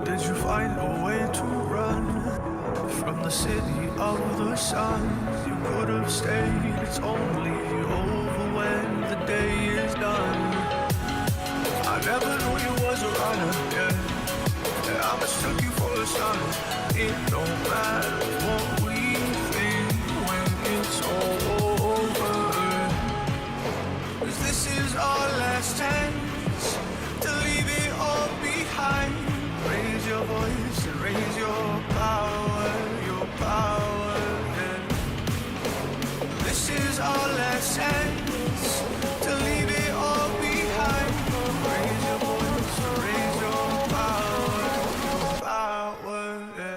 Did you find a way to run from the city of the sun? You could have stayed, it's only over when the day is done. I never knew you was a runner, yeah. I mistook you for a son. It don't matter what we think when it's all over, 'cause this is our last chance to leave it all behind. Raise your voice and raise your power, yeah. This is our last chance to leave it all behind. Raise your voice and raise your power, yeah.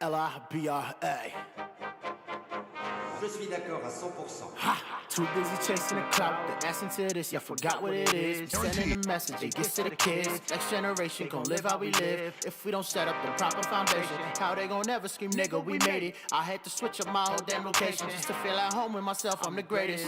LIBRA. Je suis d'accord à 100%. Ha! Too busy chasing the clout, the essence of this, yeah, forgot what it is. We sending the message, it gets to the kids. Next generation gon' live how we live. If we don't set up the proper foundation, how they gon' never scream, nigga, we made it. I had to switch up my whole damn location just to feel at home with myself, I'm the greatest.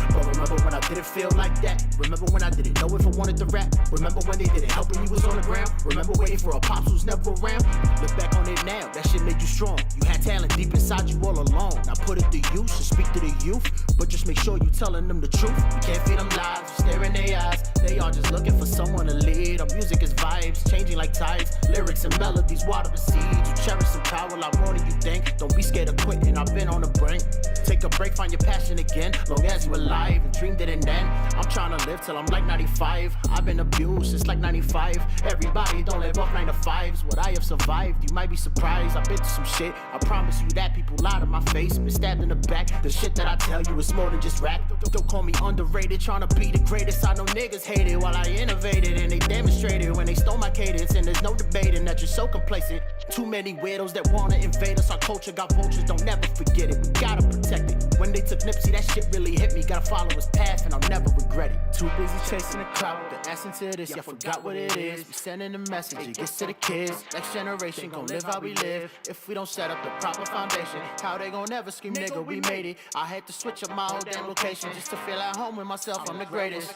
But remember when I didn't feel like that? Remember when I didn't know if I wanted to rap? Remember when they didn't help when you was on the ground? Remember waiting for a pops who's never around? Look back on it now, that shit made you strong. You had talent deep inside you all along. Now put it to use and speak to the youth, but just make sure you telling them the truth. You can't feed them lies, you stare in their eyes. They are just looking for someone to lead. Our music is vibes, changing like tides. Lyrics and melodies water the seeds. You cherish some power like more than you think. Don't be scared of quitting, I've been on the brink. Take a break, find your passion again. Long as you alive and dreamed it and then I'm trying to live till I'm like 95. I've been abused since like 95. Everybody don't live off 9 to 5s. What I have survived, you might be surprised. I've been through some shit, I promise you that. People lie to my face, been stabbed in the back. The shit that I tell you is more than just rap. Don't call me underrated, trying to be the greatest. I know niggas hate it while I innovated, and they demonstrated when they stole my cadence. And there's no debating that you're so complacent. Too many weirdos that wanna invade us. Our culture got vultures, don't never forget it. We gotta protect it. When they took Nipsey, that shit really hit me. Gotta follow his path and I'll never regret it. Too busy chasing the clout, the essence of this, yeah, forgot what it is. We sending a message, it gets to the kids. Next generation gon' live how we live. If we don't set up the proper foundation, how they gon' never scream, nigga, we made it. I had to switch up my whole damn location just to feel at home with myself, I'm the greatest.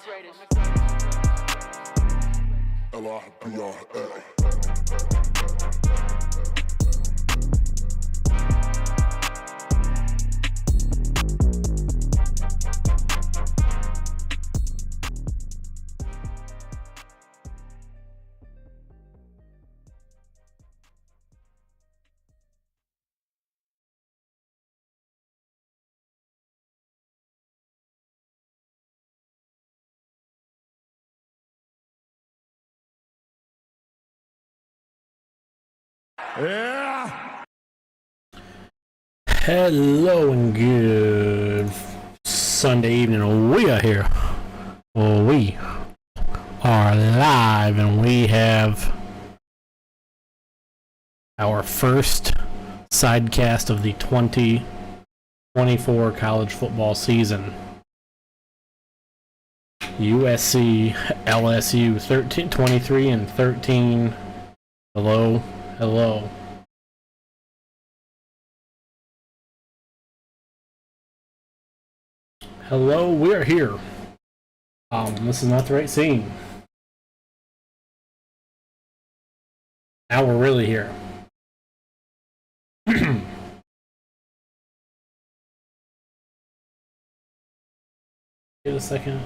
LIBRA. Yeah. Hello and good Sunday evening. We are here. We are live and we have our first sidecast of the 2024 college football season. USC, LSU, 23 and 13. Hello. Hello, we are here. This is not the right scene. Now we're really here. Give it a second.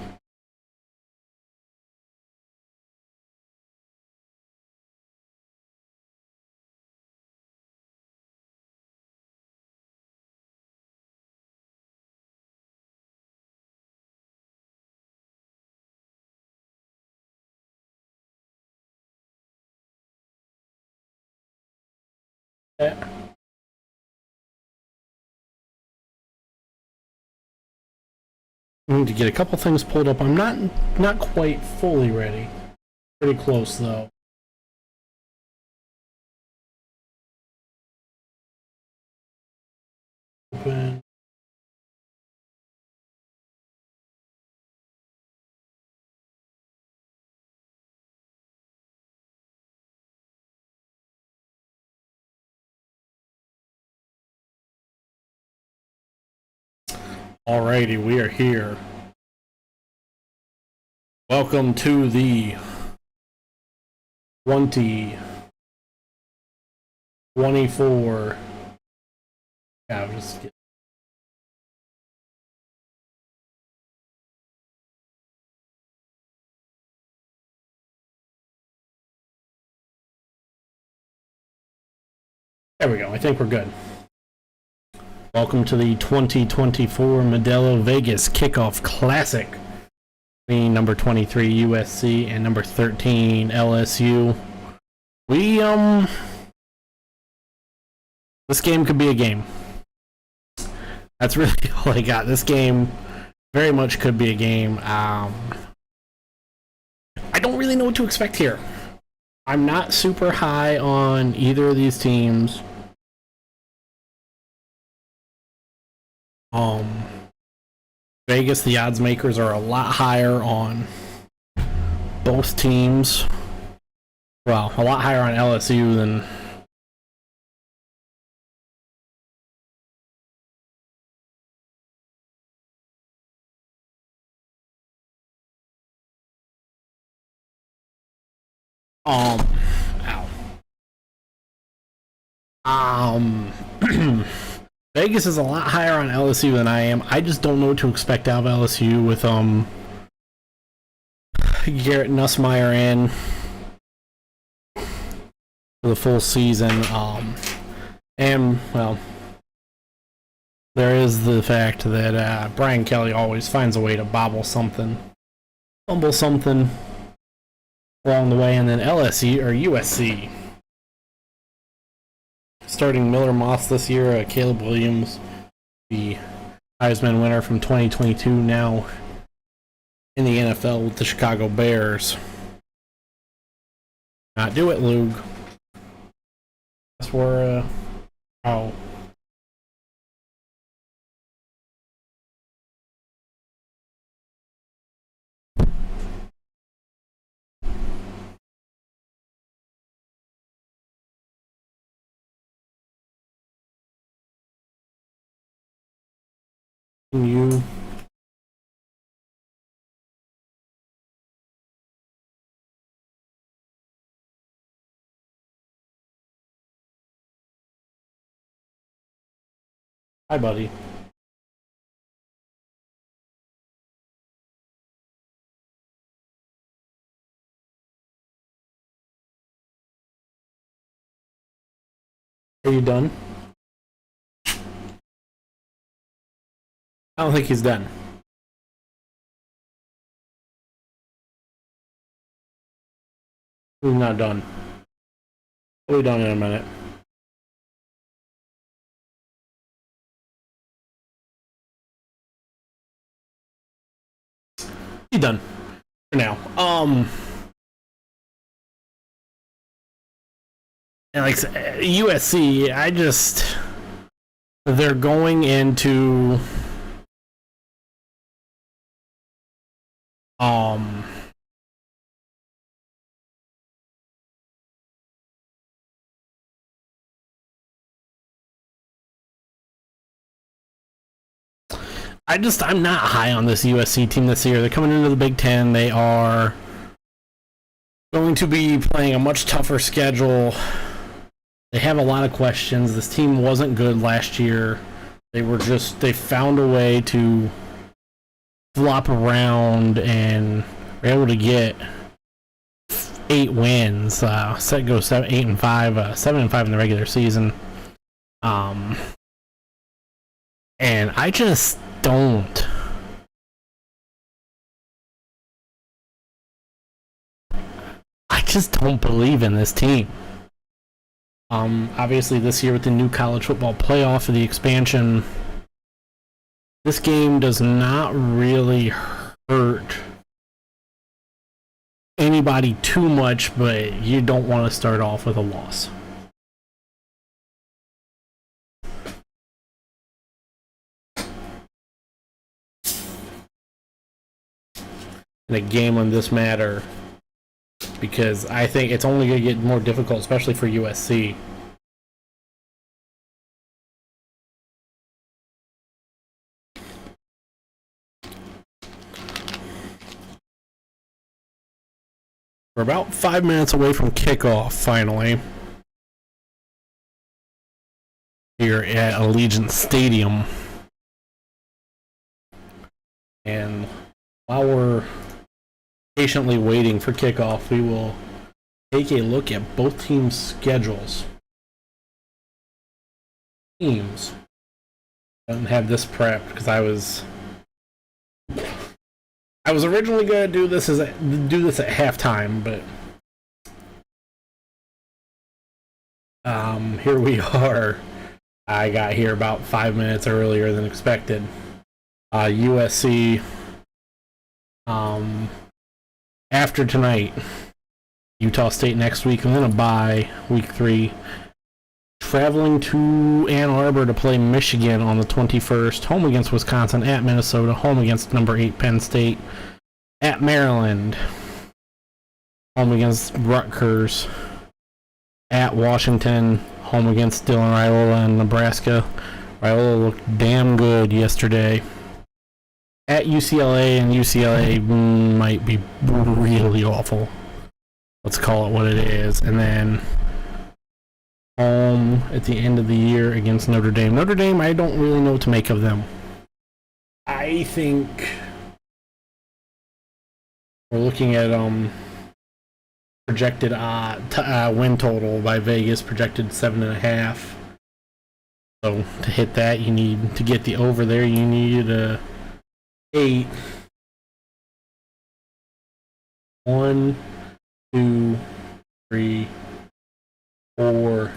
I need to get a couple things pulled up. I'm not quite fully ready. Pretty close though. Open. Alrighty, we are here. Welcome to the 2024. Yeah, I'm just kidding. There we go. I think we're good. Welcome to the 2024 Modelo Vegas Kickoff Classic. Number 23 USC and number 13 LSU. This game could be a game. That's really all I got. This game very much could be a game. I don't really know what to expect here. I'm not super high on either of these teams. Vegas, the odds makers are a lot higher on both teams. Well, a lot higher on LSU than Vegas is a lot higher on LSU than I am. I just don't know what to expect out of LSU with Garrett Nussmeier in for the full season. And well, there is the fact that Brian Kelly always finds a way to fumble something along the way, and then LSU or USC. Starting Miller Moss this year, Caleb Williams, the Heisman winner from 2022, now in the NFL with the Chicago Bears. Not do it, Lug. That's where, oh. You. Hi, buddy. Are you done? I don't think he's done. He's not done. We'll be done in a minute. He's done for now. And like USC, they're going into I'm not high on this USC team this year. They're coming into the Big Ten. They are going to be playing a much tougher schedule. They have a lot of questions. This team wasn't good last year. They found a way to flop around and were able to get 8 wins. Go 8-5, 7-5 in the regular season. And I just don't. Believe in this team. Obviously this year with the new college football playoff or the expansion, this game does not really hurt anybody too much, but you don't want to start off with a loss. In a game on this matter, because I think it's only going to get more difficult, especially for USC. We're about 5 minutes away from kickoff, finally. Here at Allegiant Stadium. And while we're patiently waiting for kickoff, we will take a look at both teams' schedules. Teams. I don't have this prepped because I was originally going to do this at halftime, but here we are. I got here about 5 minutes earlier than expected. USC after tonight, Utah State next week, and then a bye week 3. Traveling to Ann Arbor to play Michigan on the 21st, home against Wisconsin, at Minnesota, home against number 8 Penn State, at Maryland, home against Rutgers, at Washington, home against Dylan Raiola and Nebraska. Raiola looked damn good yesterday. At UCLA, and UCLA might be really awful. Let's call it what it is. And then home at the end of the year against Notre Dame. Notre Dame, I don't really know what to make of them. I think we're looking at projected win total by Vegas, projected 7.5. So to hit that, you need to get the over there. You need a 8. 1, 2, 3, 4,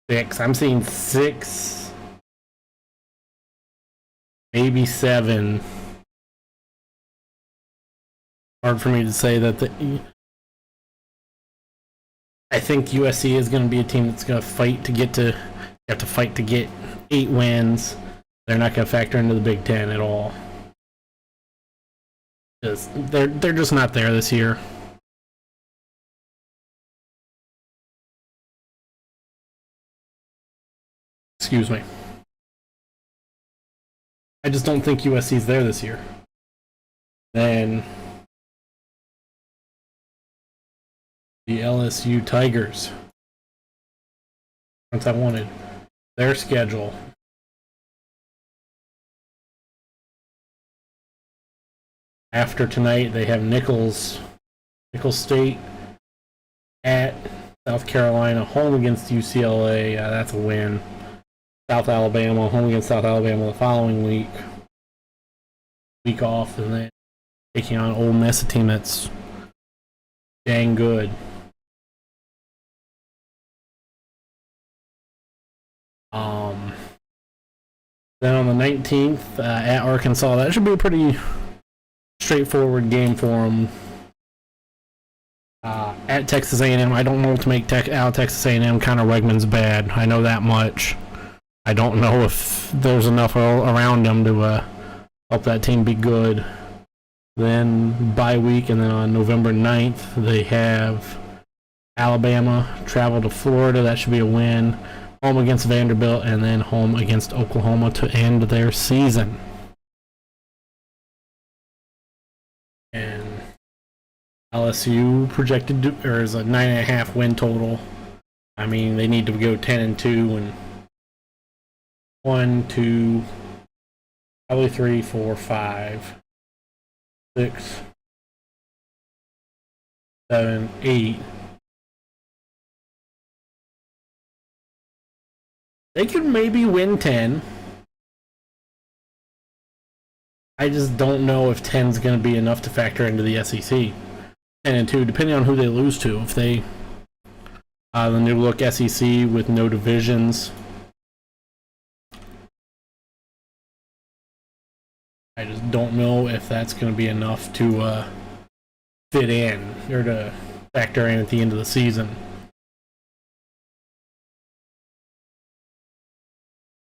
6. I'm seeing 6, maybe 7. Hard for me to say that I think USC is going to be a team that's going to fight to get 8 wins. They're not going to factor into the Big Ten at all. Because they're just not there this year. Excuse me. I just don't think USC's there this year. Then the LSU Tigers. Once I wanted their schedule. After tonight, they have Nicholls State at South Carolina, home against UCLA. That's a win. South Alabama, home against South Alabama the following week. Week off, and then taking on Ole Miss, a team that's dang good. Then on the 19th at Arkansas, that should be a pretty straightforward game for them. At Texas A&M, I don't know what to make out of Texas A&M. Connor Wegman's bad. I know that much. I don't know if there's enough around him to help that team be good. Then bye week, and then on November 9th, they have Alabama travel to Florida. That should be a win. Home against Vanderbilt, and then home against Oklahoma to end their season. And LSU projected or is a 9.5 win total. I mean, they need to go 10-2 and 1, 2, probably 3, 4, 5, 6, 7, 8. They could maybe win 10. I just don't know if 10 is going to be enough to factor into the SEC. 10-2, depending on who they lose to. If they, the new look SEC with no divisions. I just don't know if that's going to be enough to fit in or to factor in at the end of the season.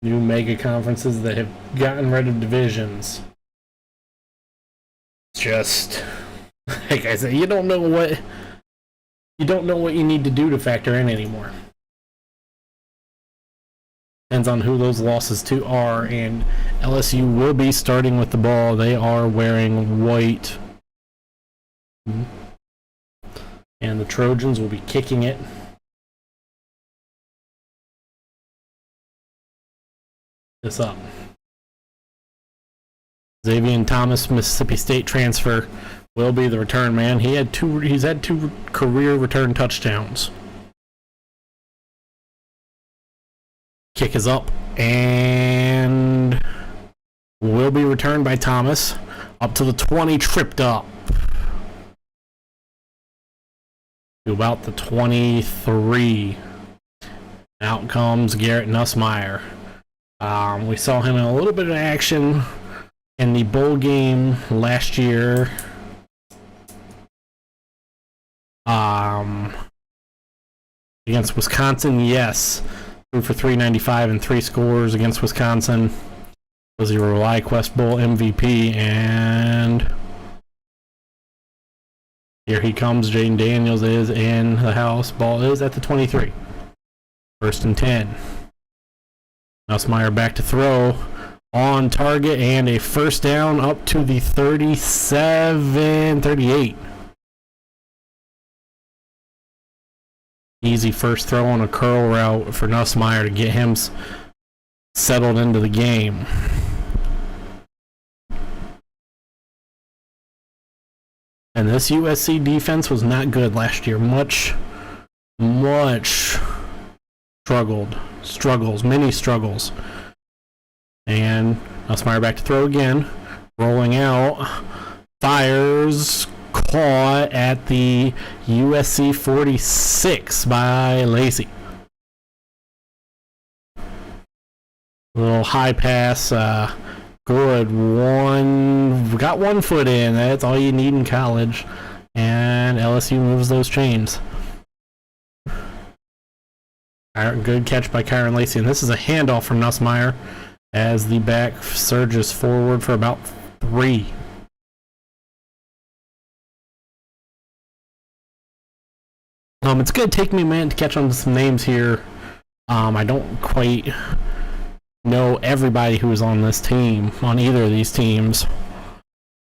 New mega conferences that have gotten rid of divisions. Just like I said, you don't know what you need to do to factor in anymore. Depends on who those losses to are, and LSU will be starting with the ball. They are wearing white, and the Trojans will be kicking it. This up. Xavier Thomas, Mississippi State transfer, will be the return man. He's had two career return touchdowns. Kick is up and will be returned by Thomas. Up to the 20, tripped up. To about the 23. Out comes Garrett Nussmeier. We saw him in a little bit of action in the bowl game last year. Against Wisconsin, yes. Threw for 395 and 3 scores against Wisconsin. Was your ReliQuest Bowl MVP, and here he comes. Jaden Daniels is in the house. Ball is at the 23. 1st and 10. Nussmeier back to throw. On target and a first down up to the 38. Easy first throw on a curl route for Nussmeier to get him settled into the game. And this USC defense was not good last year. Much many struggles. And Nussmeier back to throw again. Rolling out. Fires. Caught at the USC 46 by Lacey. Little high pass. Good. Got 1 foot in. That's all you need in college. And LSU moves those chains. Good catch by Kyron Lacey. And this is a handoff from Nussmeier as the back surges forward for about 3. It's going to take me a minute to catch on to some names here. I don't quite know everybody who was on this team, on either of these teams.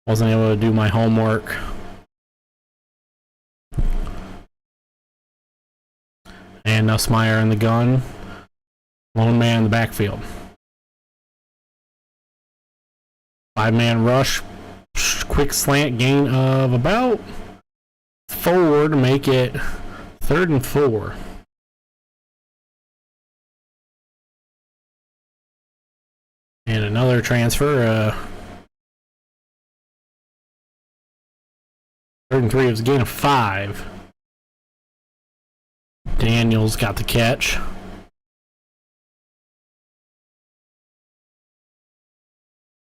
Wasn't able to do my homework. And Nussmeier in the gun. Lone man in the backfield. 5-man rush. Quick slant gain of about 4 to make it 3rd and 4. And another transfer. 3rd and 3 was a gain of 5. Daniels got the catch.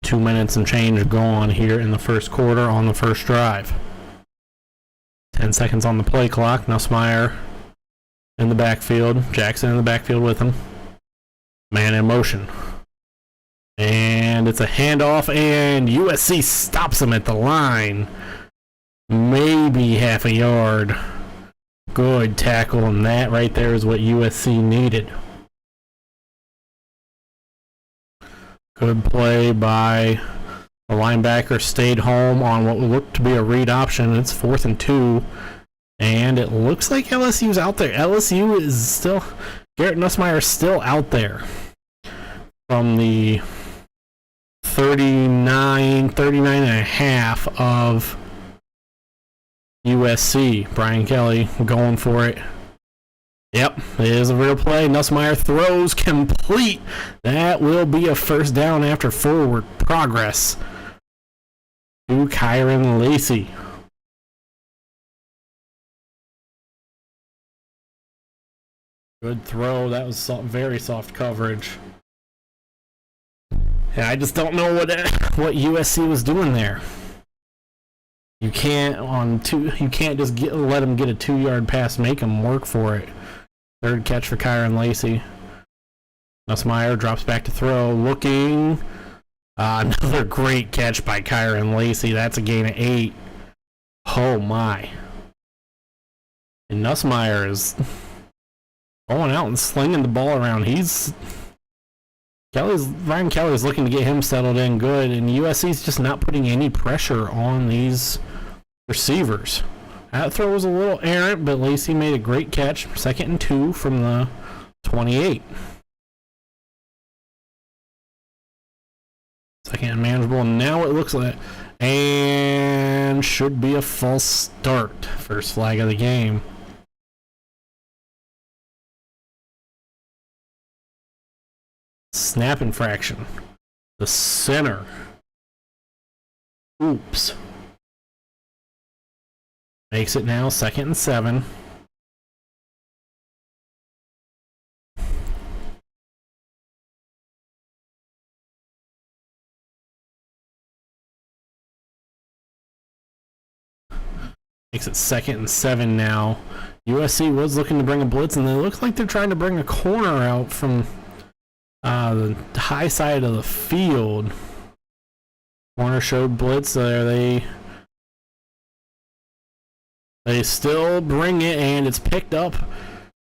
2 minutes and change gone here in the first quarter on the first drive. 10 seconds on the play clock. Nussmeier in the backfield. Jackson in the backfield with him. Man in motion. And it's a handoff, and USC stops him at the line. Maybe half a yard. Good tackle, and that right there is what USC needed. Good play by the linebacker. Stayed home on what looked to be a read option. It's 4th and 2. And it looks like LSU's out there. LSU is still... Garrett Nussmeier is still out there. From the 39 and a half of USC. Brian Kelly going for it. Yep, it is a real play. Nussmeier throws complete. That will be a first down after forward progress to Kyron Lacey. Good throw. That was very soft coverage. Yeah, I just don't know what USC was doing there. You can't just let him get a 2-yard pass, make him work for it. Third catch for Kyron Lacey. Nussmeier drops back to throw, looking. Another great catch by Kyron Lacey. That's a gain of 8. Oh my! And Nussmeier is going out and slinging the ball around. Ryan Kelly's looking to get him settled in good, and USC's just not putting any pressure on these receivers. That throw was a little errant, but Lacey made a great catch. 2nd and 2 from the 28. Second and manageable. Now it looks like, and should be a false start. First flag of the game. Snap infraction. The center. Oops. Makes it now 2nd and 7. Makes it 2nd and 7 now. USC was looking to bring a blitz, and it looks like they're trying to bring a corner out from the high side of the field. Corner showed blitz there. They still bring it, and it's picked up.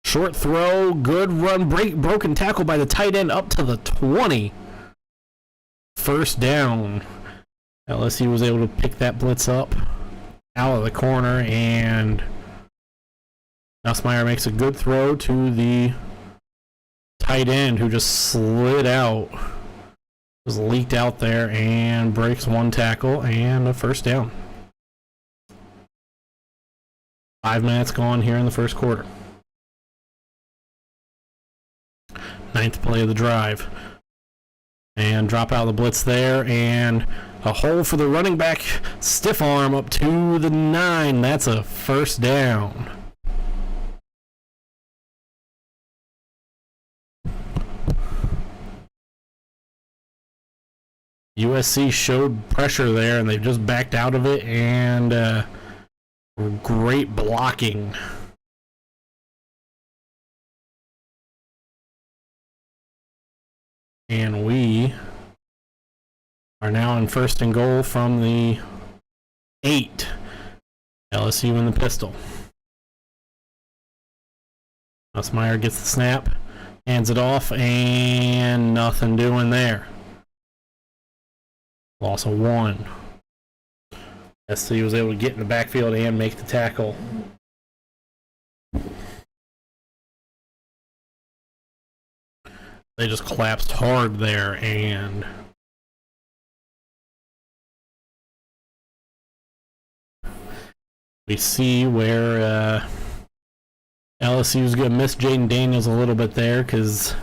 Short throw, good run, broken tackle by the tight end up to the 20. First down. LSU was able to pick that blitz up out of the corner, and Nussmeier makes a good throw to the tight end who just slid out. Was leaked out there and breaks one tackle and a first down. 5 minutes gone here in the first quarter. 9th play of the drive. And drop out of the blitz there, and a hole for the running back. Stiff arm up to the 9. That's a first down. USC showed pressure there, and they just backed out of it, and great blocking. And we are now in 1st and goal from the 8. LSU in the pistol. Nussmeier gets the snap, hands it off, and nothing doing there. Loss of 1. SC was able to get in the backfield and make the tackle. They just collapsed hard there, and we see where LSU's going to miss Jaden Daniels a little bit there, because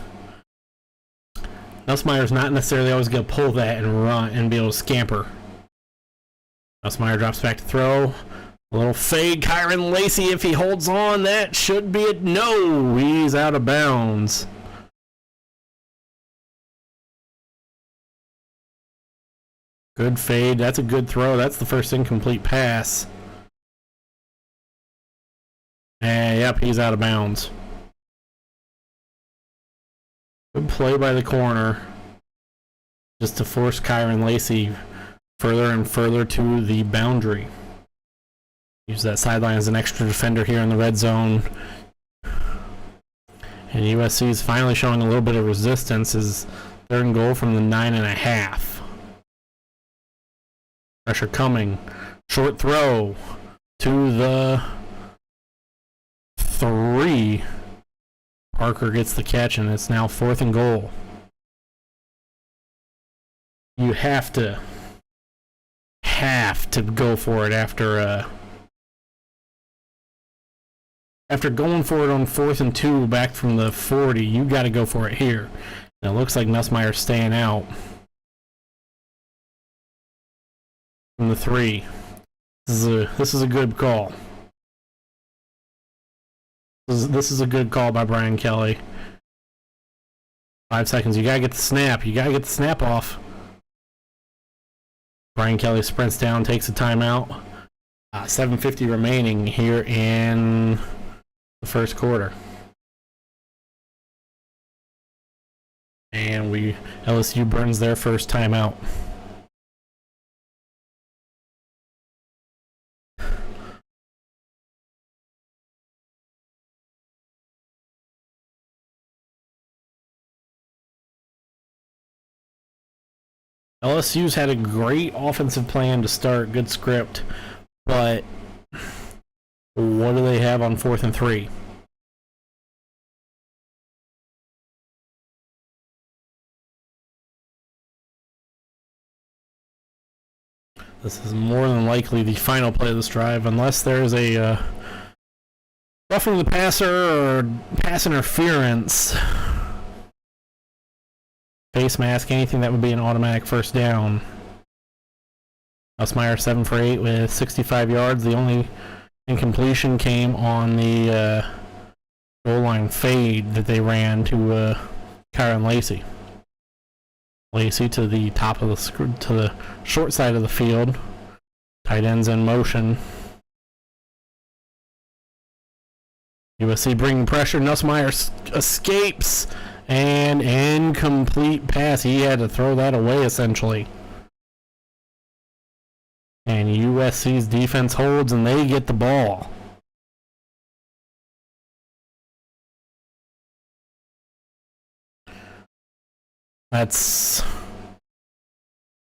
Nussmeier's not necessarily always going to pull that and run and be able to scamper. Nussmeier drops back to throw. A little fade. Kyron Lacey, if he holds on, that should be it. No, he's out of bounds. Good fade. That's a good throw. That's the first incomplete pass. And yep, he's out of bounds. Good play by the corner. Just to force Kyron Lacey further and further to the boundary. Use that sideline as an extra defender here in the red zone. And USC is finally showing a little bit of resistance as third and goal from the 9.5. Pressure coming. Short throw to the 3. Parker gets the catch, and it's now 4th and goal. You have to go for it after going for it on 4th and 2 back from the 40. You got to go for it here. And it looks like Nussmeier's staying out from the 3. This is a good call. This is a good call by Brian Kelly. 5 seconds. You gotta get the snap. You gotta get the snap off. Brian Kelly sprints down, takes a timeout. 7:50 remaining here in the first quarter. And LSU burns their first timeout. LSU's had a great offensive plan to start, good script, but what do they have on 4th and 3? This is more than likely the final play of this drive, unless there's a roughing the passer or pass interference. Face mask, anything that would be an automatic first down. Nussmeier 7 for 8 with 65 yards. The only incompletion came on the goal line fade that they ran to Kyron Lacey. Lacey to the top of to the short side of the field. Tight ends in motion. USC bringing pressure. Nussmeier escapes. And incomplete pass. He had to throw that away, essentially. And USC's defense holds, and they get the ball. That's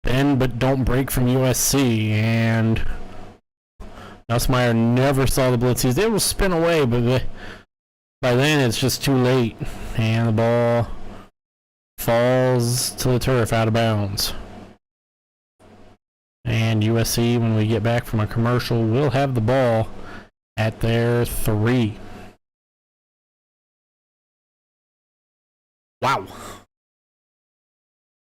bend but don't break from USC. And Nussmeier never saw the blitz. He's able to spin away, but by then it's just too late. And the ball falls to the turf out of bounds. And USC, when we get back from a commercial, will have the ball at their 3. Wow.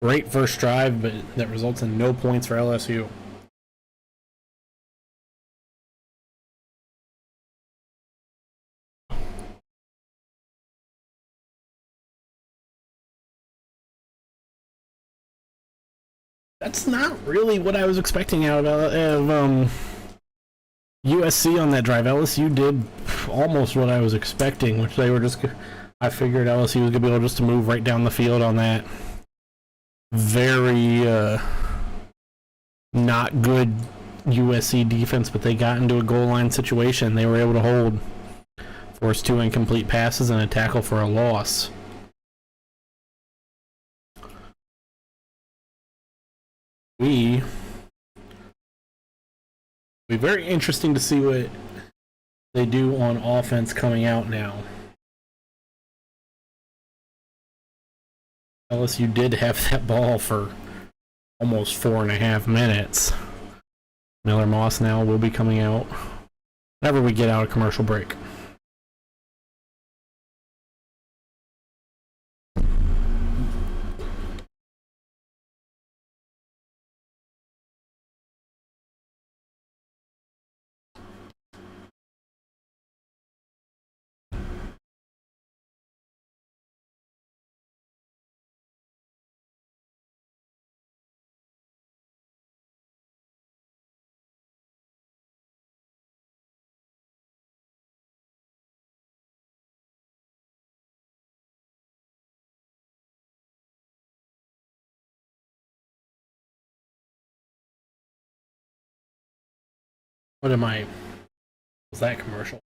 Great first drive, but that results in no points for LSU. That's not really what I was expecting out of USC on that drive. LSU did almost what I was expecting, which they were just... I figured LSU was going to be able just to move right down the field on that very not good USC defense, but they got into a goal line situation. They were able to hold, force 2 incomplete passes and a tackle for a loss. Be very interesting to see what they do on offense coming out now. LSU did have that ball for almost 4.5 minutes. Miller Moss now will be coming out whenever we get out of commercial break. What am I? Was that commercial?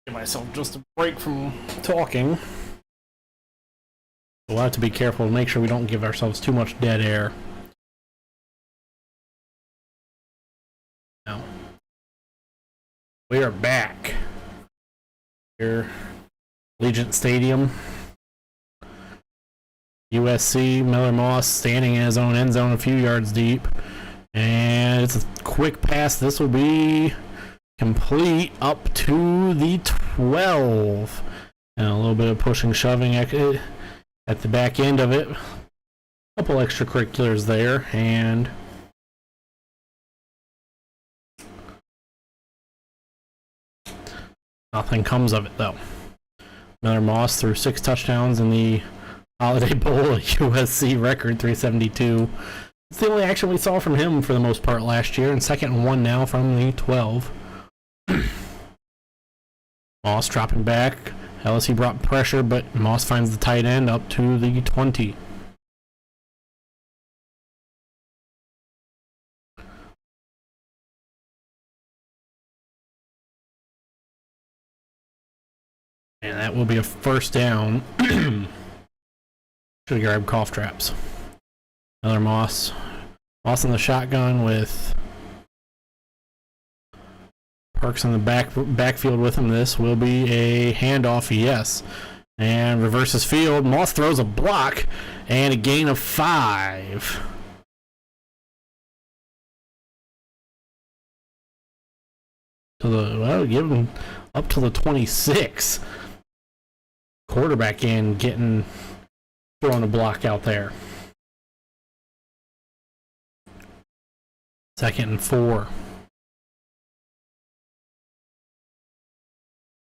Give myself just a break from talking. We'll have to be careful to make sure we don't give ourselves too much dead air. Now, we are back here, Allegiant Stadium. USC, Miller Moss standing in his own end zone a few yards deep. And it's a quick pass. This will be complete up to the 12. And a little bit of pushing, shoving at the back end of it. A couple extracurriculars there. And nothing comes of it, though. Miller Moss threw 6 touchdowns in the Holiday Bowl, a USC record, 372. It's the only action we saw from him for the most part last year, and 2nd and 1 now from the 12. Moss dropping back. LSU brought pressure, but Moss finds the tight end up to the 20. And that will be a first down. Should have grabbed cough traps. Miller Moss. Moss in the shotgun with Parks in the backfield with him. This will be a handoff, yes. And reverses field. Moss throws a block and a gain of 5. Give him up to the 26. Quarterback in throwing a block out there. 2nd and 4.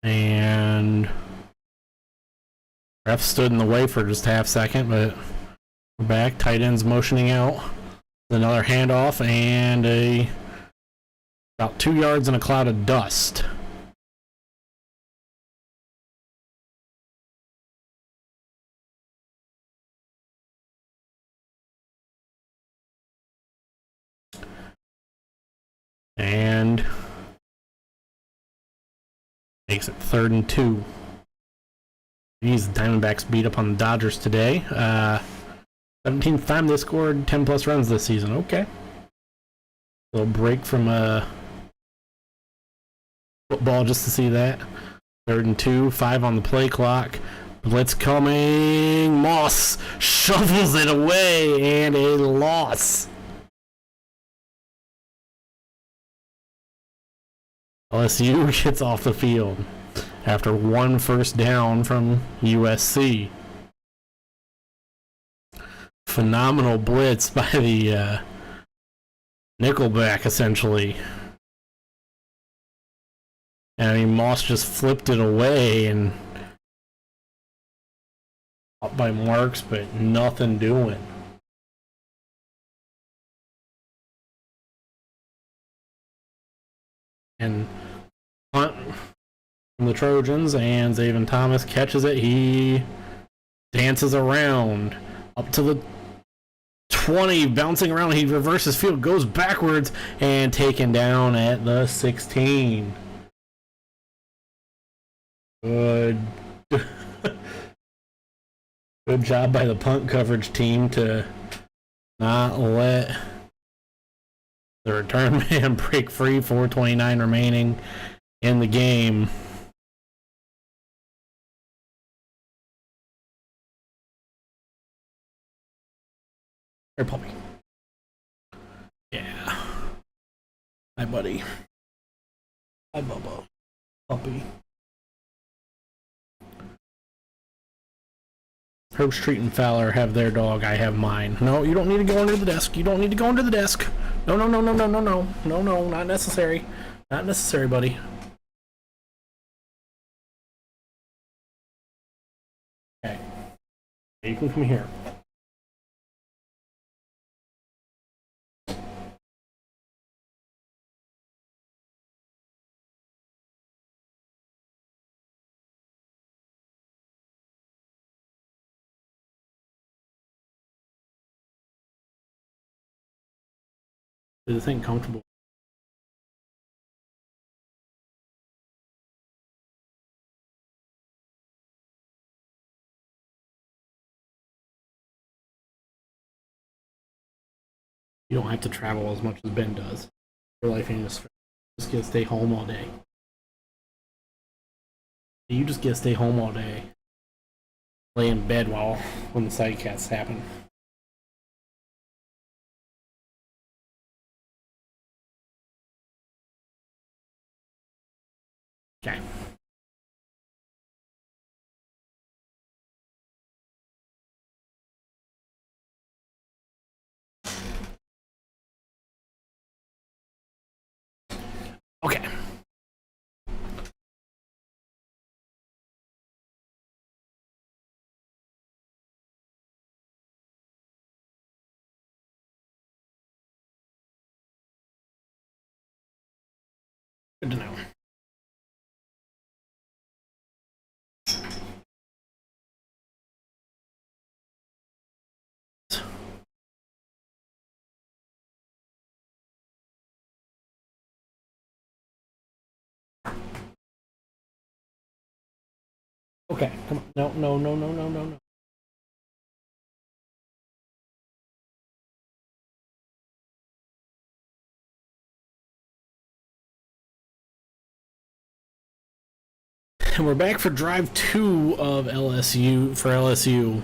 And ref stood in the way for just half second, but we're back. Tight ends motioning out. Another handoff and about 2 yards in a cloud of dust. And makes it 3rd and 2. These Diamondbacks beat up on the Dodgers today. 17th time they scored 10 plus runs this season. Okay. Little break from football just to see that. 3rd and 2, 5 on the play clock. Blitz coming. Moss shovels it away and a loss. LSU gets off the field after 1 first down from USC. Phenomenal blitz by the nickelback, essentially. And I mean, Moss just flipped it away and up by Marks, but nothing doing. And punt from the Trojans, and Zaven Thomas catches it. He dances around up to the 20, bouncing around. He reverses field, goes backwards, and taken down at the 16. Good. Good job by the punt coverage team to not let the return man break free. 4:29 remaining in the game. Here, puppy. Yeah. Hi, buddy. Hi, Bubba. Puppy. Herbst, Street, and Fowler have their dog. I have mine. No, you don't need to go under the desk. You don't need to go under the desk. No, no, no, no, no, no, no. No, no, not necessary. Not necessary, buddy. Okay. You can come here. Is the thing comfortable? You don't have to travel as much as Ben does. Your life ain't just get to stay home all day. You just get to stay home all day. Lay in bed when the sidecasts happen. Okay. Okay. Good to know. Okay, come on. No, no, no, no, no, no, no. And we're back for drive 2 of LSU. For LSU,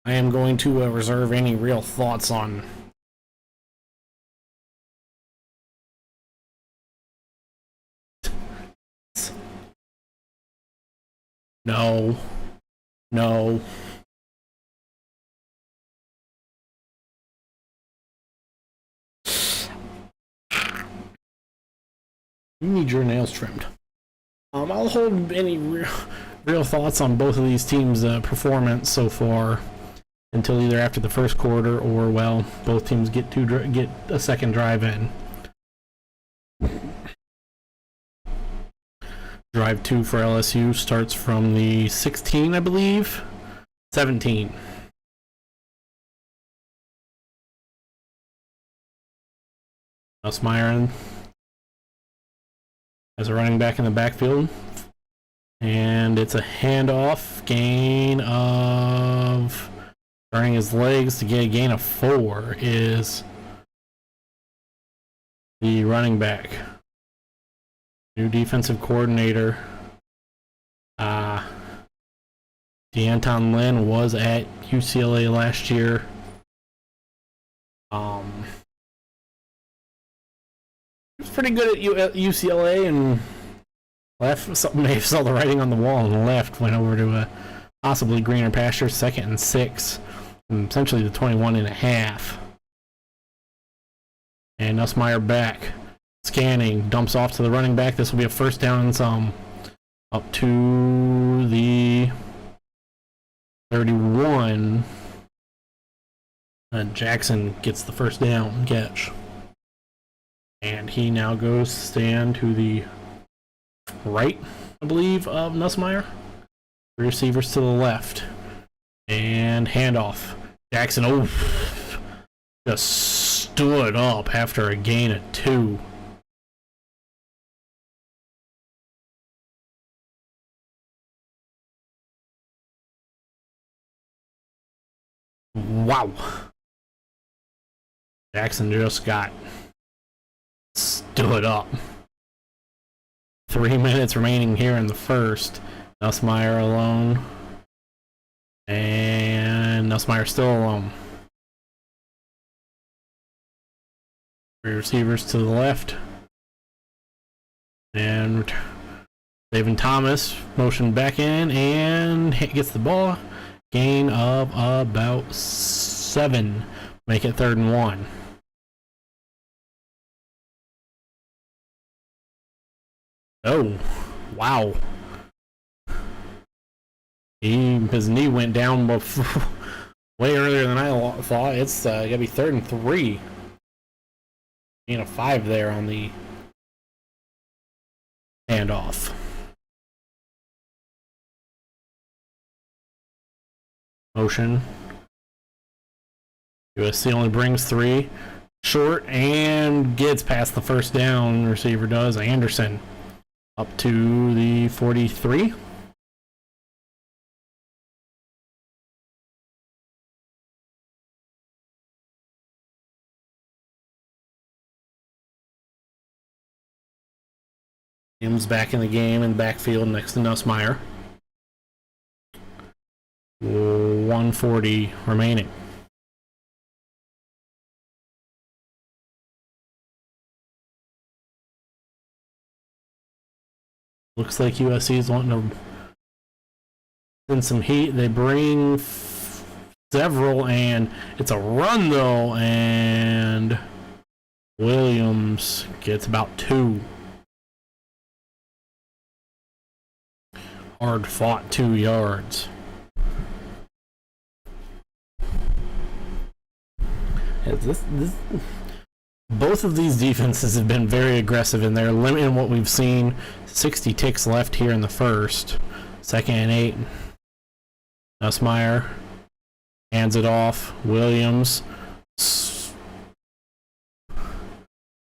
I am going to reserve any real thoughts on no. No. You need your nails trimmed. I'll hold any real thoughts on both of these teams' performance so far until either after the first quarter or, well, both teams get a second drive in. Drive 2 for LSU starts from the 16, I believe. 17. Nussmeier as a running back in the backfield. And it's a handoff. Gain of... Turning his legs to get a gain of 4 is the running back. New defensive coordinator. D'Anton Lynn was at UCLA last year. He was pretty good at UCLA and left. May have saw the writing on the wall and left. Went over to a possibly greener pasture, 2nd and 6, and essentially the 21.5. And Nussmeier back. Scanning, dumps off to the running back. This will be a first down and some. Up to the 31. And Jackson gets the first down catch. And he now goes to stand to the right, I believe, of Nussmeier. Receivers to the left. And handoff. Jackson, just stood up after a gain of 2. Wow. Jackson just got stood up. 3 minutes remaining here in the first. Nussmeier alone. And Nussmeier still alone. 3 receivers to the left. And David Thomas motioned back in and gets the ball. Gain of about 7. Make it 3rd and 1. Oh, wow. His knee went down before, way earlier than I thought. It's going to be 3rd and 3. Gain of 5 there on the handoff. Motion. USC only brings 3. Short and gets past the first down. Receiver does. Anderson up to the 43. Williams back in the game in the backfield next to Nussmeier. 140 remaining. Looks like USC is wanting to send some heat. They bring several, and it's a run though, and Williams gets about 2. Hard fought 2 yards. Both of these defenses have been very aggressive in there, limiting what we've seen. 60 ticks left here in the first. 2nd and 8. Nussmeier hands it off. Williams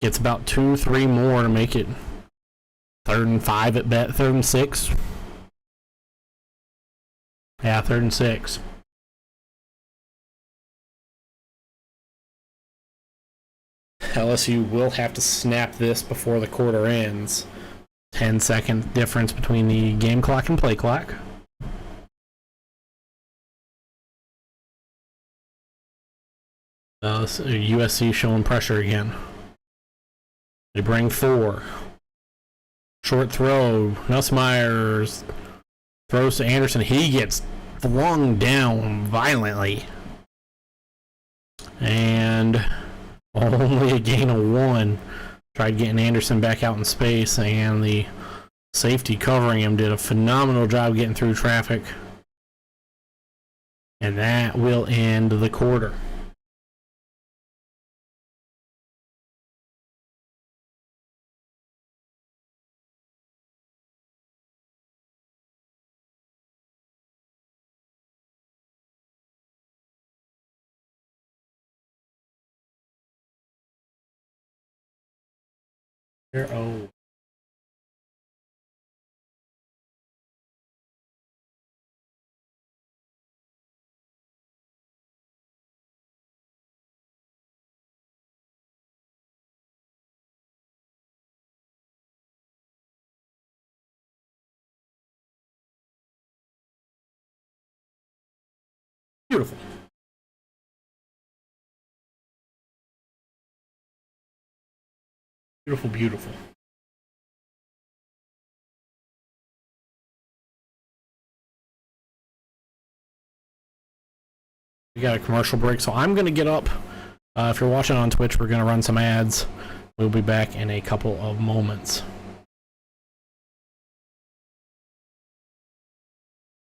gets about 2-3 more to make it 3rd and 5 at bet. 3rd and 6. Yeah, 3rd and 6. LSU will have to snap this before the quarter ends. 10-second difference between the game clock and play clock. USC showing pressure again. They bring 4. Short throw. Nussmeier throws to Anderson. He gets flung down violently. And only a gain of 1. Tried getting Anderson back out in space, and the safety covering him did a phenomenal job getting through traffic. And that will end the quarter. Oh. Beautiful. Beautiful, beautiful. We got a commercial break, so I'm going to get up. If you're watching on Twitch, we're going to run some ads. We'll be back in a couple of moments.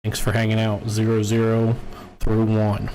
Thanks for hanging out. 0-0 through 1.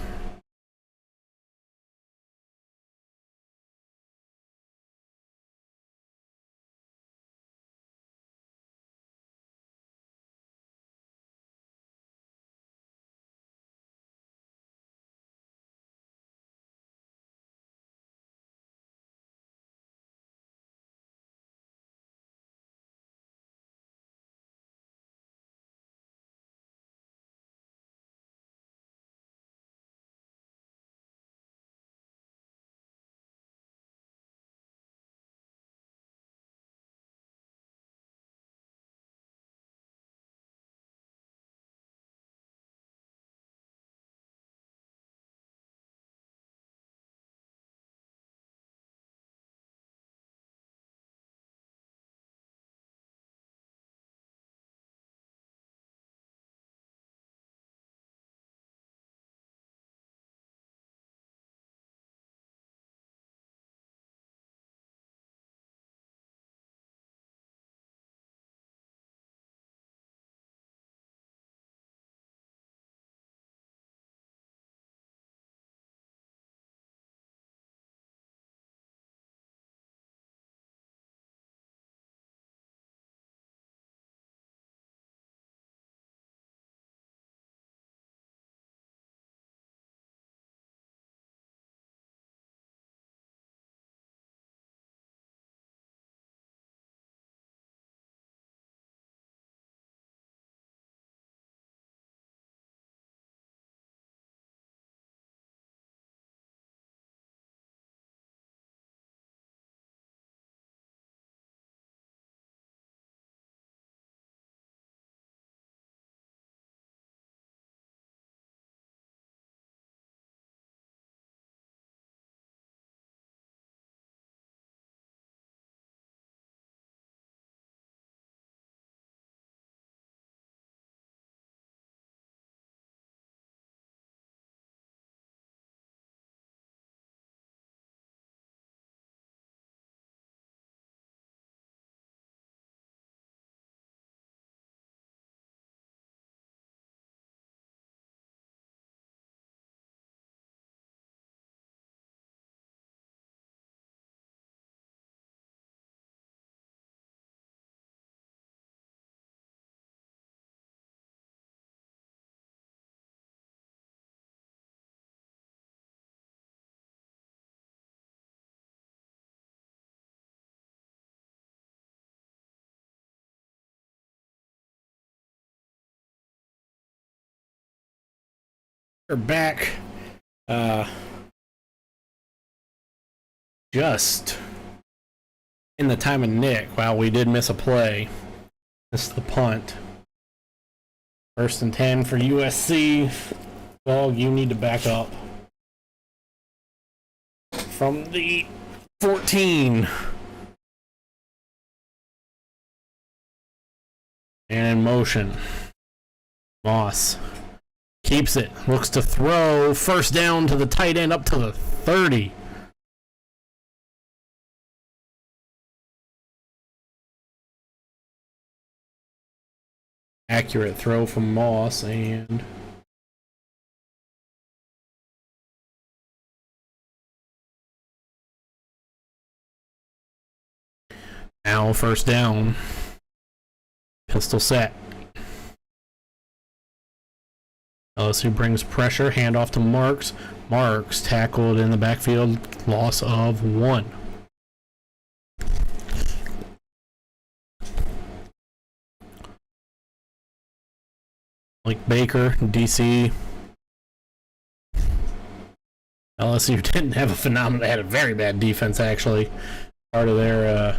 We're back. Just in the time of Nick. Wow, we did miss a play. Missed the punt. 1st and 10 for USC. Dog, you need to back up. From the 14. And in motion. Moss keeps it. Looks to throw. 1st down to the tight end up to the 30. Accurate throw from Moss, and now 1st down. Pistol set. LSU brings pressure. Handoff to Marks. Marks tackled in the backfield. Loss of 1. Like Baker, DC. LSU didn't have a phenomenal. They had a very bad defense, actually. Part of their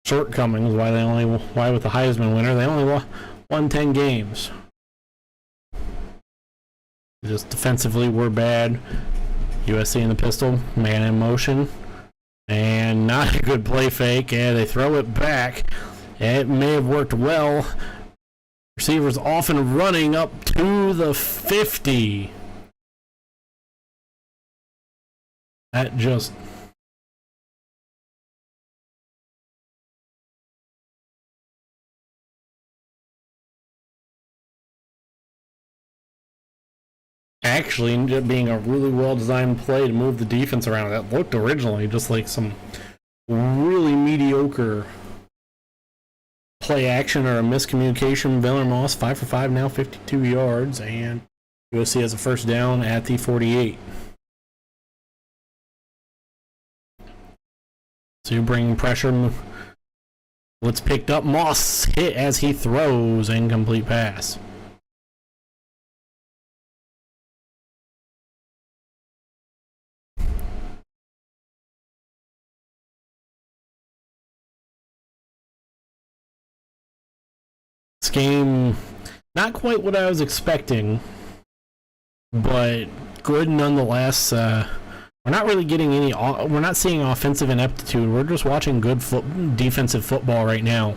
shortcomings. Why with the Heisman winner, they only won 10 games. Just defensively, we're bad. USC in the pistol, man in motion, and not a good play fake. And they throw it back. It may have worked well. Receivers off and running up to the 50. That just... actually ended up being a really well-designed play to move the defense around. That looked originally just like some really mediocre play action or a miscommunication. Baylor Moss 5 for 5 now, 52 yards, and USC has a 1st down at the 48. So you bring pressure. Blitz picked up. Moss hit as he throws. Incomplete pass. This game, not quite what I was expecting, but good nonetheless. We're not really getting we're not seeing offensive ineptitude. We're just watching good defensive football right now.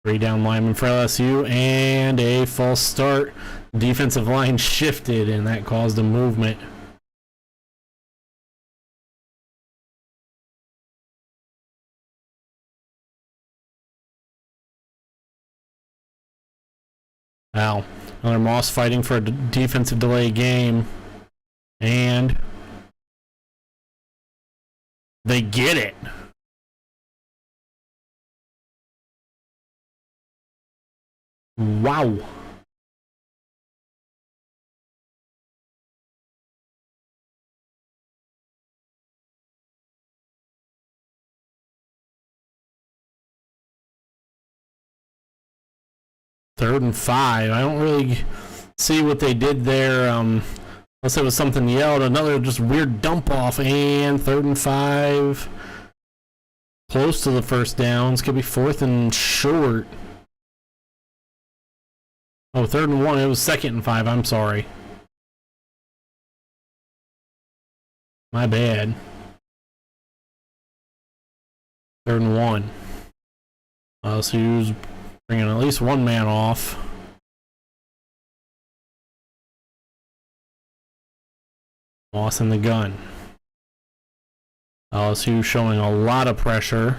3 down lineman for LSU, and a false start. Defensive line shifted, and that caused a movement. Wow. Another Moss fighting for a defensive delay game. And they get it. Wow. Third and 5. I don't really see what they did there. Unless it was something yelled. Another just weird dump off, and 3rd and 5. Close to the 1st downs. Could be 4th and short. Oh, 3rd and 1. It was 2nd and 5. I'm sorry. My bad. 3rd and 1. LSU's bringing at least one man off. Moss in the gun. LSU showing a lot of pressure,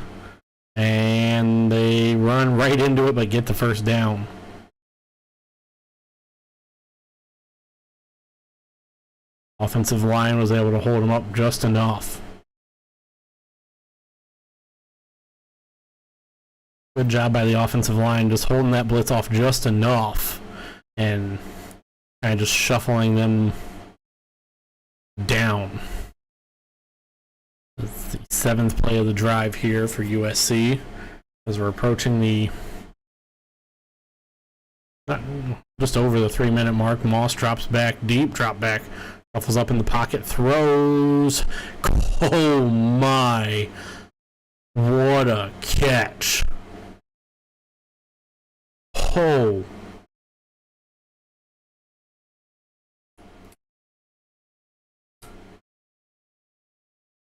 and they run right into it but get the 1st down. Offensive line was able to hold them up just enough. Good job by the offensive line, just holding that blitz off just enough and kind of just shuffling them down. It's the 7th play of the drive here for USC as we're approaching the Just over the 3-minute mark. Moss drops back, deep drop back, shuffles up in the pocket, throws. Oh my! What a catch! Oh.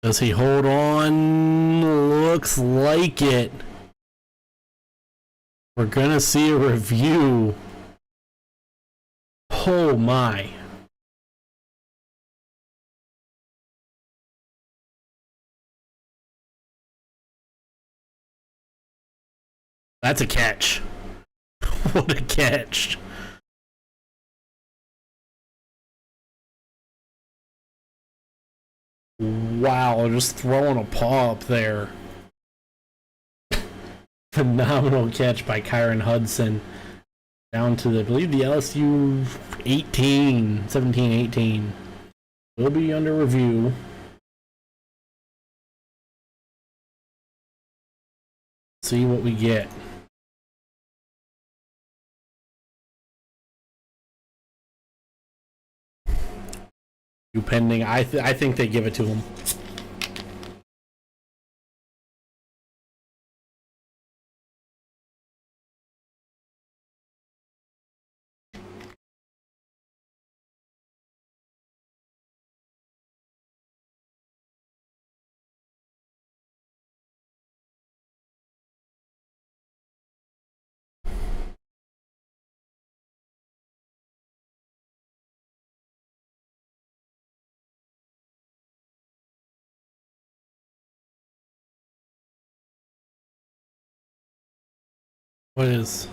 Does he hold on? Looks like it. We're gonna see a review. Oh my. That's a catch. What a catch. Wow, just throwing a paw up there. Phenomenal catch by Kyron Hudson. Down to, I believe, the LSU 17-18. Will be under review. See what we get. Pending. I think they give it to him. What is?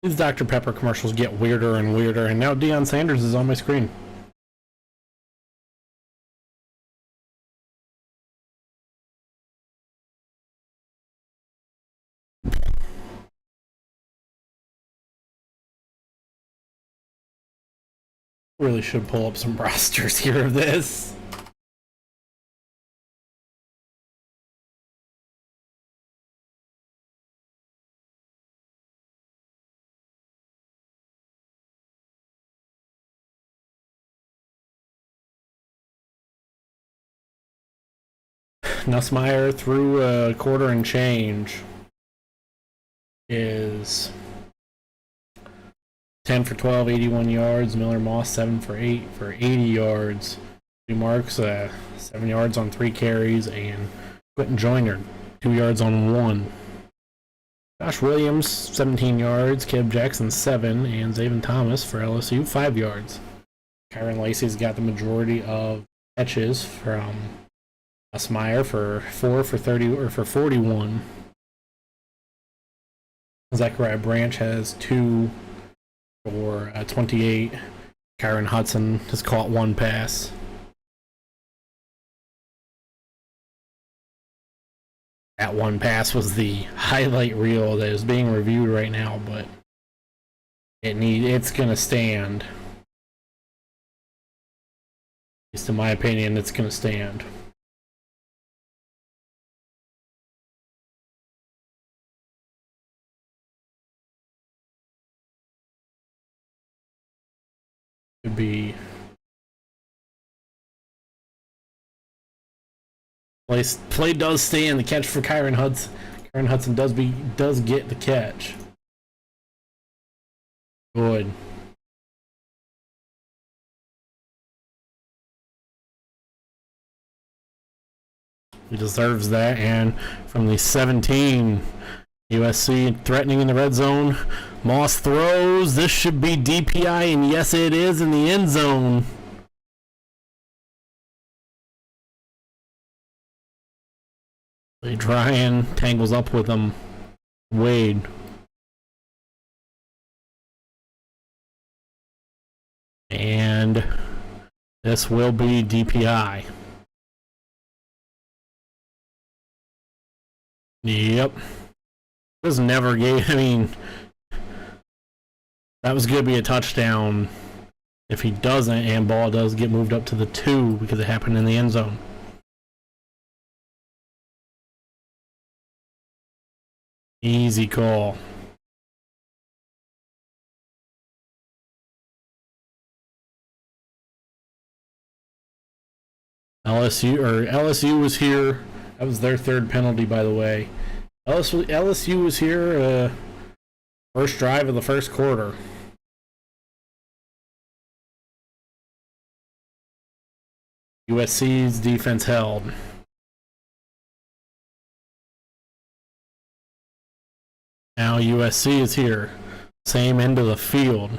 These Dr. Pepper commercials get weirder and weirder, and now Deion Sanders is on my screen. Really should pull up some rosters here of this. Nussmeier through a quarter and change is 10 for 12, 81 yards. Miller Moss 7 for 8 for 80 yards. Marks 7 yards on 3 carries, and Quentin Joyner 2 yards on 1. Josh Williams 17 yards. Caleb Jackson 7, and Zaven Thomas for LSU 5 yards. Kyron Lacey's got the majority of catches from Nussmeier for 4 for 30 or for 41. Zachariah Branch has 2 for 28. Kyron Hudson has caught 1 pass. That 1 pass was the highlight reel that is being reviewed right now, but it's gonna stand. At least in my opinion, it's gonna stand. Could be play does stand. The catch for Kyron Hudson. Kyron Hudson does get the catch. Good. He deserves that. And from the 17, USC threatening in the red zone. Moss throws. This should be DPI, and yes, it is in the end zone. Ryan tangles up with him. Wade. And this will be DPI. Yep. This never gave, I mean, That was going to be a touchdown if he doesn't, and ball does get moved up to the 2 because it happened in the end zone. Easy call. LSU was here. That was their third penalty, by the way. LSU was here first drive of the first quarter. USC's defense held. Now USC is here. Same end of the field.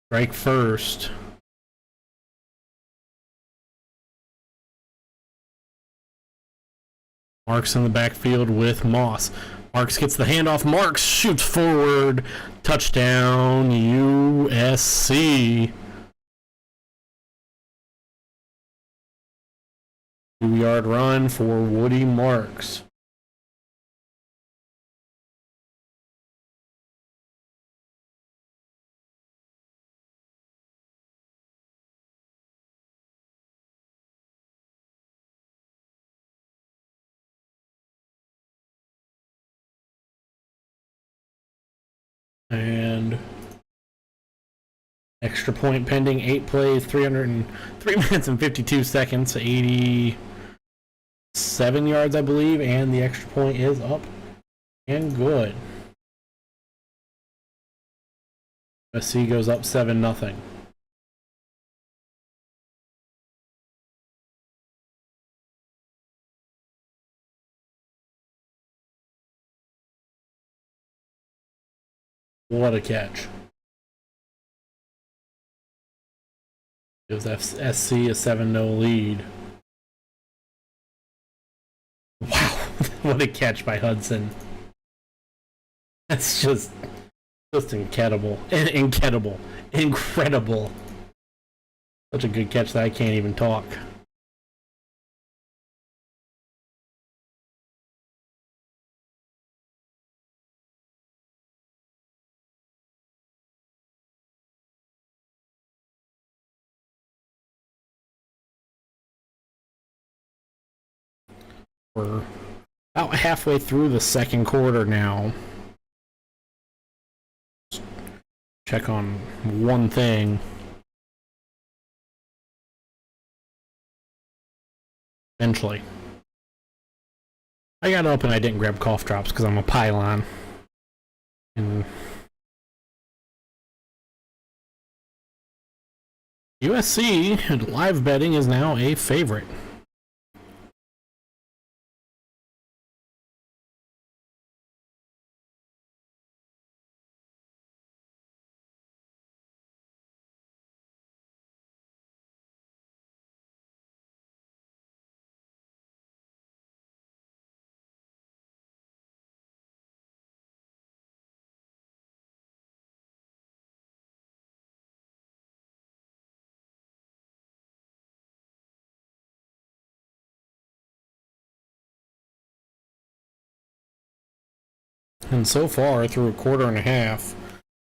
Strike first. Marks in the backfield with Moss. Marks gets the handoff. Marks shoots forward. Touchdown, USC. 2-yard run for Woody Marks. And extra point pending. 8 plays, 3 minutes and 52 seconds, 87 yards, I believe, and the extra point is up and good. USC goes up 7-0. What a catch. Gives SC a 7-0 lead. Wow, what a catch by Hudson. That's just incredible. Incredible. Such a good catch that I can't even talk. We're about halfway through the second quarter now. Check on one thing. Eventually. I got up and I didn't grab cough drops because I'm a pylon. And USC live betting is now a favorite. And so far, through a quarter and a half,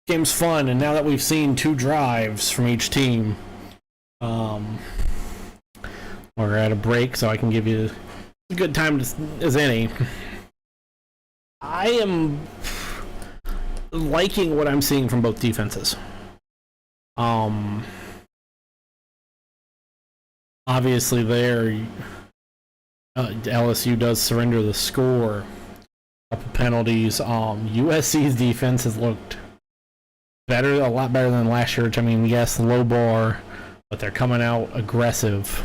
game's fun. And now that we've seen 2 drives from each team, we're at a break, so I can give you a good time as any. I am liking what I'm seeing from both defenses. Obviously, there, LSU does surrender the score. Couple penalties. USC's defense has looked better, a lot better than last year. Which, I mean, yes, low bar, but they're coming out aggressive,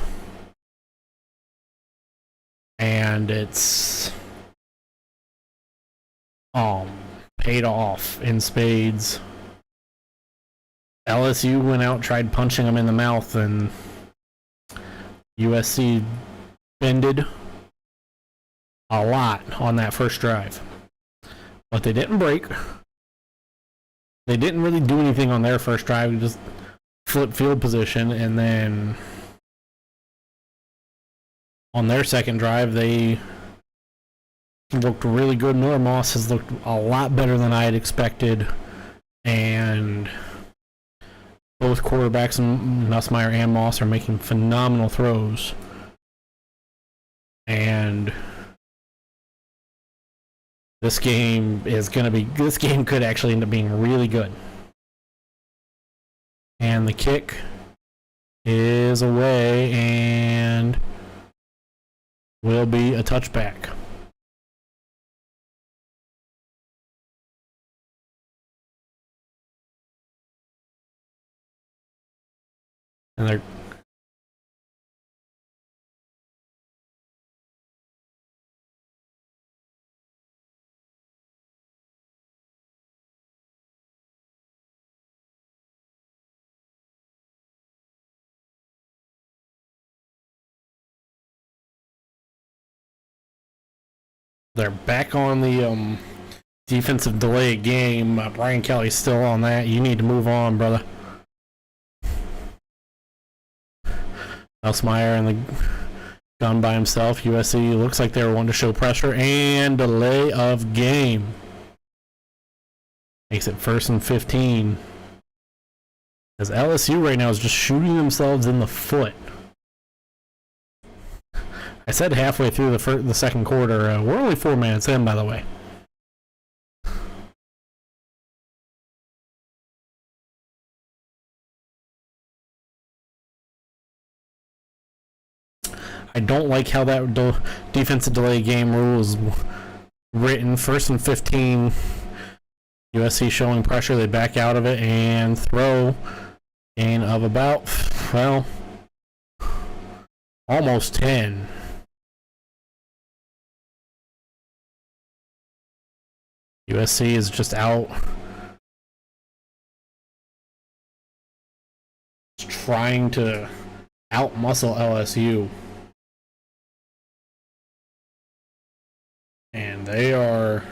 and it's paid off in spades. LSU went out, tried punching them in the mouth, and USC bended a lot on that first drive, but they didn't break. They didn't really do anything on their first drive. Just flip field position, and then on their second drive they looked really good. Miller Moss has looked a lot better than I had expected. And both quarterbacks, Nussmeier and Moss, are making phenomenal throws. And this game could actually end up being really good. And the kick is away and will be a touchback. And they're back on the defensive delay game. Brian Kelly's still on that. You need to move on, brother. Nussmeier and the gun by himself. USC looks like they were wanting to show pressure and delay of game. Makes it 1st and 15. As LSU right now is just shooting themselves in the foot. I said halfway through the second quarter. We're only 4 minutes in, by the way. I don't like how that defensive delay game rule is written. 1st and 15. USC showing pressure. They back out of it and throw. Gain of about, well, almost 10. USC is just out trying to outmuscle LSU. And they are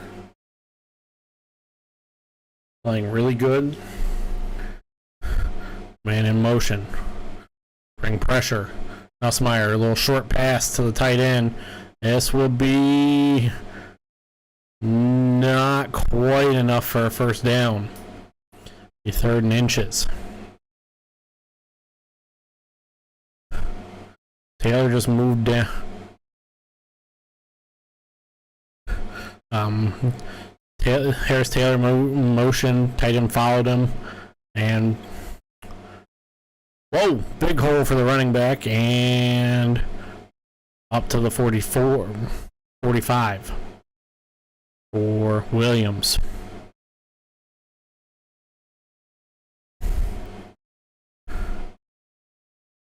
playing really good. Man in motion. Bring pressure. Nussmeier, a little short pass to the tight end. This will be not quite enough for a first down. The 3rd and inches. Taylor just moved down. Harris Taylor motion, tight end followed him, and whoa, big hole for the running back, and up to the 45 for Williams.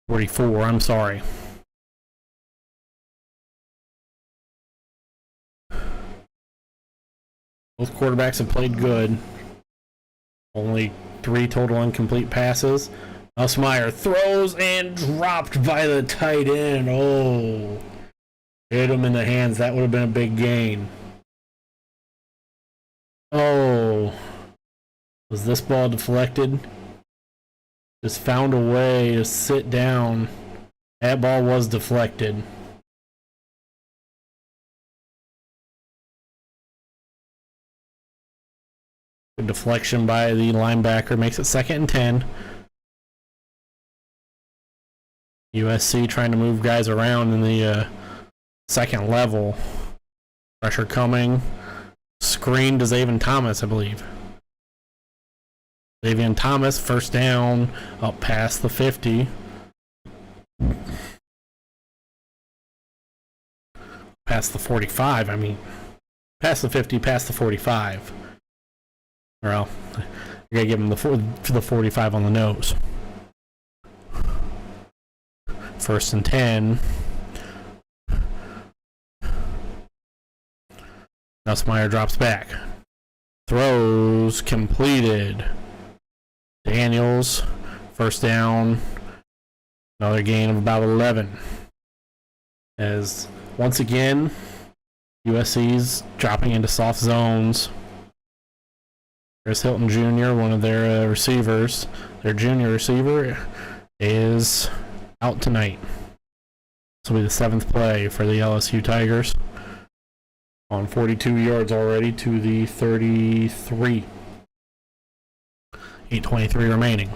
I'm sorry. Both quarterbacks have played good. Only 3 total incomplete passes. Nussmeier throws and dropped by the tight end. Oh, hit him in the hands. That would have been a big gain. Oh, was this ball deflected? Just found a way to sit down. That ball was deflected. Good deflection by the linebacker makes it 2nd and 10. USC trying to move guys around in the second level. Pressure coming. Screen to Zavian Thomas, I believe. Zavian Thomas, first down, up past the 50. Past the 45, I mean. Past the 50, past the 45. Well, I gotta give him the 45 on the nose. 1st and 10. Nussmeier drops back. Throws completed. Daniels, first down. Another gain of about 11. As once again, USC's dropping into soft zones. Chris Hilton Jr., one of their receivers, their junior receiver, is out tonight. This will be the 7th play for the LSU Tigers. On 42 yards already to the 33. 8:23 remaining.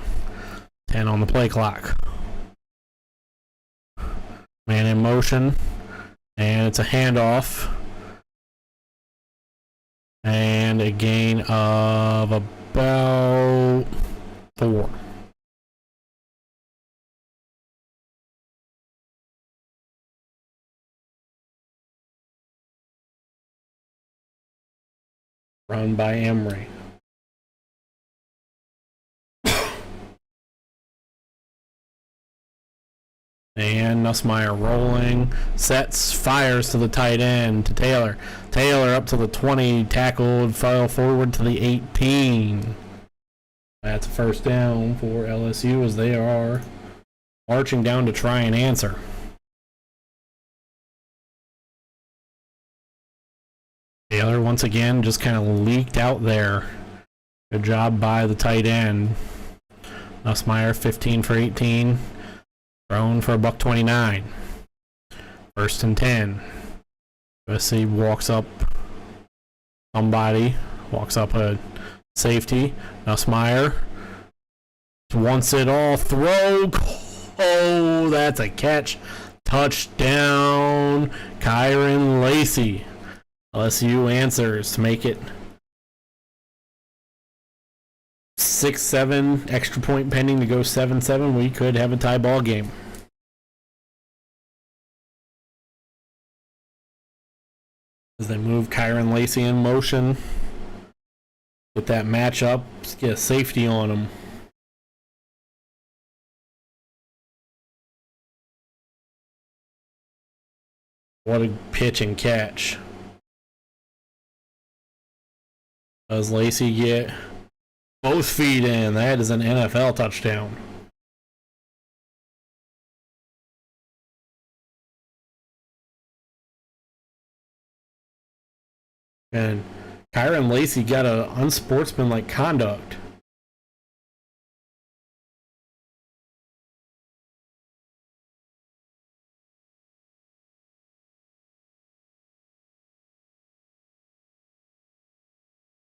10 on the play clock. Man in motion. And it's a handoff. And a gain of about 4. Run by Emery. And Nussmeier rolling, sets, fires to the tight end, to Taylor. Taylor up to the 20, tackled, fell forward to the 18. That's a first down for LSU as they are marching down to try and answer. Taylor once again just kind of leaked out there. Good job by the tight end. Nussmeier 15 for 18. Thrown for $129. First and 10. USC walks up somebody. Walks up a safety. Nussmeier wants it all. Throw. Oh, that's a catch. Touchdown. Kyron Lacey. LSU answers to make it 6-7, extra point pending to go 7-7. We could have a tie ball game. As they move Kyron Lacey in motion. With that matchup, let's get a safety on him. What a pitch and catch. Does Lacey get both feet in? That is an NFL touchdown. And Kyron Lacey got an unsportsmanlike conduct.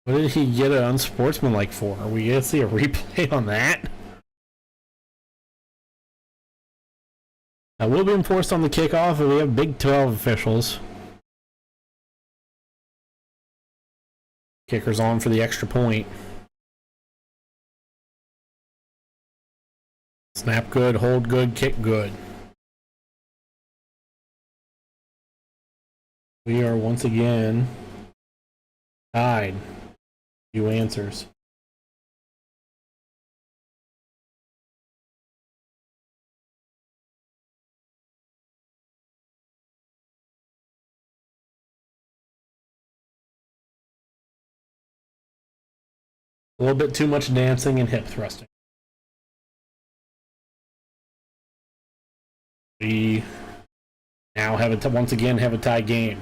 What did he get an unsportsmanlike for? Are we going to see a replay on that? That will be enforced on the kickoff, and we have Big 12 officials. Kicker's on for the extra point. Snap good, hold good, kick good. We are once again tied. Few answers. A little bit too much dancing and hip thrusting. We now have once again have a tie game.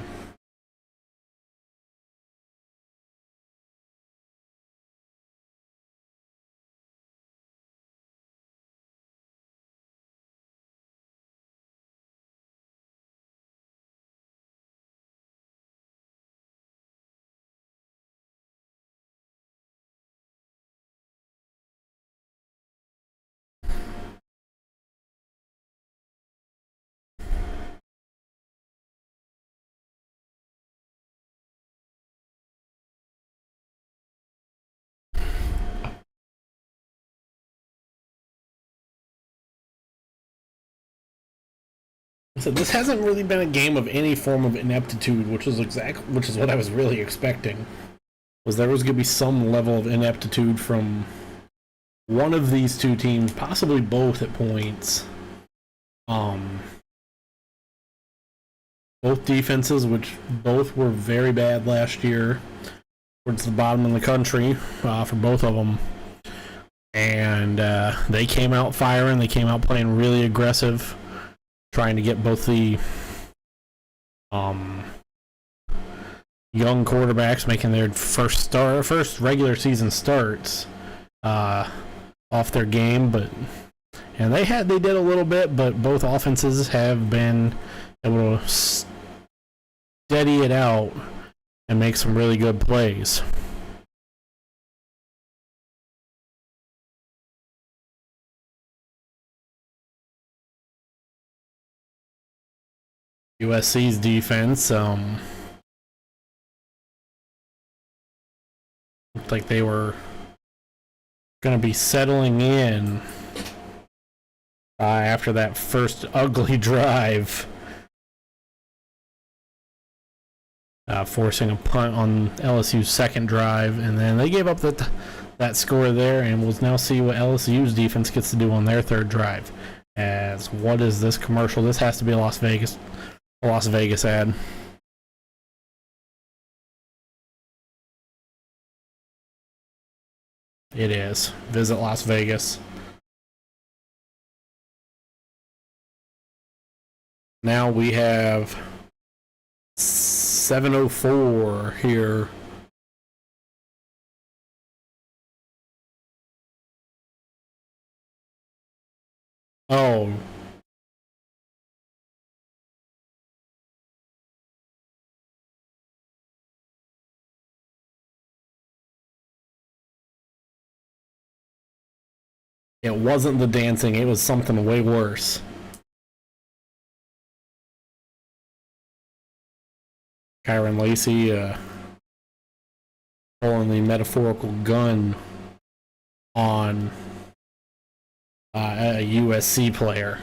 So this hasn't really been a game of any form of ineptitude, which is what I was really expecting. Was there was going to be some level of ineptitude from one of these two teams, possibly both at points. Both defenses, which both were very bad last year, towards the bottom of the country for both of them. And they came out firing. They came out playing really aggressive, trying to get both the young quarterbacks making their first regular season starts off their game, and they did a little bit, but both offenses have been able to steady it out and make some really good plays. USC's defense, looked like they were going to be settling in after that first ugly drive, forcing a punt on LSU's second drive, and then they gave up that score there, and we'll now see what LSU's defense gets to do on their third drive. As what is this commercial? This has to be a Las Vegas ad. It is. Visit Las Vegas. Now we have 7:04 here. Oh. It wasn't the dancing, it was something way worse. Kyron Lacey pulling the metaphorical gun on a USC player.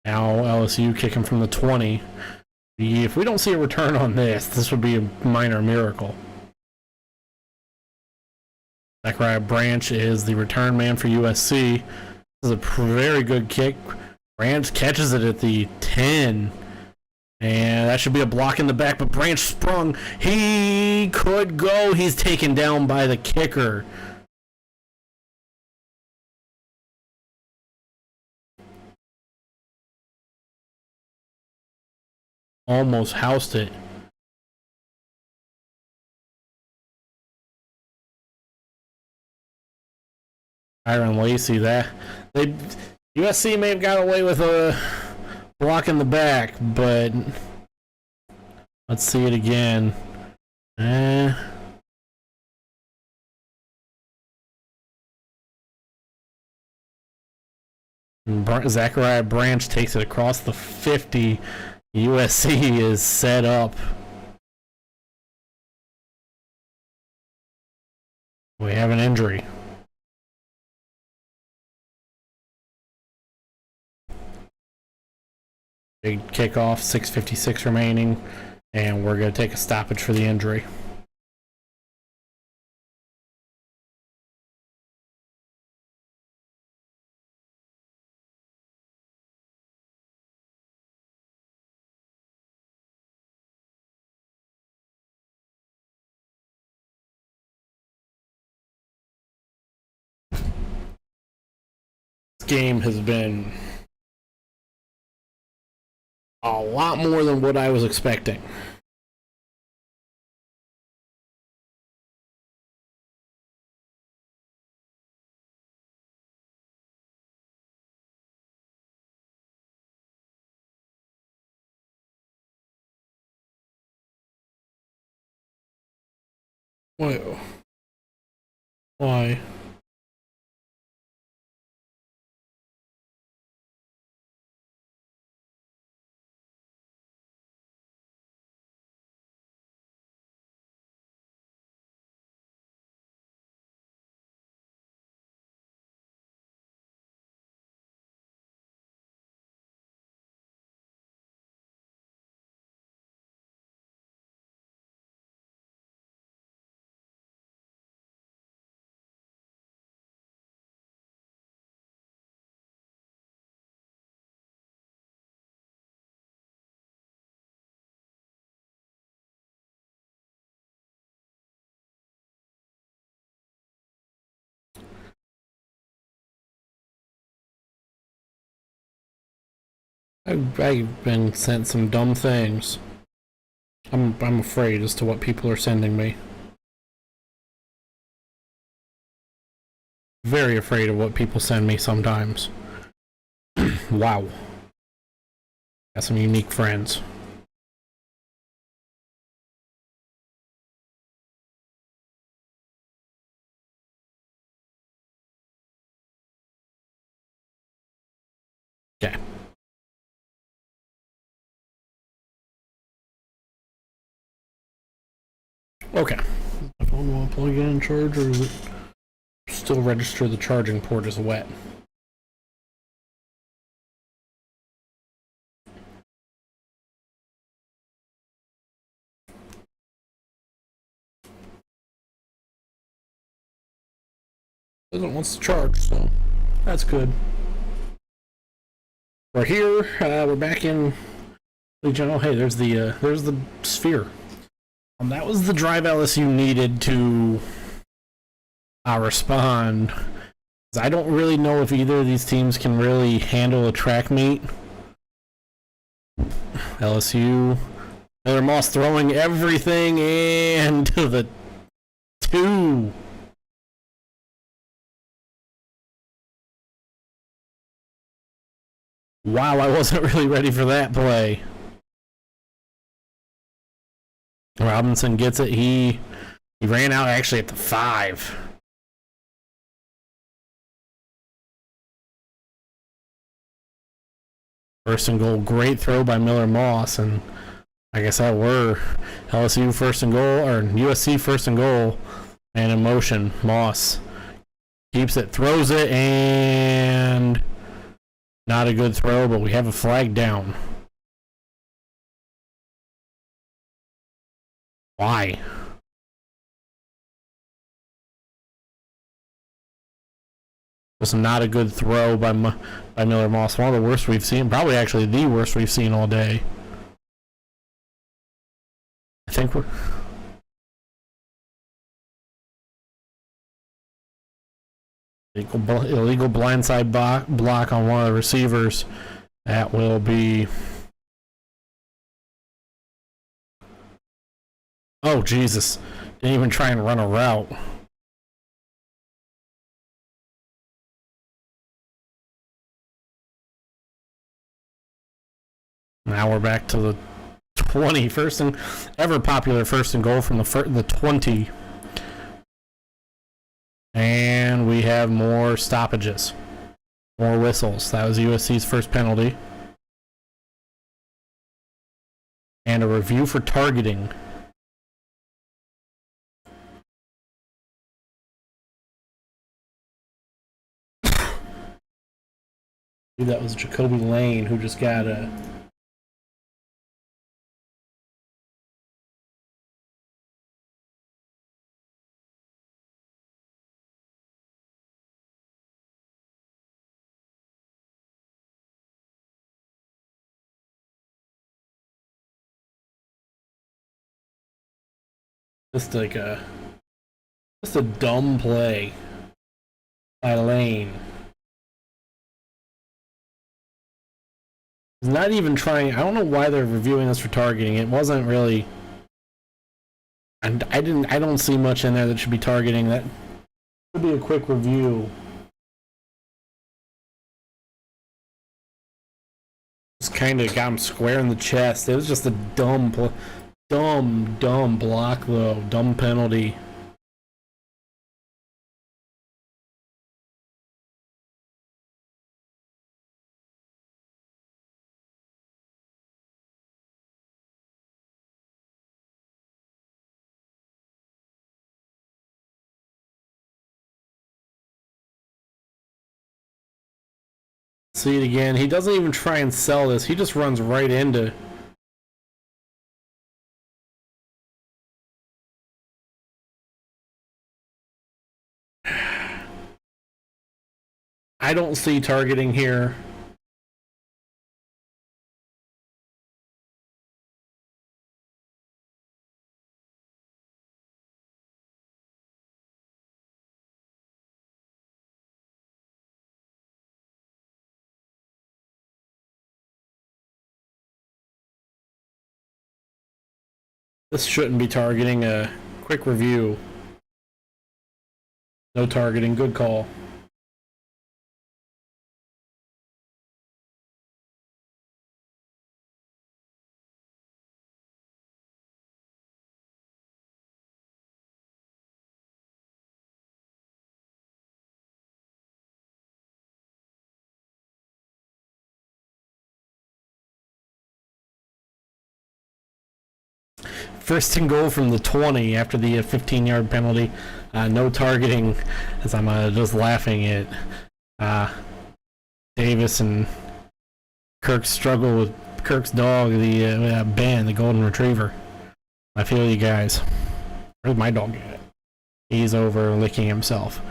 Now LSU kicking from the 20. If we don't see a return on this would be a minor miracle. Zachariah Branch is the return man for USC. This is a very good kick. Branch catches it at the 10. And that should be a block in the back, but Branch sprung. He could go. He's taken down by the kicker. Almost housed it. Kyron Lacey, USC may have got away with a block in the back, but let's see it again. Zachariah Branch takes it across the 50. USC is set up. We have an injury. Big kickoff, 6:56 remaining, and we're going to take a stoppage for the injury. This game has been a lot more than what I was expecting. Whoa. Why? I've been sent some dumb things. I'm afraid as to what people are sending me. Very afraid of what people send me sometimes. Wow. Got some unique friends. Okay. Does my phone want to plug in and charge, or is it still register the charging port as wet? Doesn't want to charge, so that's good. We're here. We're back in Legion. Oh, hey, there's the sphere. That was the drive LSU needed to respond. I don't really know if either of these teams can really handle a track meet. LSU, Miller Moss throwing everything into the 2. Wow, I wasn't really ready for that play. Robinson gets it. He ran out actually at the 5. First and goal. Great throw by Miller Moss, and I guess that were LSU first and goal, or USC first and goal, and in motion. Moss keeps it, throws it, and not a good throw, but we have a flag down. Why? Was not a good throw by Miller Moss. One of the worst we've seen. Probably actually the worst we've seen all day. I think we're... Illegal blindside block on one of the receivers. That will be... Oh, Jesus. Didn't even try and run a route. Now we're back to the 20. First and ever popular first and goal from the 20. And we have more stoppages. More whistles. That was USC's first penalty. And a review for targeting. That was Jacoby Lane who just got a... Just a dumb play by Lane. He's not even trying. I don't know why they're reviewing this for targeting. It wasn't really. And I don't see much in there that should be targeting. That should be a quick review. Just kind of got him square in the chest. It was just a dumb block though. Dumb penalty. See it again. He doesn't even try and sell this. He just runs right into... I don't see targeting here. This shouldn't be targeting. A quick review. No targeting. Good call. First and goal from the 20 after the 15-yard penalty. No targeting, as I'm just laughing at Davis and Kirk's struggle with Kirk's dog, the Ben, the golden retriever. I feel you guys. Where's my dog at? He's over licking himself.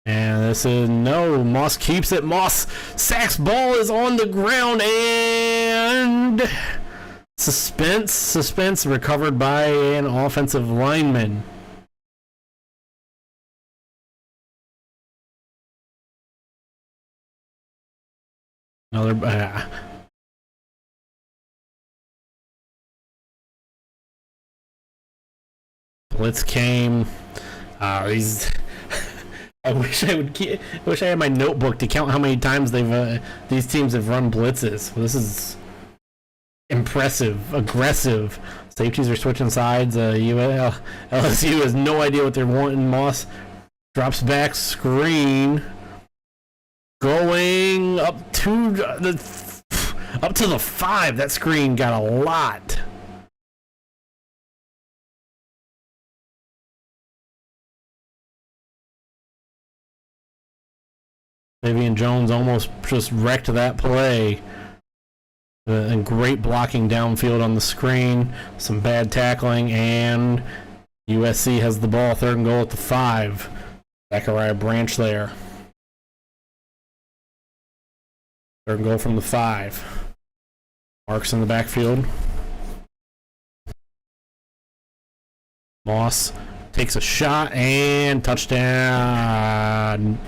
And this is no. Moss keeps it. Moss sacks. Ball is on the ground and suspense recovered by an offensive lineman. Another blitz came. These. I wish I had my notebook to count how many times these teams have run blitzes. This is impressive, aggressive. Safeties are switching sides. LSU has no idea what they're wanting. Moss drops back, screen, going up to the 5. That screen got a lot. Vivian Jones almost just wrecked that play. And great blocking downfield on the screen. Some bad tackling, and USC has the ball. 3rd and goal at the 5. Zachariah Branch there. 3rd and goal from the 5. Marks in the backfield. Moss takes a shot and touchdown.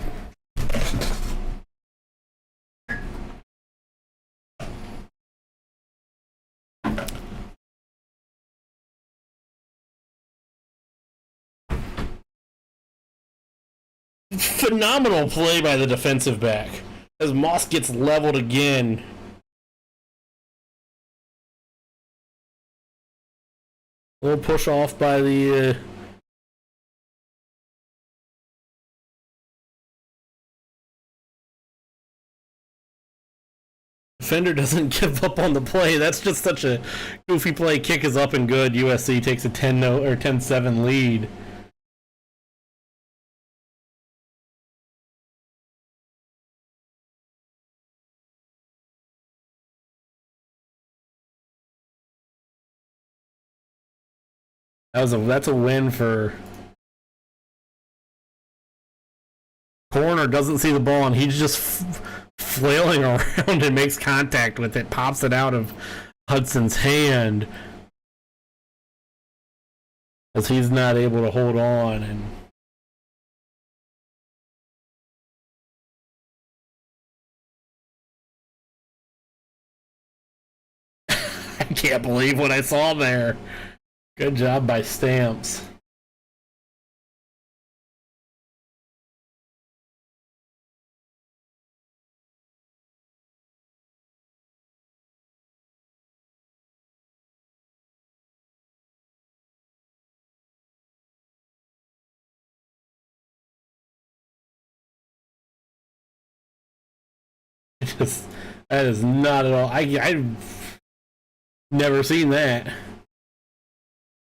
Phenomenal play by the defensive back as Moss gets leveled again. A little push off by the defender doesn't give up on the play. That's just such a goofy play. Kick is up and good. USC takes a 10-7 lead. That's a win for corner. Doesn't see the ball and he's just flailing around and makes contact with it. Pops it out of Hudson's hand as he's not able to hold on. And I can't believe what I saw there. Good job by Stamps. That is not at all. I've never seen that.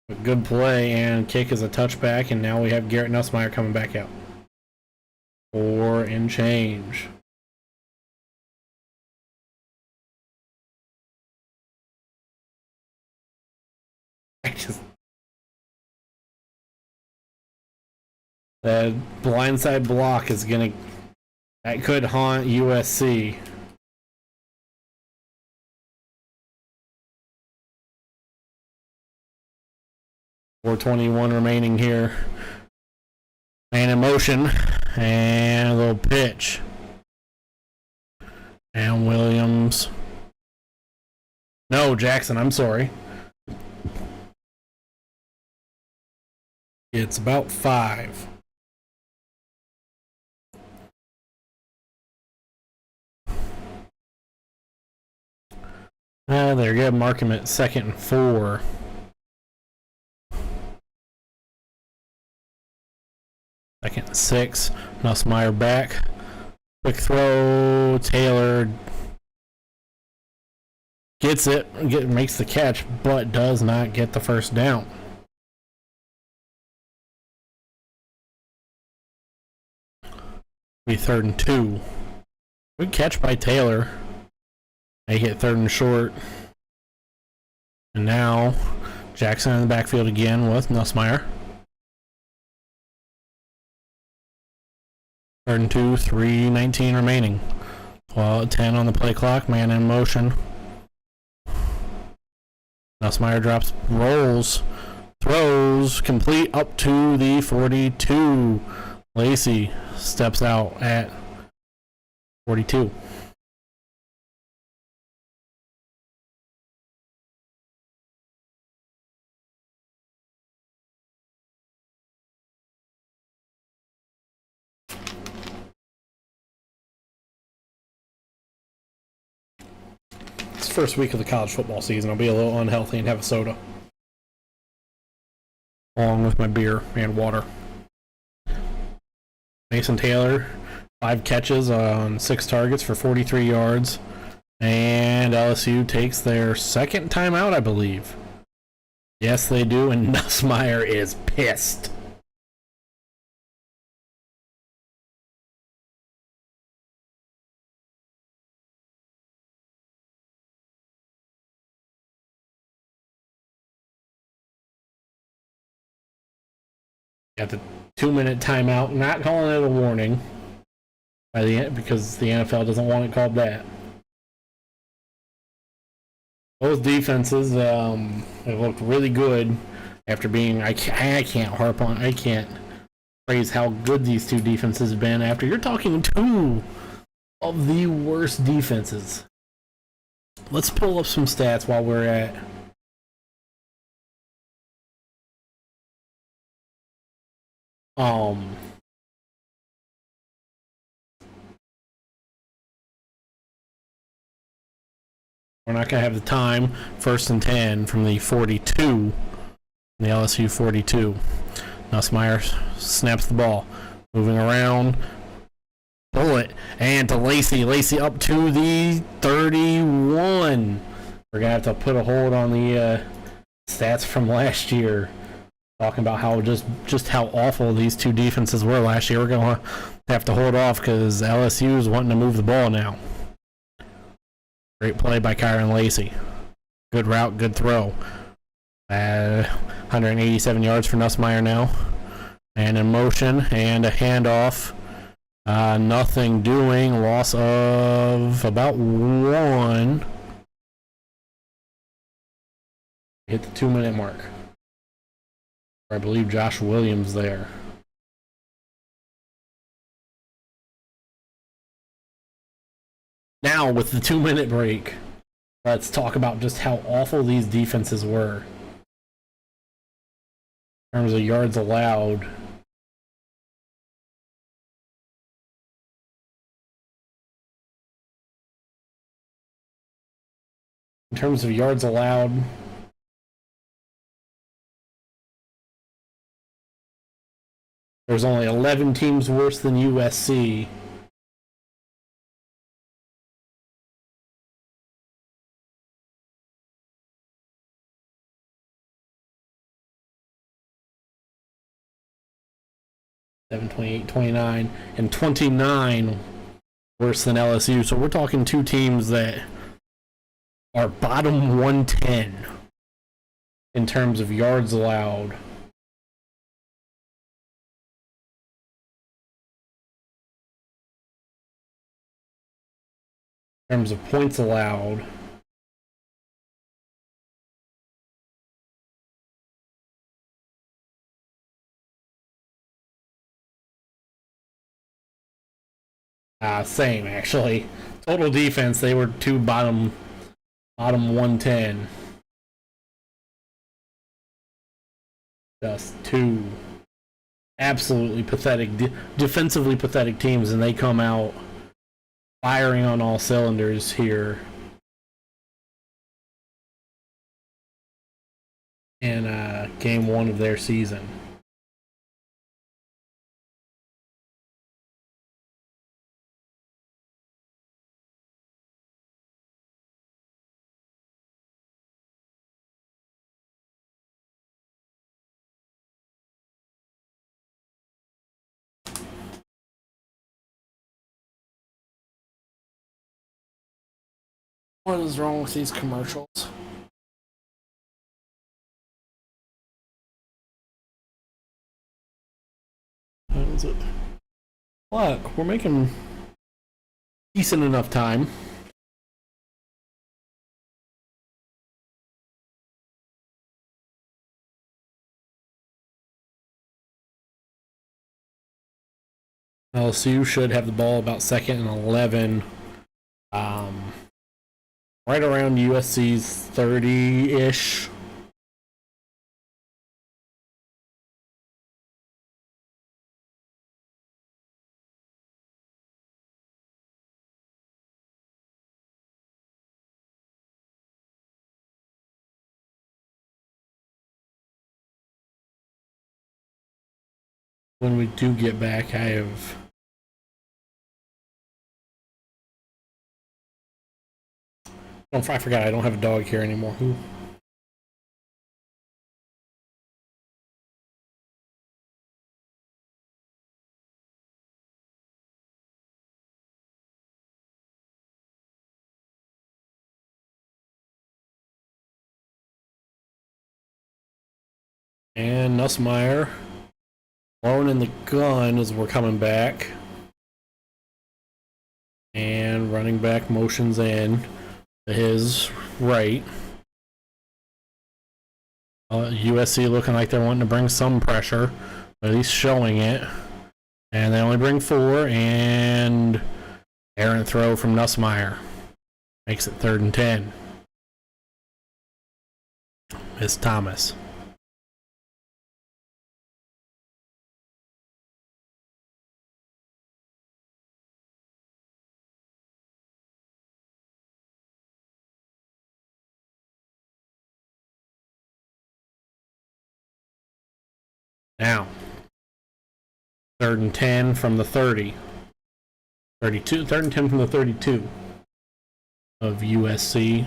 A good play and kick is a touchback, and now we have Garrett Nussmeier coming back out. 4 and change. That blindside block is that could haunt USC. .421 remaining here. Man in motion. And a little pitch. And Williams. No, Jackson, I'm sorry. It's about 5. They're good. Mark him at 2nd and 4. Second and 6. Nussmeier back. Quick throw. Taylor Gets it, makes the catch, but does not get the first down. Be 3rd and 2. Good catch by Taylor. They hit 3rd and short. And now Jackson in the backfield again with Nussmeier. 3rd and 2, 3:19 remaining. 10 on the play clock, man in motion. Nussmeier drops, rolls, throws, complete up to the 42. Lacey steps out at 42. It's the first week of the college football season. I'll be a little unhealthy and have a soda, along with my beer and water. Mason Taylor, 5 catches on 6 targets for 43 yards. And LSU takes their second timeout, I believe. Yes, they do, and Nussmeier is pissed. Got the 2-minute timeout, not calling it a warning because the NFL doesn't want it called that. Both defenses have looked really good after being. I can't praise how good these two defenses have been after you're talking 2 of the worst defenses. Let's pull up some stats while we're at. We're not going to have the time. 1st and 10 from the 42. The LSU 42. Nussmeier snaps the ball. Moving around. Bullet. And to Lacey. Lacey up to the 31. We're going to have to put a hold on the stats from last year. Talking about how just how awful these two defenses were last year. We're going to have to hold off because LSU is wanting to move the ball now. Great play by Kyron Lacey. Good route, good throw. 187 yards for Nussmeier now. And in motion and a handoff. Nothing doing. Loss of about 1. Hit the 2-minute mark. I believe Josh Williams there. Now, with the 2-minute break, let's talk about just how awful these defenses were. In terms of yards allowed. In terms of yards allowed, there's only 11 teams worse than USC. Seven, 28, 29, and 29 worse than LSU. So we're talking 2 teams that are bottom 110 in terms of yards allowed. In terms of points allowed. Same actually. Total defense, they were 2 bottom 110. Just 2 absolutely pathetic, defensively pathetic teams, and they come out firing on all cylinders here in game 1 of their season. What is wrong with these commercials? What is it? Look, we're making decent enough time. LSU should have the ball about 2nd and 11. Right around USC's 30-ish. When we do get back, I forgot I don't have a dog here anymore. Who? And Nussmeier blowing in the gun as we're coming back. And running back motions in to his right. USC looking like they're wanting to bring some pressure, but at least showing it. And they only bring 4, and errant throw from Nussmeier makes it 3rd and 10. Miss Thomas. Now, 3rd and 10 from the 30. 32, 3rd and 10 from the 32 of USC.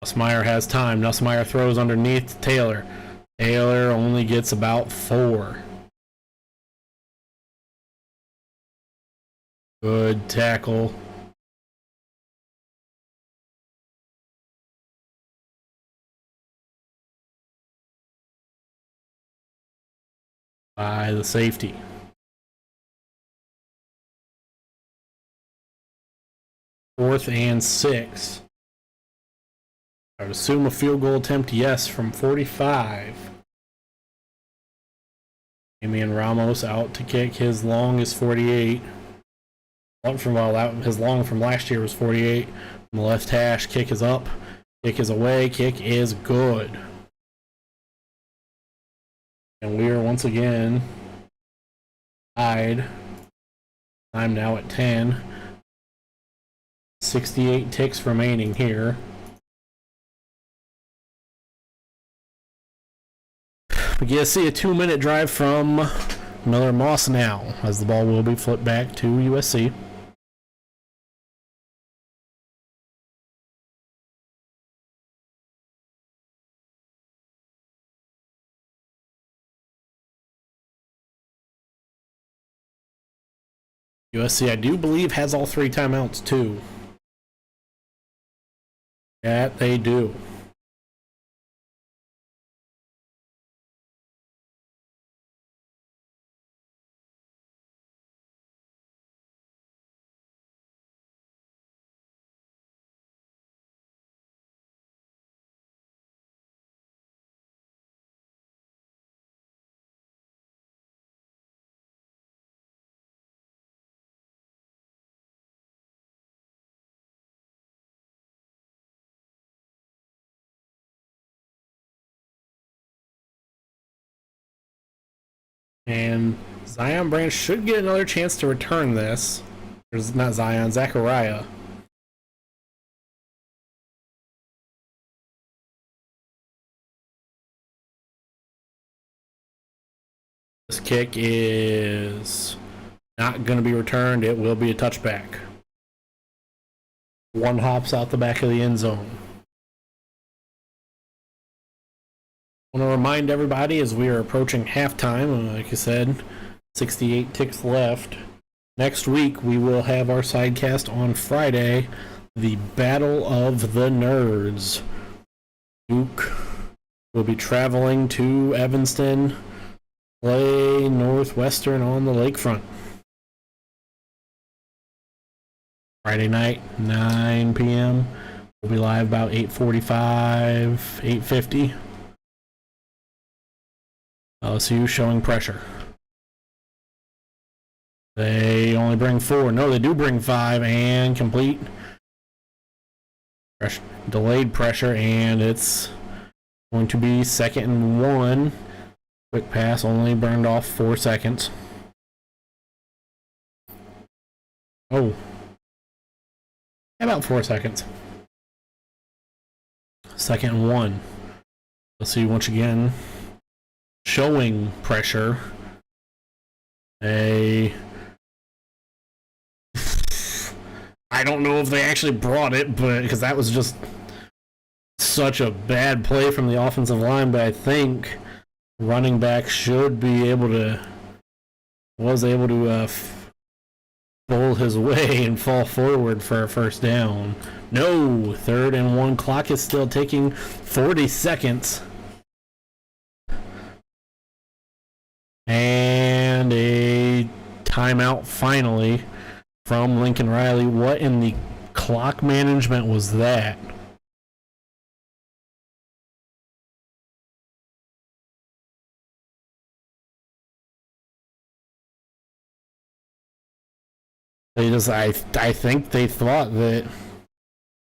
Nussmeier has time. Nussmeier throws underneath Taylor. Taylor only gets about 4. Good tackle. By the safety. Fourth and 6. I would assume a field goal attempt, yes, from 45. Damian Ramos out to kick. His long is 48. His long from last year was 48. From the left hash, kick is up. Kick is away. Kick is good. And we are once again tied. I'm now at 10. 68 ticks remaining here. We get to see a 2-minute drive from Miller Moss now, as the ball will be flipped back to USC. USC, I do believe, has all 3 timeouts, too. That they do. And Zion Branch should get another chance to return this. There's not Zion, Zachariah. This kick is not going to be returned. It will be a touchback. One hops out the back of the end zone. I want to remind everybody as we are approaching halftime, like I said, 68 ticks left. Next week, we will have our sidecast on Friday, the Battle of the Nerds. Duke will be traveling to Evanston, play Northwestern on the lakefront. Friday night, 9 p.m. We'll be live about 8:45, 8:50. LSU showing pressure. They only bring 4. No, they do bring 5 and complete. Delayed pressure, and it's going to be 2nd and 1. Quick pass only burned off 4 seconds. Oh. About 4 seconds. 2nd and 1. Let's see once again. Showing pressure. I don't know if they actually brought it, but because that was just such a bad play from the offensive line. But I think running back should be able to bowl his way and fall forward for a first down. No, 3rd and 1. Clock is still ticking. 40 seconds. And a timeout finally from Lincoln Riley. What in the clock management was that? I think they thought that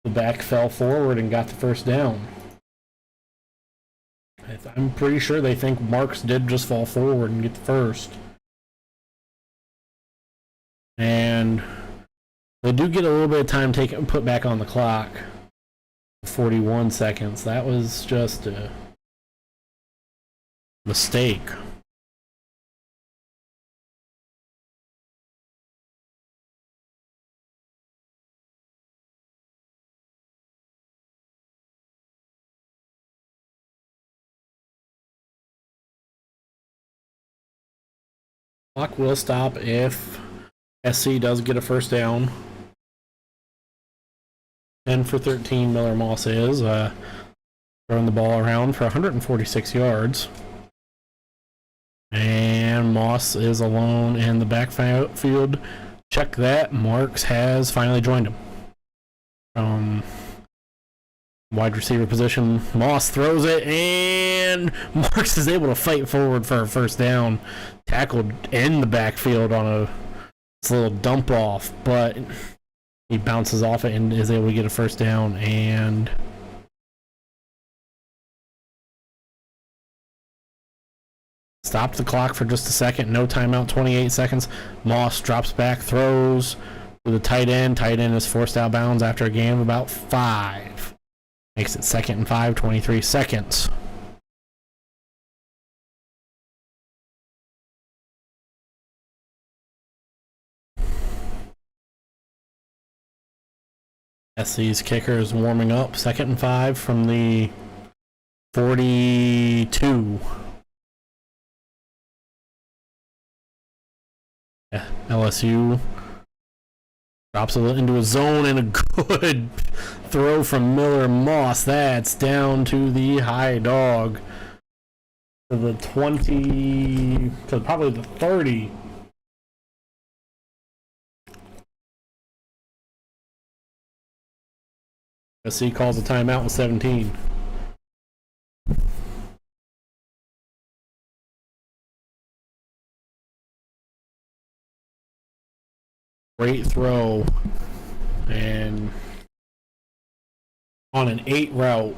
the back fell forward and got the first down. I'm pretty sure they think Marks did just fall forward and get the first. And they do get a little bit of time put back on the clock. 41 seconds. That was just a mistake. Clock will stop if SC does get a first down. 10 for 13, Miller Moss is throwing the ball around for 146 yards. And Moss is alone in the backfield. Check that. Marks has finally joined him. Wide receiver position. Moss throws it, and Marks is able to fight forward for a first down. Tackled in the backfield on a little dump off, but he bounces off it and is able to get a first down. And stopped the clock for just a second. No timeout. 28 seconds. Moss drops back, throws to the tight end. Tight end is forced out of bounds after a gain of about 5. Makes it 2nd and 5. 23 seconds. SC's kicker is warming up. 2nd and 5 from the 42. Yeah, LSU drops it into a zone, and a good throw from Miller Moss. That's down to the high dog. To the 20, to probably the 30. SC calls a timeout with 17. Great throw. And on an 8 route.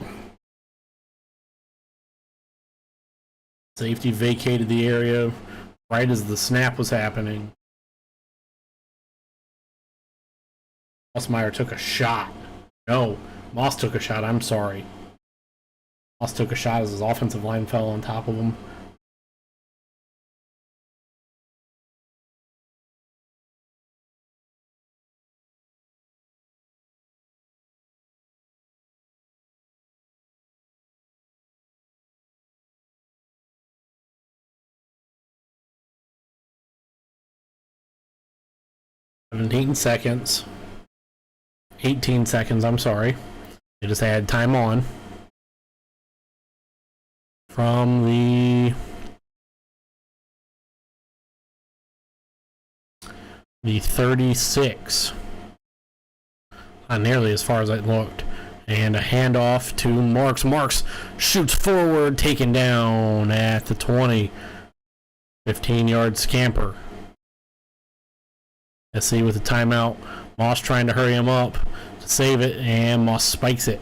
Safety vacated the area right as the snap was happening. Mossmeyer took a shot. No, Moss took a shot. I'm sorry. Moss took a shot as his offensive line fell on top of him. 17 seconds. 18 seconds, I'm sorry. They just add time on. From the 36. Not nearly as far as I looked. And a handoff to Marks. Marks shoots forward, taken down at the 20. 15-yard scamper. SC with a timeout. Moss trying to hurry him up to save it, and Moss spikes it.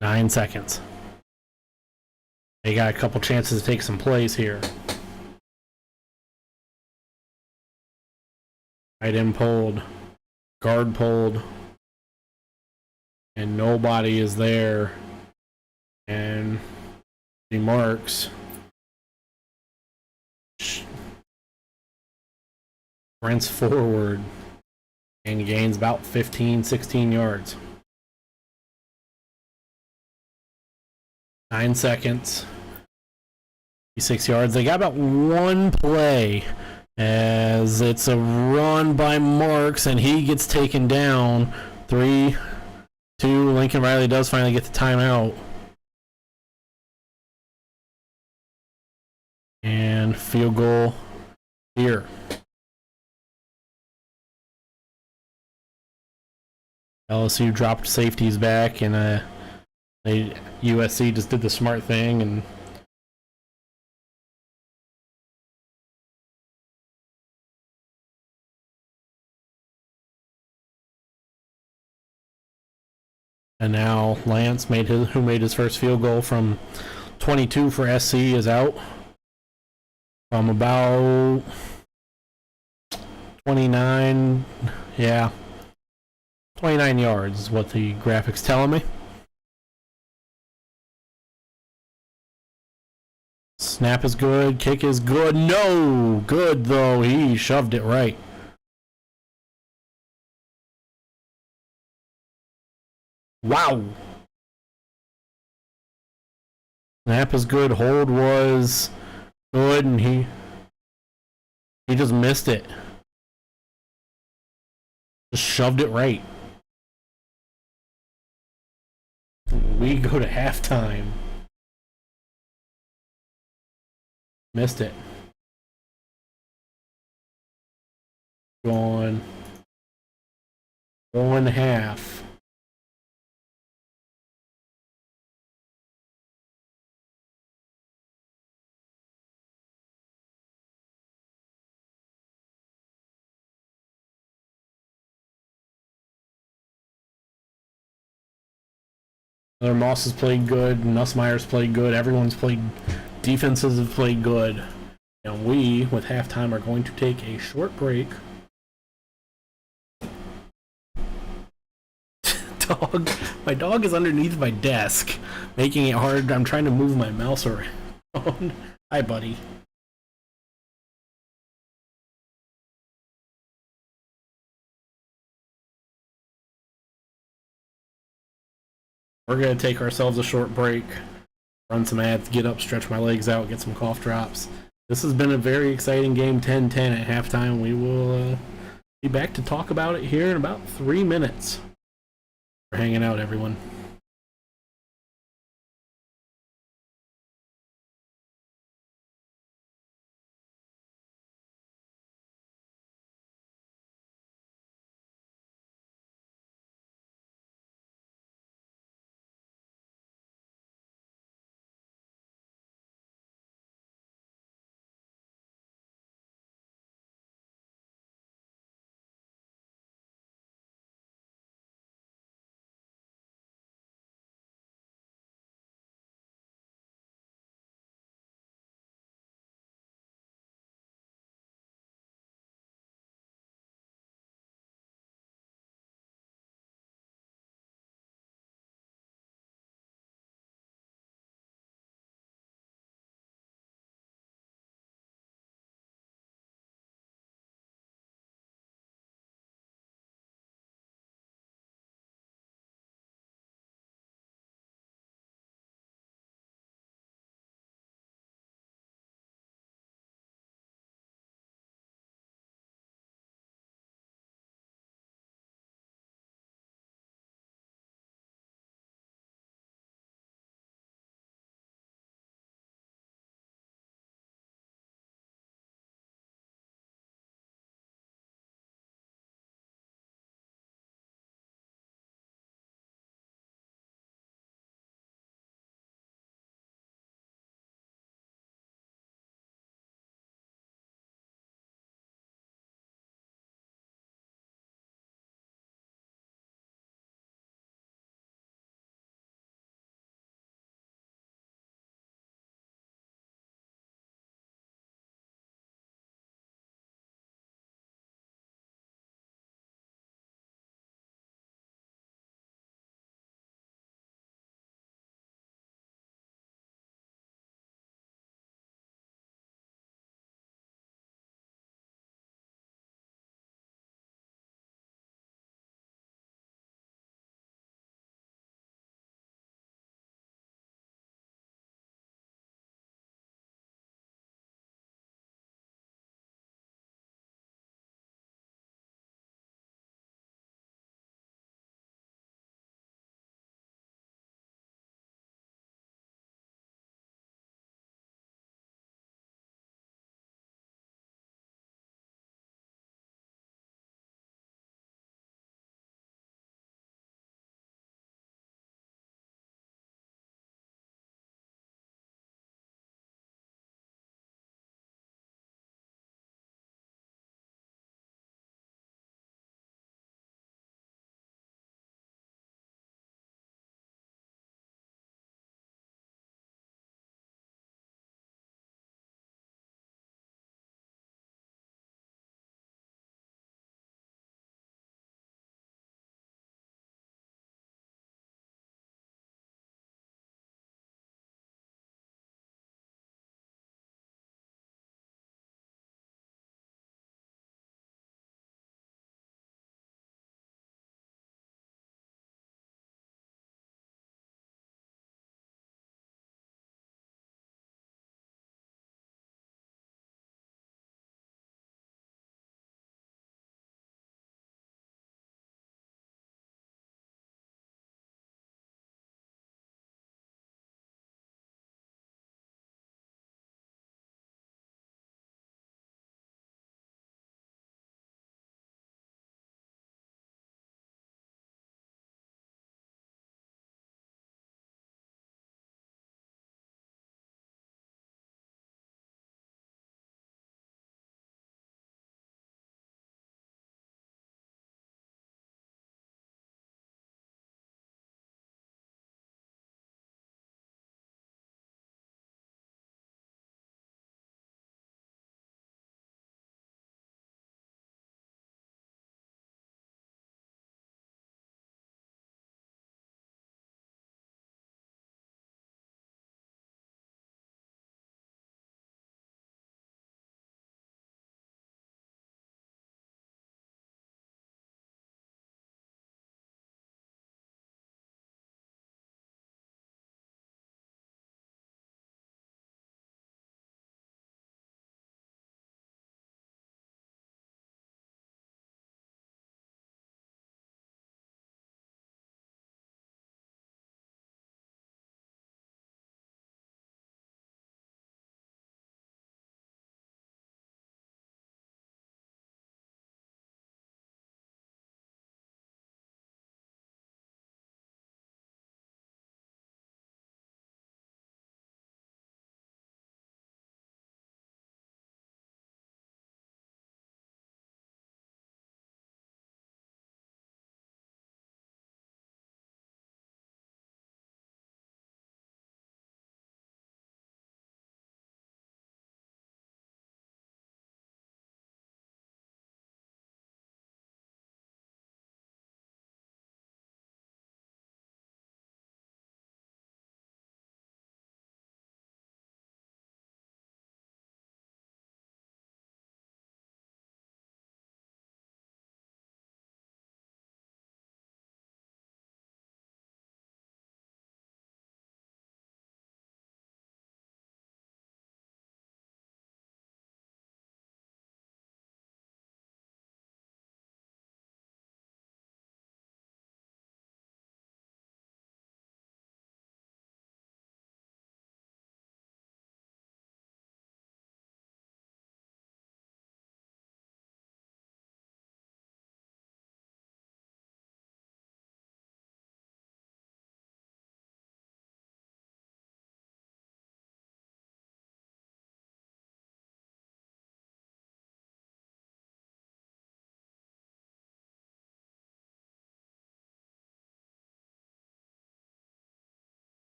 9 seconds. They got a couple chances to take some plays here. Tight end pulled. Guard pulled. And nobody is there. And the Marks sprints forward and gains about 15, 16 yards. 9 seconds. 6 yards. They got about one play as it's a run by Marks and he gets taken down. 3-2. Lincoln Riley does finally get the timeout. And field goal here. LSU dropped safeties back, and USC just did the smart thing and now Lance who made his first field goal from 22 for SC is out from about 29. Yeah. 29 yards is what the graphics telling me. Snap is good. Kick is good. No! Good, though. He shoved it right. Wow! Snap is good. Hold was good, and he just missed it. Just shoved it right. We go to halftime. Missed it. Gone. 1.5. Moss has played good. Nussmeier's played good. Everyone's played. Defenses have played good. And we, with halftime, are going to take a short break. My dog is underneath my desk, making it hard. I'm trying to move my mouse around. Hi, buddy. We're going to take ourselves a short break, run some ads, get up, stretch my legs out, get some cough drops. This has been a very exciting game, 10-10 at halftime. We will be back to talk about it here in about 3 minutes. For hanging out, everyone.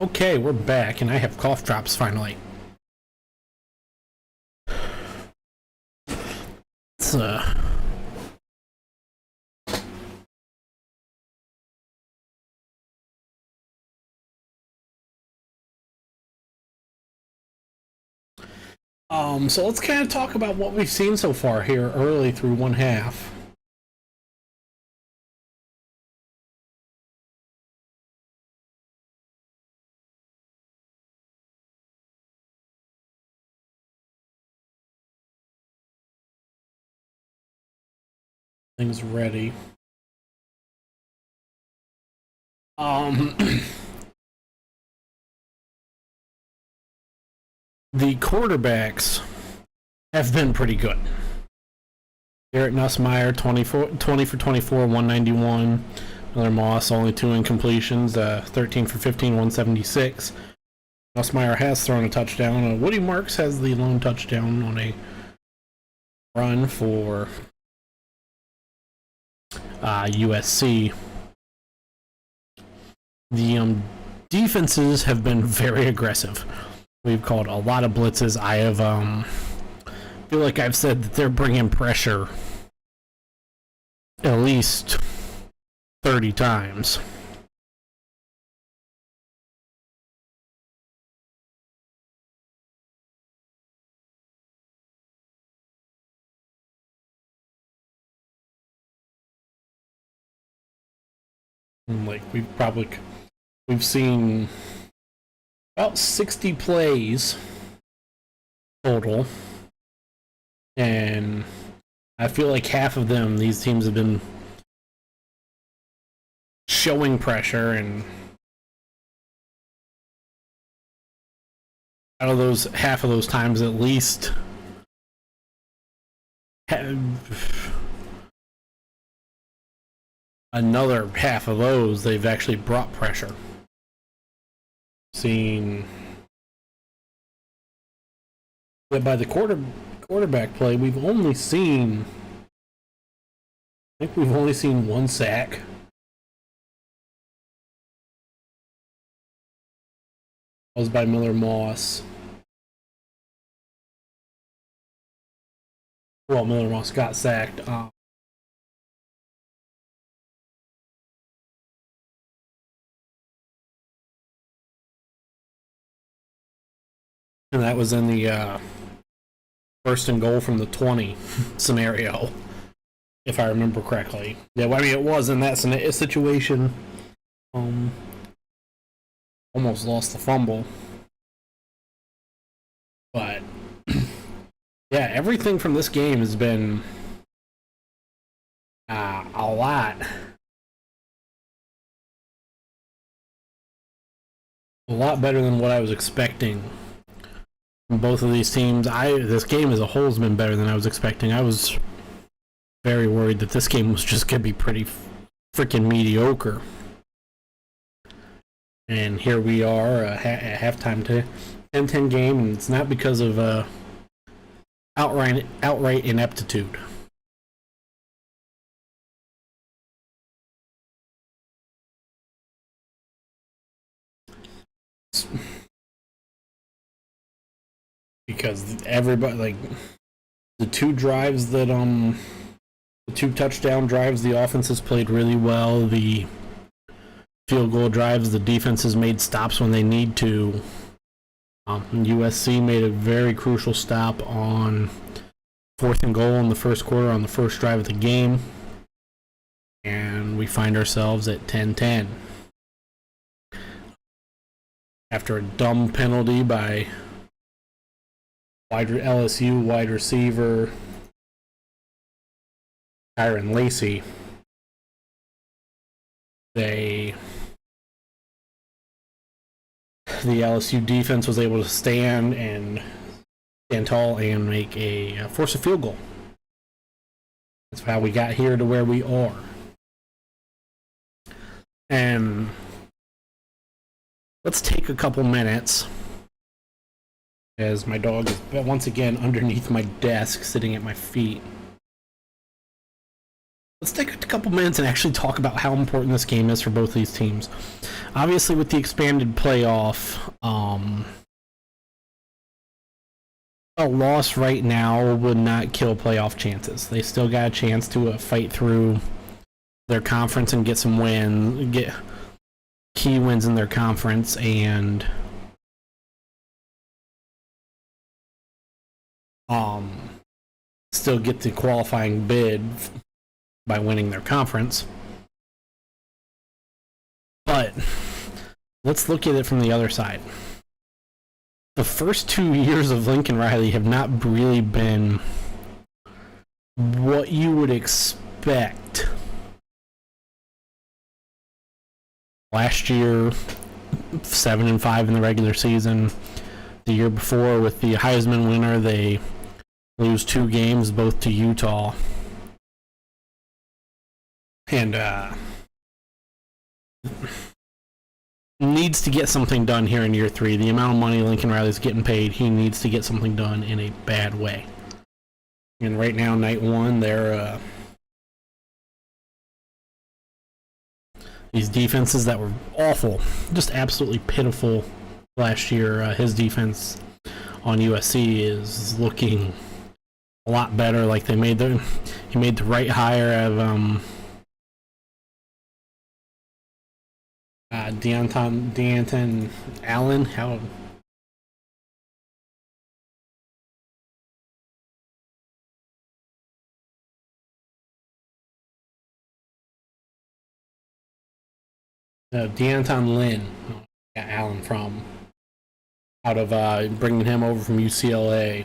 Okay, we're back, and I have cough drops finally. It's so let's kind of talk about what we've seen so far here early through one half. Things ready. The quarterbacks have been pretty good. Garrett Nussmeier, 20 for 24, 191. Miller Moss, only 2 incompletions, 13 for 15, 176. Nussmeier has thrown a touchdown. Woody Marks has the lone touchdown on a run for USC. The defenses have been very aggressive. We've called a lot of blitzes. I have feel like I've said that they're bringing pressure at least 30 times. Like we've seen about 60 plays total, and I feel like half of them, these teams have been showing pressure, and out of those, half of those times at least, another half of those they've actually brought pressure. Seen that by the quarterback play, we've only seen, I think we've only seen 1 sack. That was by Miller Moss. Well, Miller Moss got sacked. And that was in the first and goal from the 20 scenario, if I remember correctly. Yeah, well, I mean, it was in that situation. Almost lost the fumble. But, yeah, everything from this game has been a lot. A lot better than what I was expecting. Both of these teams, this game as a whole has been better than I was expecting. I was very worried that this game was just going to be pretty freaking mediocre. And here we are at halftime to 10-10 game, and it's not because of outright ineptitude. Because everybody, like, the 2 drives that the 2 touchdown drives, the offense has played really well. The field goal drives, the defense has made stops when they need to. USC made a very crucial stop on 4th and goal in the first quarter on the first drive of the game, and we find ourselves at 10-10 after a dumb penalty by LSU wide receiver Kyron Lacey. The LSU defense was able to stand tall and force a field goal. That's how we got here to where we are. And let's take a couple minutes, as my dog is once again underneath my desk, sitting at my feet. let's take a couple minutes and actually talk about how important this game is for both these teams. Obviously, with the expanded playoff, a loss right now would not kill playoff chances. They still got a chance to fight through their conference and get some wins, get key wins in their conference, and still get the qualifying bid by winning their conference. But let's look at it from the other side. The first 2 years of Lincoln Riley have not really been what you would expect. Last year, 7-5 in the regular season. The year before, with the Heisman winner, they lose 2 games, both to Utah. And needs to get something done here in year 3. The amount of money Lincoln Riley's getting paid, he needs to get something done in a bad way. And right now, night 1, they're these defenses that were awful, just absolutely pitiful last year. His defense on USC is looking a lot better. Like he made the right hire of Deonton Allen. Deonton Lynn, got Allen from, out of bringing him over from UCLA,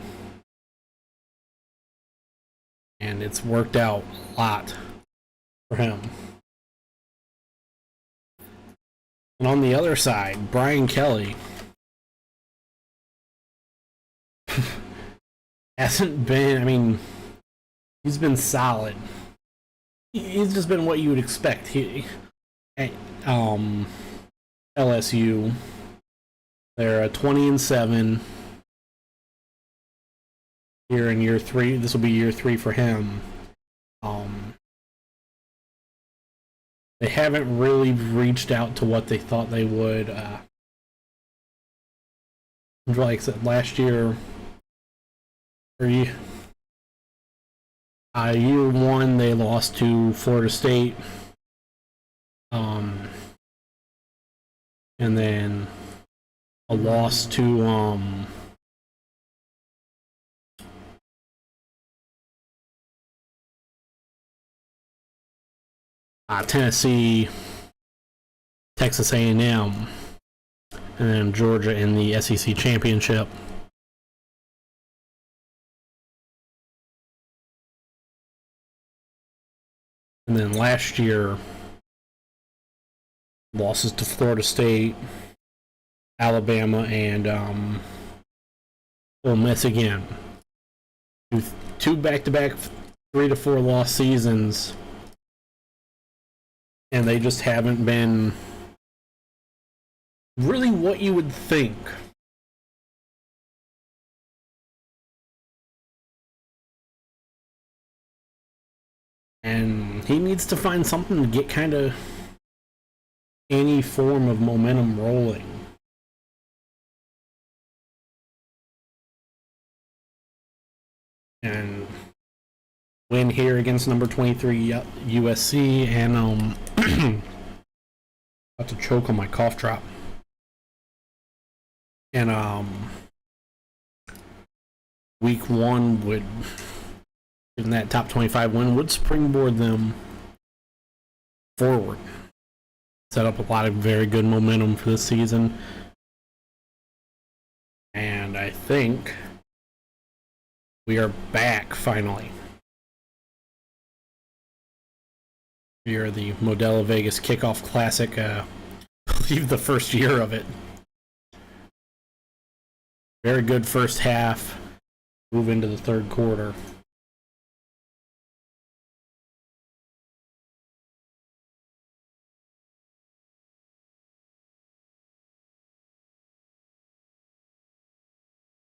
and it's worked out a lot for him. And on the other side, Brian Kelly hasn't been, I mean, he's been solid. He's just been what you would expect. LSU, they're 20-7 here in year 3. This will be year 3 for him. They haven't really reached out to what they thought they would. Like I said, last year, year 1, they lost to Florida State. And then a loss to Tennessee, Texas A&M, and then Georgia in the SEC championship. And then last year, losses to Florida State, Alabama, and Ole Miss again. Two back-to-back 3-4 loss seasons, and they just haven't been really what you would think. And he needs to find something to get kind of any form of momentum rolling. And win here against number 23 USC, and about to choke on my cough drop. And week 1 would, in that top 25 win, would springboard them forward. Set up a lot of very good momentum for this season. And I think we are back finally. We are the Modelo Vegas Kickoff Classic, I believe the first year of it. Very good first half. Move into the third quarter.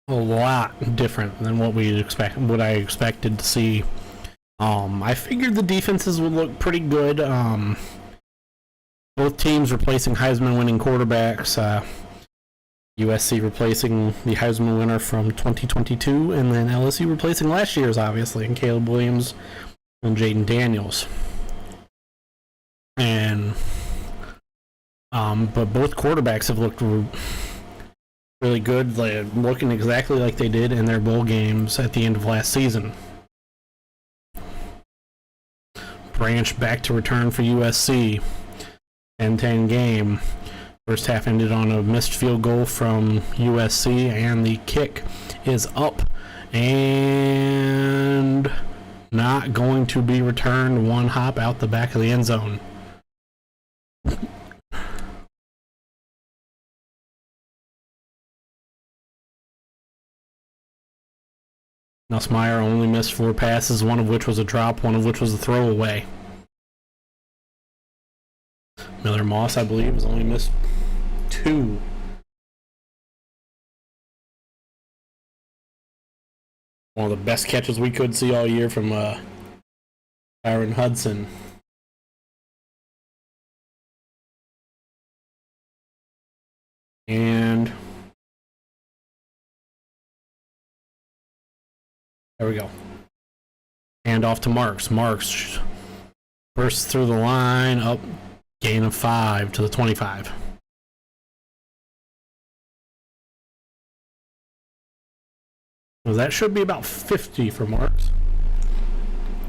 A lot different than what I expected to see I figured the defenses would look pretty good. Both teams replacing Heisman-winning quarterbacks. USC replacing the Heisman winner from 2022, and then LSU replacing last year's, obviously, and Caleb Williams and Jaden Daniels. And but both quarterbacks have looked really good, looking exactly like they did in their bowl games at the end of last season. Branch back to return for USC. 10-10 game. First half ended on a missed field goal from USC, and the kick is up and not going to be returned. One hop out the back of the end zone. Nussmeier only missed 4 passes, one of which was a drop, one of which was a throwaway. Miller Moss, I believe, has only missed 2. One of the best catches we could see all year from Aaron Hudson. And there we go. Hand off to Marks. Marks bursts through the line, up, gain of 5 to the 25. Well, that should be about 50 for Marks.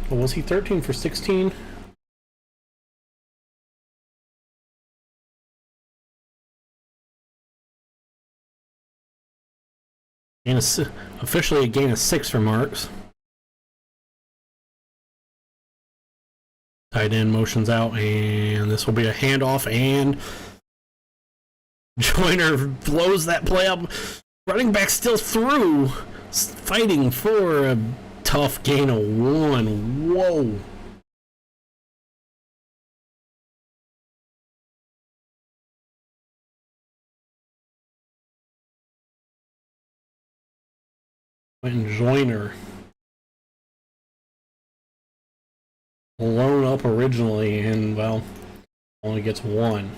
Or was he 13 for 16? Officially a gain of 6 for Marks. Tight end motions out, and this will be a handoff, and Joyner blows that play up. Running back still through, fighting for a tough gain of 1. Whoa. And Joyner blown up originally, and well, only gets 1.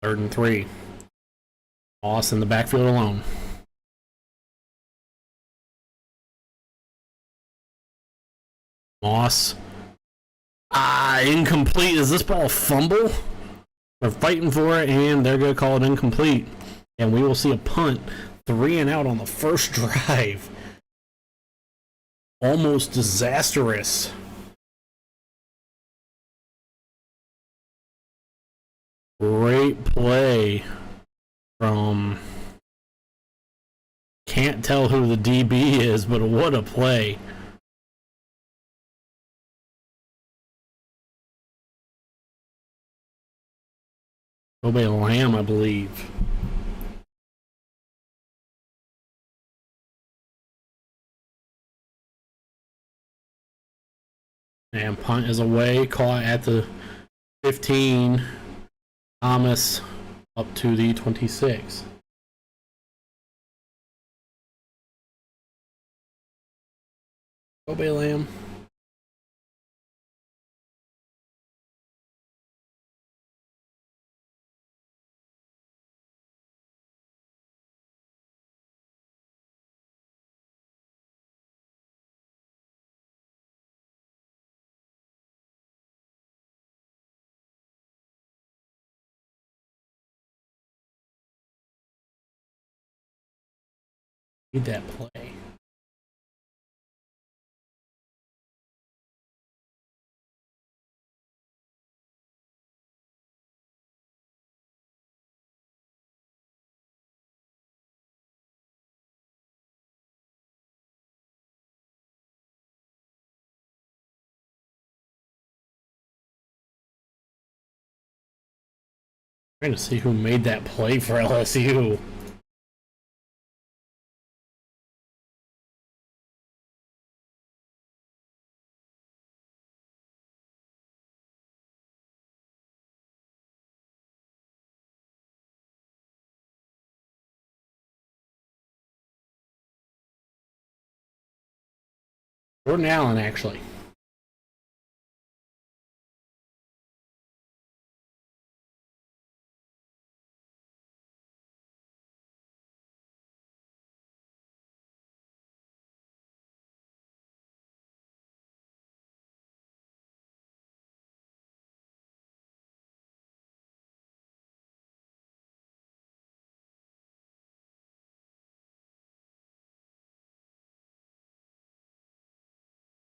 3rd and 3. Moss in the backfield alone. Moss. Incomplete. Is this ball a fumble? They're fighting for it, and they're going to call it incomplete. And we will see a punt. 3 and out on the first drive. Almost disastrous. Great play from... Can't tell who the DB is, but what a play. Kobe Lamb, I believe. And punt is away, caught at the 15. Thomas up to the 26. Kobe Lamb. Need that play. Trying to see who made that play for LSU. Jordan Allen, actually.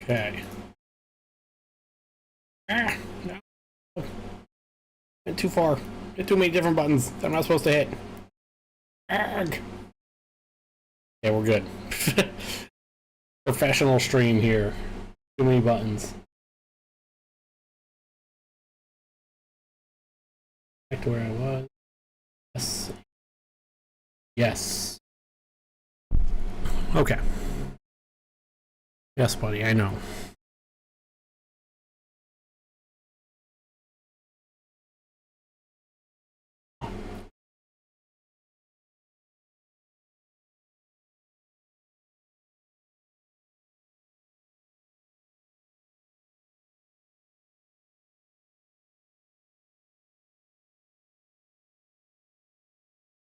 Okay. Ah, no. Went too far. Hit too many different buttons that I'm not supposed to hit. Arrgh. Yeah, we're good. Professional stream here. Too many buttons. Back to where I was. Yes. Yes. Okay. Yes, buddy, I know.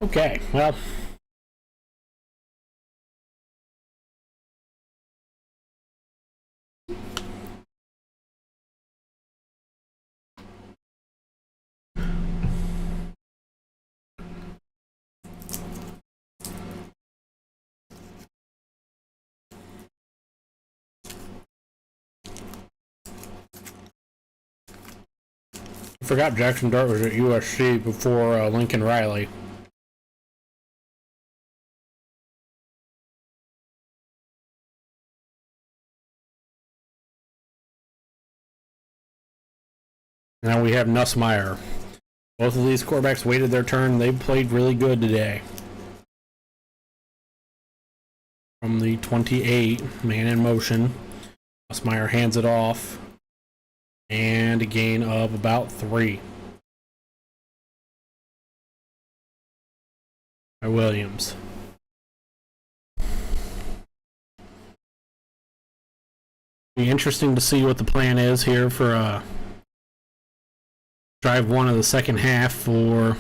Okay, well. I forgot Jackson Dart was at USC before Lincoln Riley. Now we have Nussmeier. Both of these quarterbacks waited their turn. They played really good today. From the 28, man in motion. Nussmeier hands it off. And a gain of about 3. By Williams. Be interesting to see what the plan is here for drive 1 of the second half for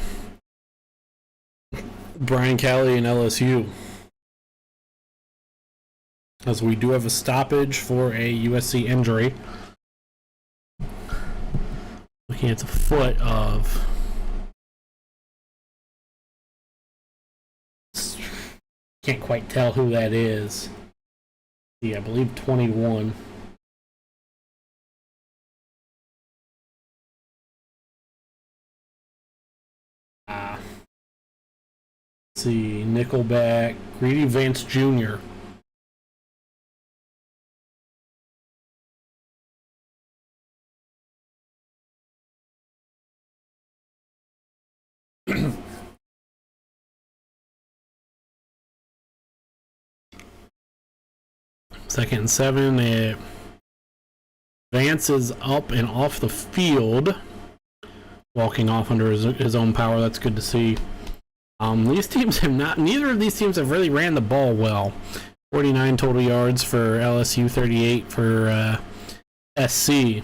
Brian Kelly and LSU. As we do have a stoppage for a USC injury. Looking at the foot of can't quite tell who that is. Yeah, I believe 21. Let's see, Nickelback, Greedy Vance Jr. Second and 7. Vance is up and off the field, walking off under his own power. That's good to see. These teams have not. Neither of these teams have really ran the ball well. 49 total yards for LSU, 38 for SC.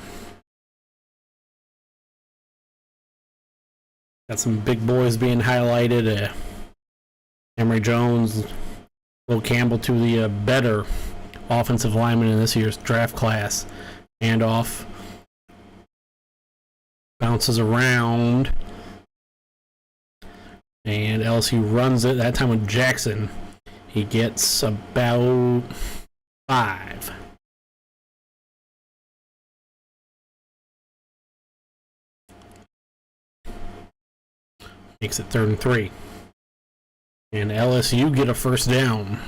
Got some big boys being highlighted. Emory Jones, Will Campbell to the better offensive lineman in this year's draft class. Handoff. Bounces around. And LSU runs it, that time with Jackson. He gets about 5. Makes it 3rd and 3. And LSU get a first down.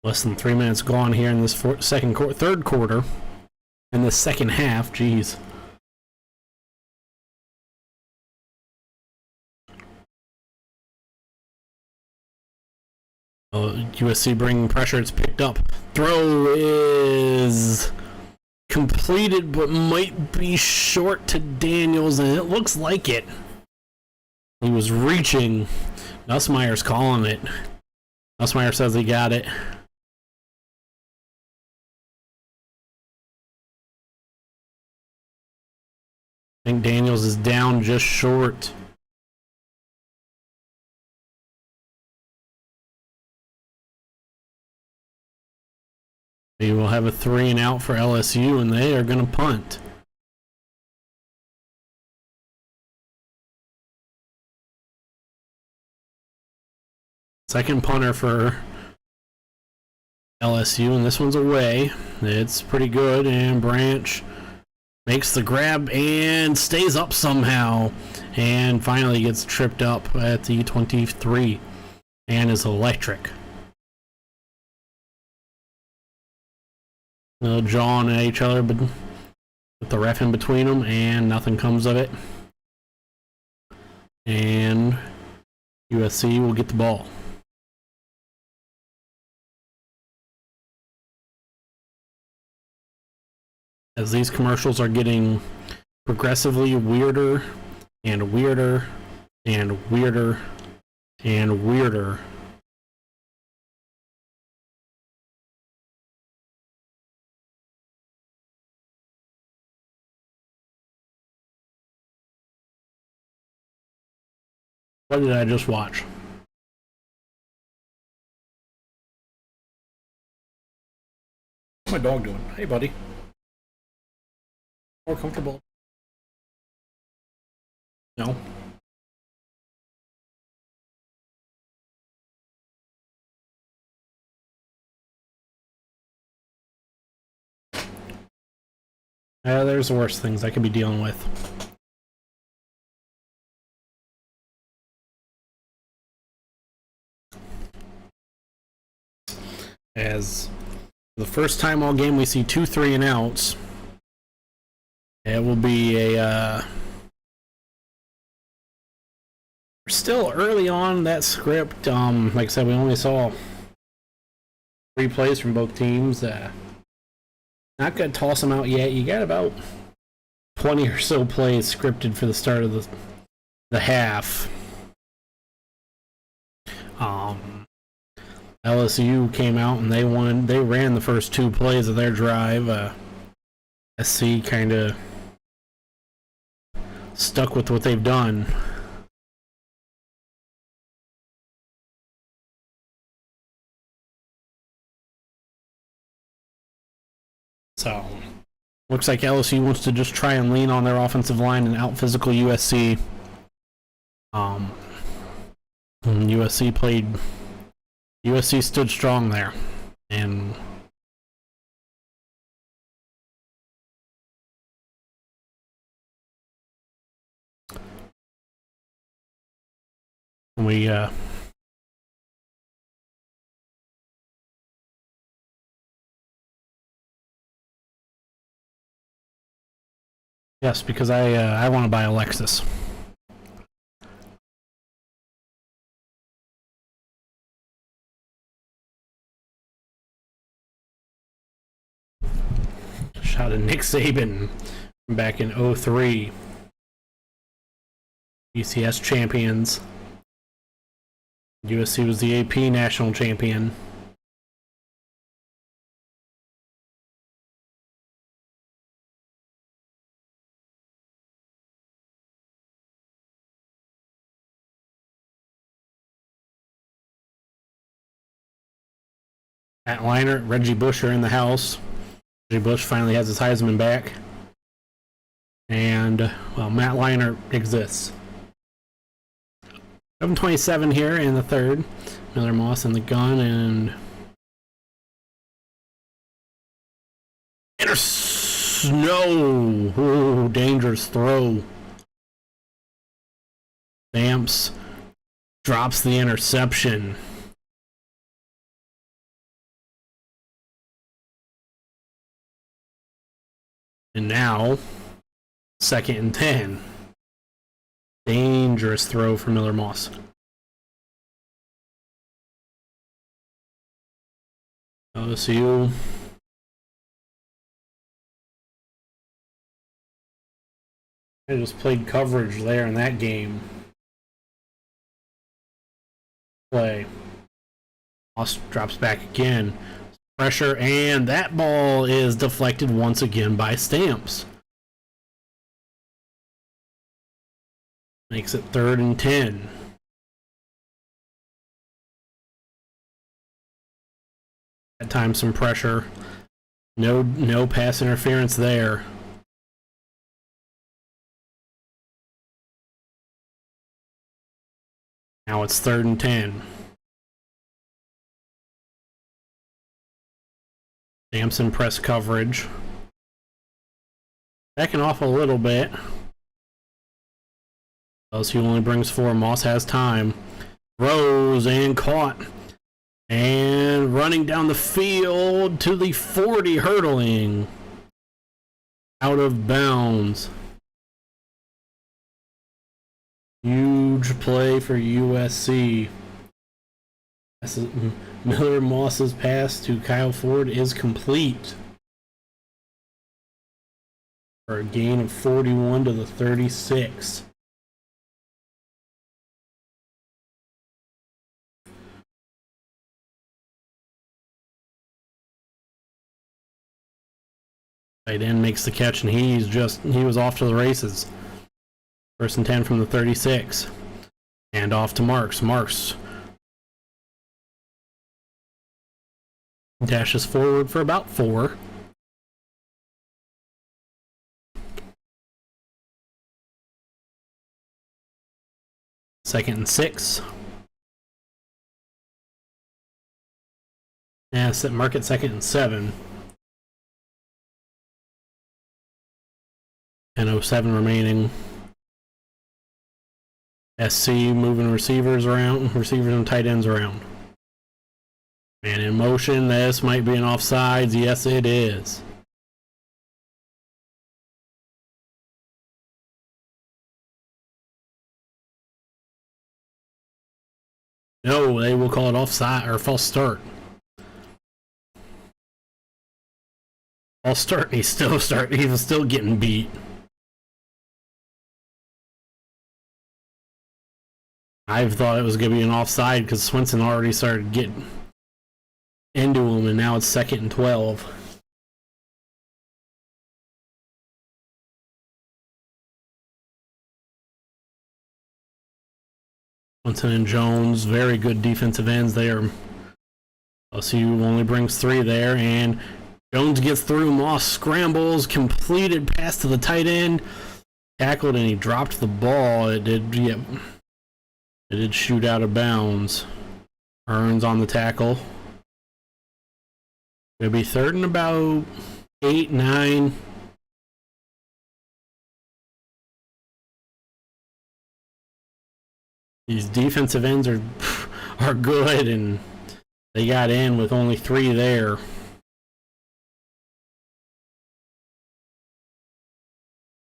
Less than 3 minutes gone here in this third quarter. In the second half, geez. USC bringing pressure. It's picked up. Throw is completed, but might be short to Daniels, and it looks like it. He was reaching. Nussmeier's calling it. Nussmeier says he got it. I think Daniels is down just short. We will have a 3 and out for LSU, and they are going to punt. Second punter for LSU, and this one's away. It's pretty good, and Branch makes the grab and stays up somehow, and finally gets tripped up at the 23 and is electric. They'll jaw on at each other, but with the ref in between them, and nothing comes of it. And USC will get the ball. As these commercials are getting progressively weirder and weirder and weirder and weirder. What did I just watch? What's my dog doing? Hey, buddy. More comfortable? No. There's worse things I could be dealing with. As the first time all game we see 2 3 and outs. It will be a we're still early on that script. Like I said, we only saw 3 plays from both teams. Not gonna toss them out yet. You got about 20 or so plays scripted for the start of the half. LSU came out and they won. They ran the first 2 plays of their drive. SC kind of stuck with what they've done. So, looks like LSU wants to just try and lean on their offensive line and out physical USC. USC stood strong there, and we yes, because I want to buy a Lexus. Shot at Nick Saban back in 03. BCS champions. USC was the AP national champion. Matt Leinart, Reggie Bush are in the house. Reggie Bush finally has his Heisman back. And, well, Matt Leinart exists. 7:27 here in the third. Miller Moss in the gun and no! Ooh, dangerous throw. Stamps drops the interception. And now, 2nd and 10. Dangerous throw for Miller Moss. LSU. I just played coverage there in that game. Play. Moss drops back again. Pressure, and that ball is deflected once again by Stamps. Makes it 3rd and 10. That time some pressure. No pass interference there. Now it's 3rd and 10. Sampson press coverage. Backing off a little bit. LSU only brings 4. Moss has time. Throws and caught. And running down the field to the 40, hurdling. Out of bounds. Huge play for USC. Miller Moss's pass to Kyle Ford is complete. For a gain of 41 to the 36. Tight end makes the catch, and he was off to the races. 1st and 10 from the 36. And off to Marks. Marks dashes forward for about 4. Second and 6. Yeah, mark it 2nd and 7. 10:07 remaining. SC moving receivers and tight ends around. Man in motion. This might be an offsides. Yes, it is. No, they will call it offside or false start. False start. He was still getting beat. I thought it was going to be an offside because Swinson already started getting into him, and now it's 2nd and 12. Swinson and Jones, very good defensive ends there. LSU only brings 3 there, and Jones gets through. Moss scrambles, completed pass to the tight end, tackled, and he dropped the ball. It did shoot out of bounds. Earns on the tackle. It'll be 3rd and about 8, 9. These defensive ends are good, and they got in with only 3 there.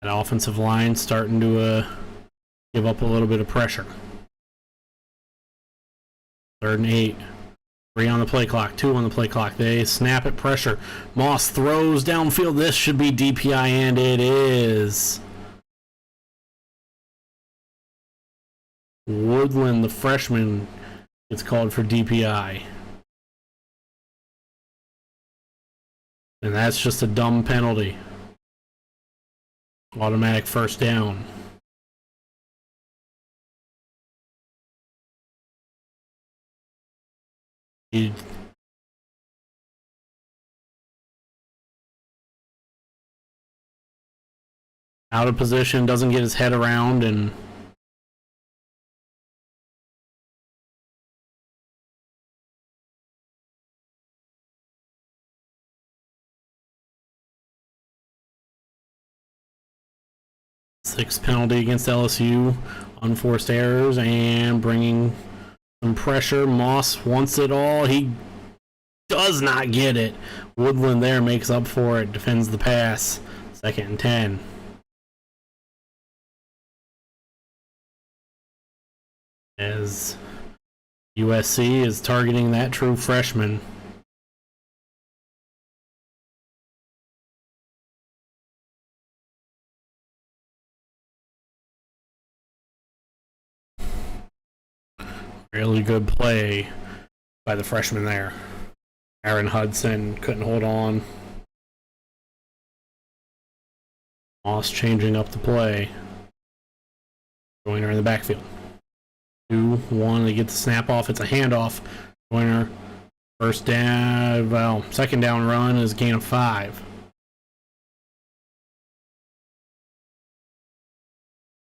That offensive line starting to give up a little bit of pressure. 3rd and 8. 3 on the play clock. 2 on the play clock. They snap at pressure. Moss throws downfield. This should be DPI, and it is. Woodland, the freshman, gets called for DPI. And that's just a dumb penalty. Automatic 1st down. Out of position, doesn't get his head around, and sixth penalty against LSU. Unforced errors and bringing some pressure. Moss wants it all. He does not get it. Woodland there makes up for it. Defends the pass. 2nd and 10. As USC is targeting that true freshman. Really good play by the freshman there. Aaron Hudson couldn't hold on. Moss changing up the play. Joyner in the backfield. 2-1. They get the snap off. It's a handoff. Joyner, first down. Well, second down run is gain of 5.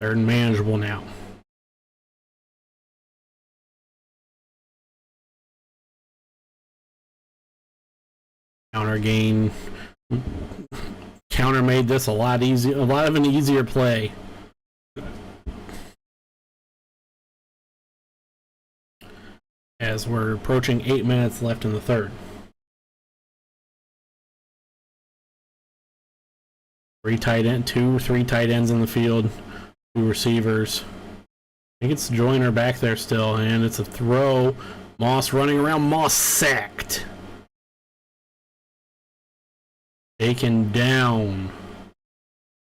Third and manageable now. Counter gain. Counter made this a lot of an easier play. As we're approaching 8 minutes left in the third. Three tight ends in the field, 2 receivers. I think it's Joyner back there still, and it's a throw. Moss running around, Moss sacked. Taken down.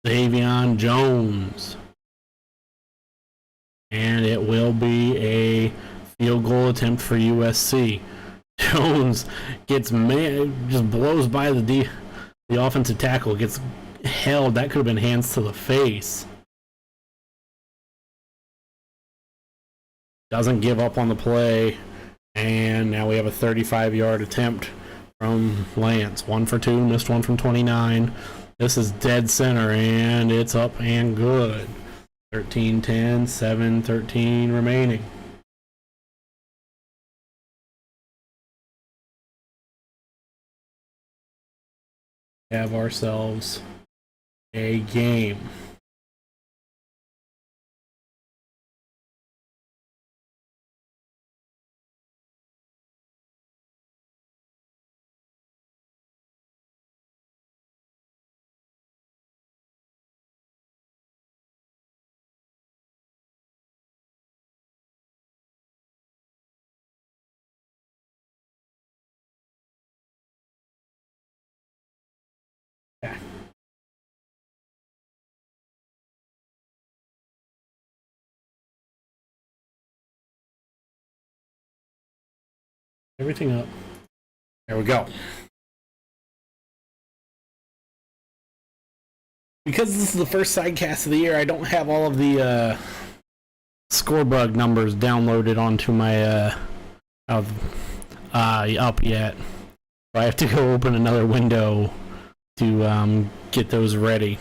Davion Jones. And it will be a field goal attempt for USC. Jones gets just blows by the offensive tackle, gets held. That could have been hands to the face. Doesn't give up on the play. And now we have a 35-yard attempt from Lance. 1 for 2, missed one from 29. This is dead center, and it's up and good. 13-10, 7-13 remaining. Have ourselves a game. Yeah. Everything up. There we go. Because this is the first sidecast of the year, I don't have all of the scorebug numbers downloaded onto my up yet. So I have to go open another window to get those ready.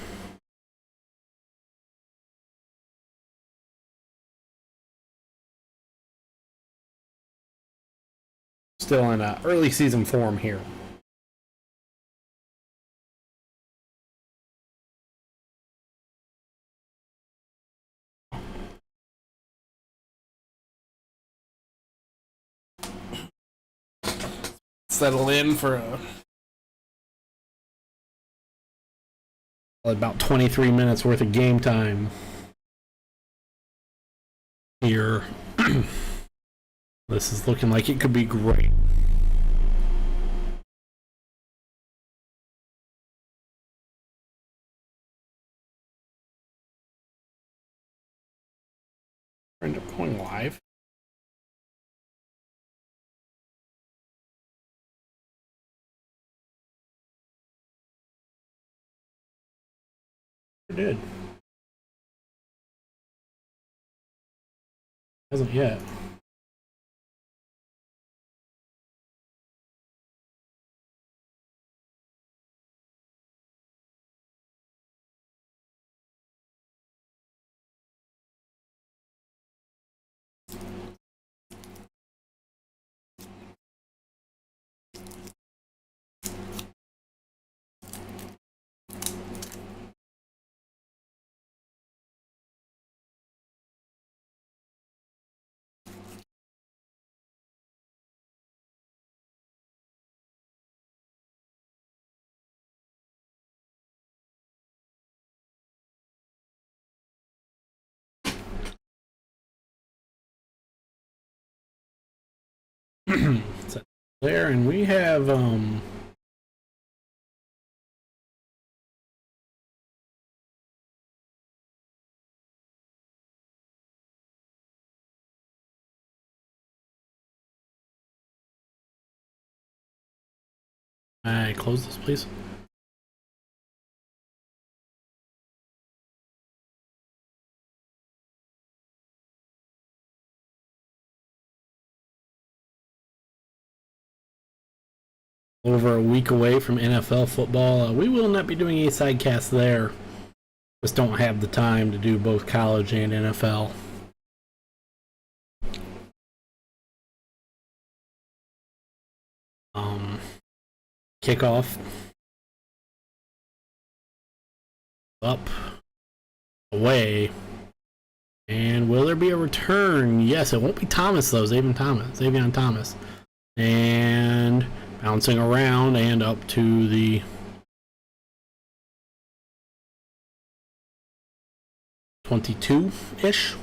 Still in early season form here. Settle in for about 23 minutes worth of game time here. This is looking like it could be great. End up going live. It did. Hasn't yet. So there, and we have I close this, please. over a week away from NFL football. We will not be doing a sidecast there. Just don't have the time to do both college and NFL. Kickoff up, away, and will there be a return? Yes, it won't be Thomas though. Xavier Thomas, and bouncing around and up to the 22-ish.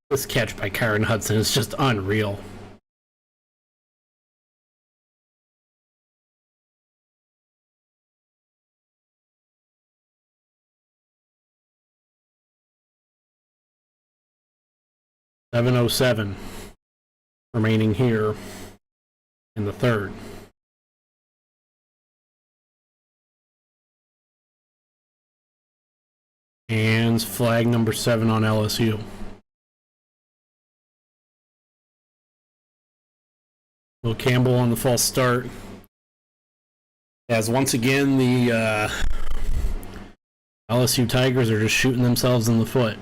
This catch by Karen Hudson is just unreal. .707 remaining here in the third. And flag number 7 on LSU. Will Campbell on the false start. As once again the LSU Tigers are just shooting themselves in the foot.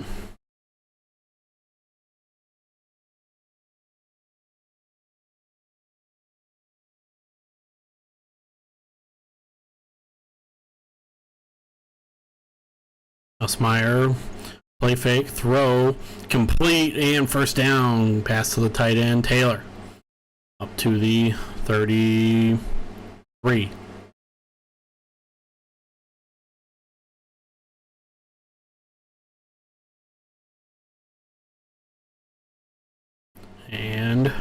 Nussmeier, play fake, throw, complete, and first down. Pass to the tight end, Taylor. Up to the 33. And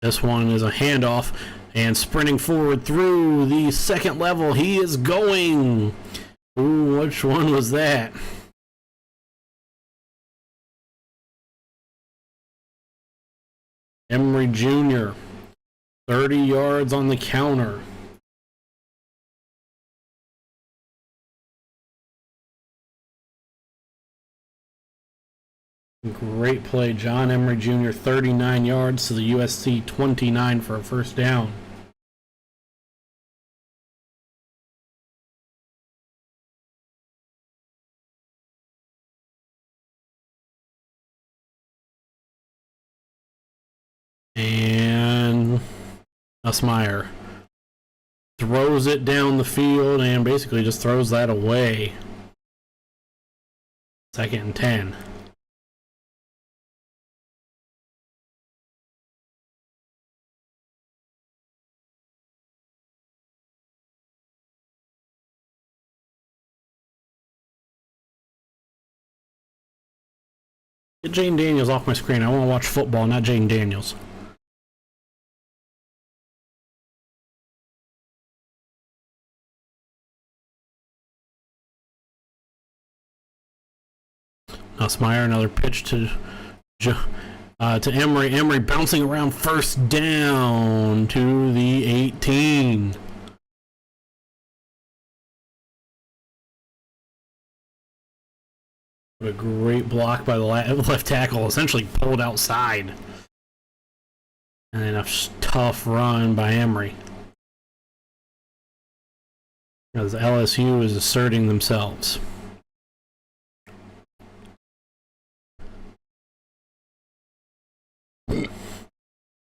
this one is a handoff. And sprinting forward through the second level, he is going. Ooh, which one was that? Emery Jr. 30 yards on the counter. Great play, John Emery Jr. 39 yards to the USC 29 for a first down. And Nussmeier throws it down the field and basically just throws that away. 2nd and 10. Get Jane Daniels off my screen. I want to watch football, not Jane Daniels. Nussmeier, another pitch to Emery. Emery bouncing around, first down to the 18. What a great block by the left tackle, essentially pulled outside. And then a tough run by Emery. As LSU is asserting themselves.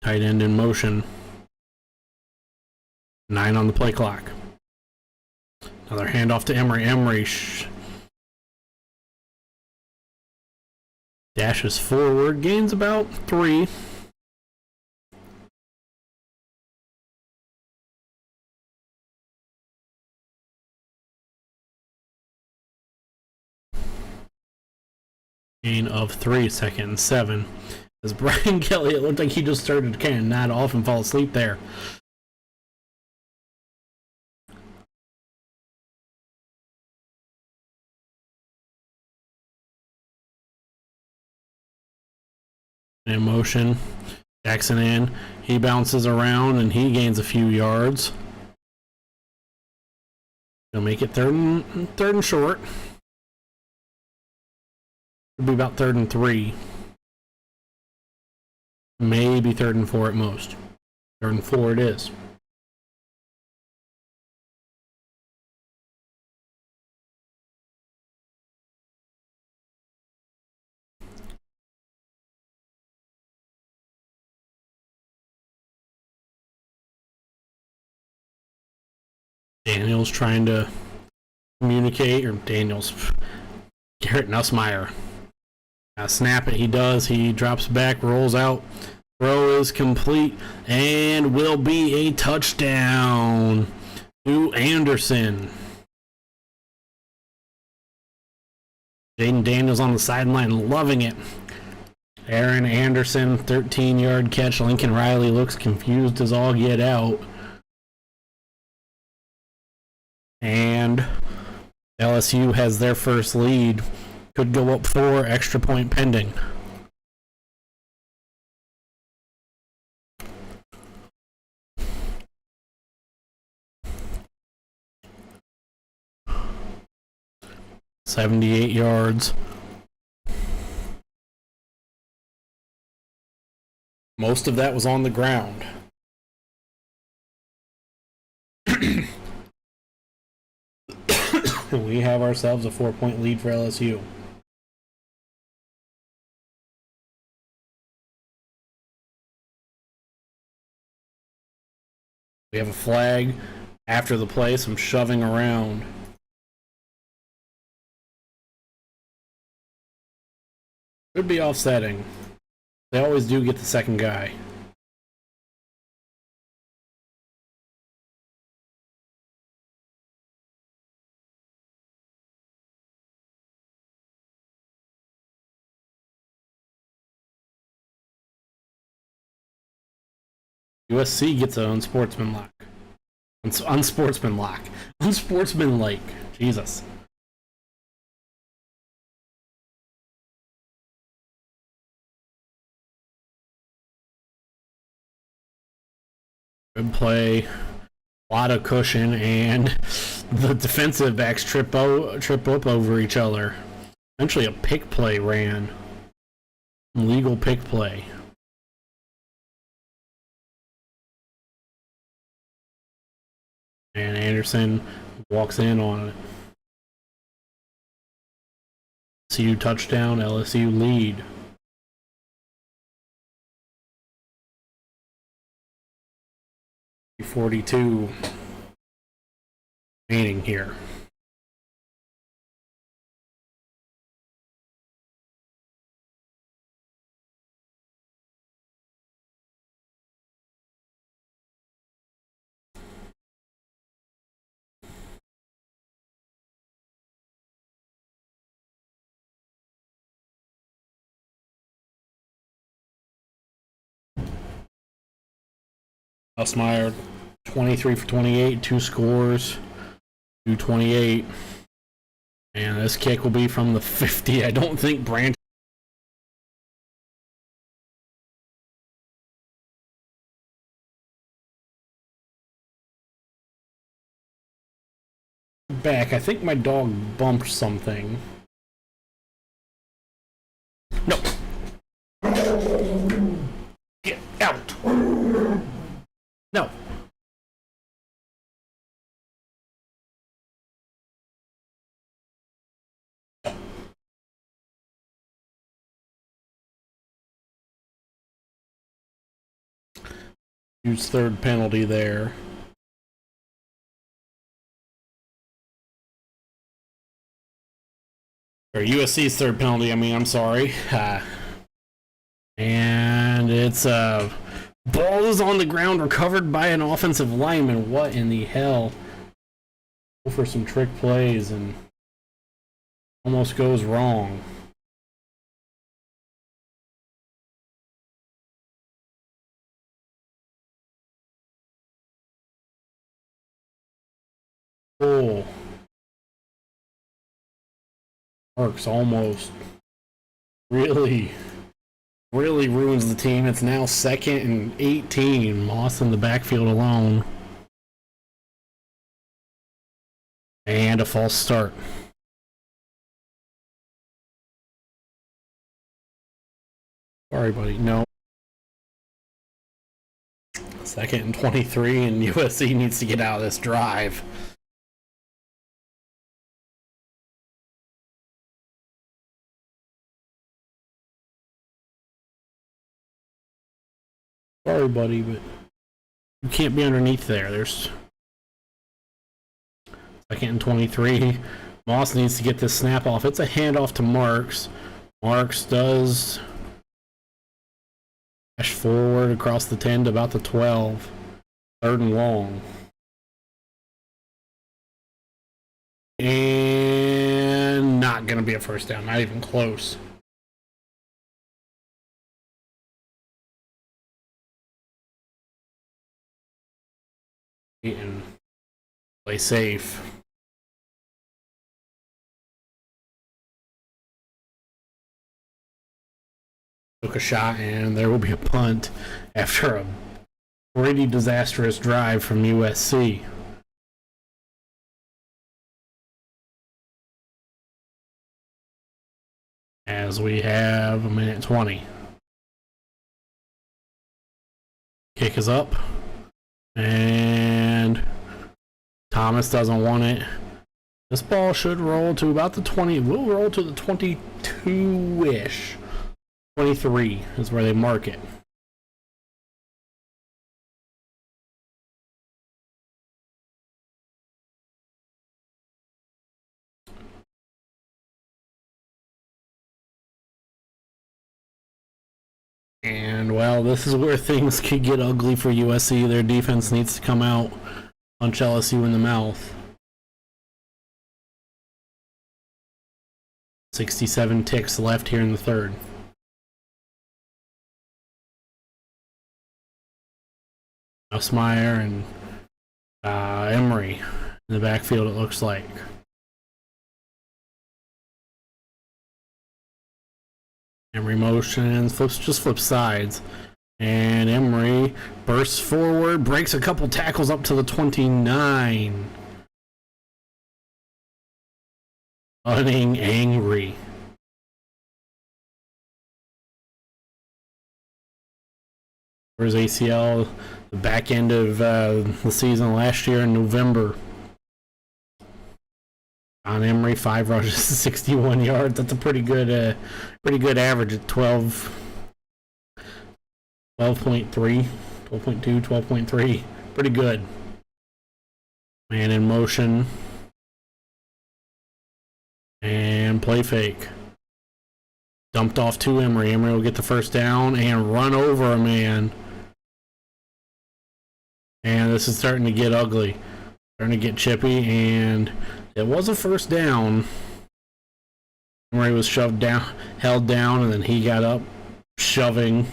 Tight end in motion. 9 on the play clock. Another handoff to Emery. Emery dashes forward, gains about 3. Gain of 3, 2nd and 7. As Brian Kelly, it looked like he just started to kind of nod off and fall asleep there. In motion, Jackson in. He bounces around and he gains a few yards. He'll make it third and short. Could be about 3rd and 3. Maybe 3rd and 4 at most. 3rd and 4 it is. Daniels trying to communicate, or Garrett Nussmeier. Snap it, he does. He drops back, rolls out. Throw is complete and will be a touchdown to Anderson. Jaden Daniels on the sideline, loving it. Aaron Anderson, 13-yard catch. Lincoln Riley looks confused as all get out. And LSU has their first lead. Could go up 4, extra point pending. $78 yards. Most of that was on the ground. We have ourselves a 4-point lead for LSU. We have a flag after the play, some shoving around. Could be offsetting. They always do get the second guy. USC gets an unsportsmanlike. Unsportsmanlike. Unsportsmanlike. Jesus. Good play. A lot of cushion, and the defensive backs trip up over each other. Eventually a pick play ran. Illegal pick play. And Anderson walks in on it. LSU touchdown, LSU lead. .42 remaining here. Nussmeier, 23 for 28, 2 scores, 228. And this kick will be from the 50. I don't think Branch back. I think my dog bumped something. No. Get out. No. Huge third penalty there. Or USC's third penalty, I mean, I'm sorry. And it's ball is on the ground, recovered by an offensive lineman. What in the hell? Go for some trick plays and almost goes wrong. Oh. Marks almost really ruins the team. It's now 2nd and 18. Moss in the backfield alone. And a false start. Sorry, buddy. No. 2nd and 23, and USC needs to get out of this drive. Sorry, buddy, but you can't be underneath there. There's 2nd and 23. Moss needs to get this snap off. It's a handoff to Marks. Marks does dash forward across the 10 to about the 12. 3rd and long. And not going to be a first down. Not even close. And play safe. Took a shot, and there will be a punt after a pretty disastrous drive from USC. As we have a minute 20. Kick is up. And Thomas doesn't want it. This ball should roll to about the 20. We'll roll to the 22-ish. 23 is where they mark it. And, well, this is where things could get ugly for USC. Their defense needs to come out, punch LSU in the mouth. 67 ticks left here in the 3rd. Nussmeier and Emery in the backfield, it looks like. Emery motions, flips sides. And Emery bursts forward, breaks a couple tackles up to the 29. Running angry. Where's ACL? The back end of the season last year in November. On Emery, 5 rushes, 61 yards. That's a pretty good average at 12.3, 12.2, 12.3. Pretty good. Man in motion. And play fake. Dumped off to Emery. Emery will get the first down and run over a man. And this is starting to get ugly. Starting to get chippy, and it was a first down. Emery was shoved down, held down, and then he got up, shoving.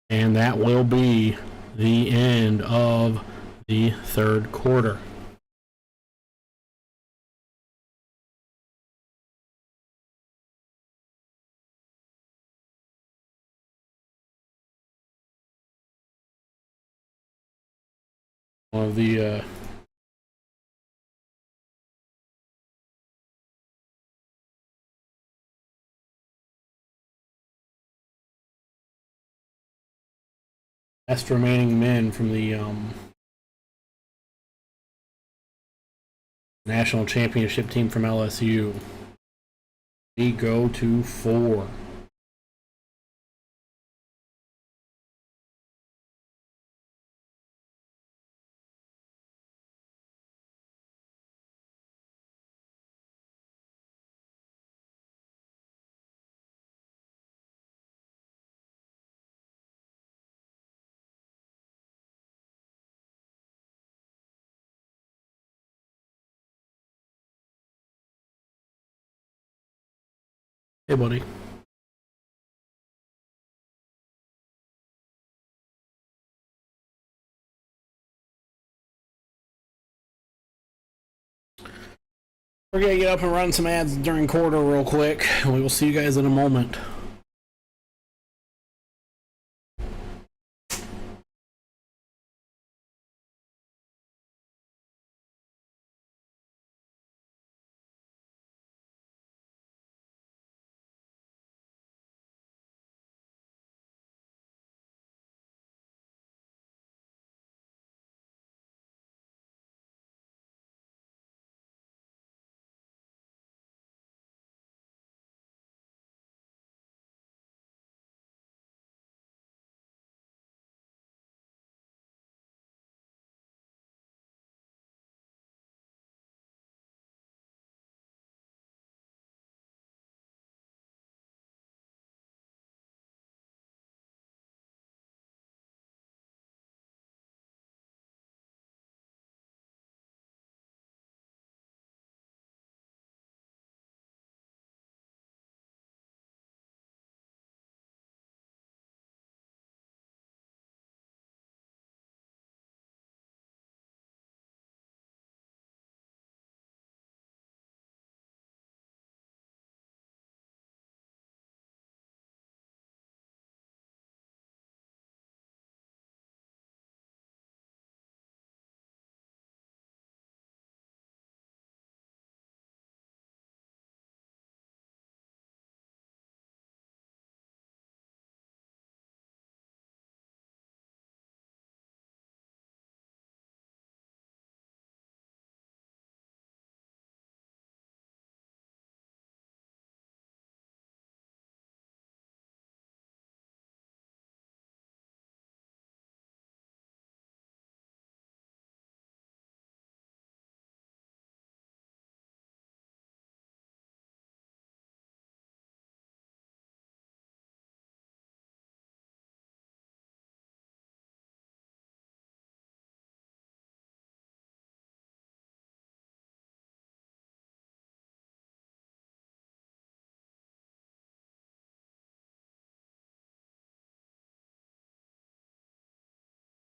And that will be the end of the 3rd quarter. Of the last remaining men from the national championship team from LSU. We go to 4. Hey, buddy. We're going to get up and run some ads during quarter real quick. We will see you guys in a moment.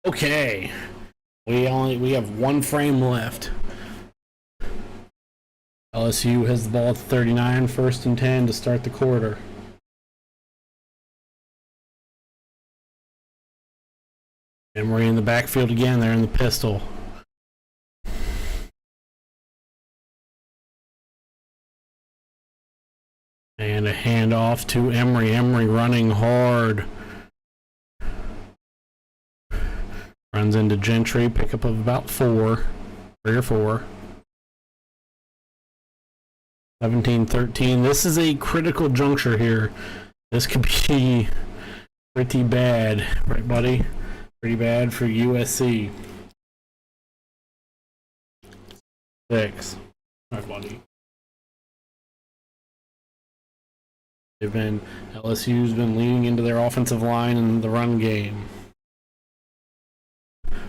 Okay. We have one frame left. LSU has the ball at 39, 1st and 10 to start the quarter. And we're in the backfield again. They're in the pistol. And a handoff to Emery. Emery running hard. Runs into Gentry. Pickup of about 3 or 4. 17-13. This is a critical juncture here. This could be pretty bad. Right, buddy? Pretty bad for USC. 6. Right, buddy? LSU's been leaning into their offensive line in the run game.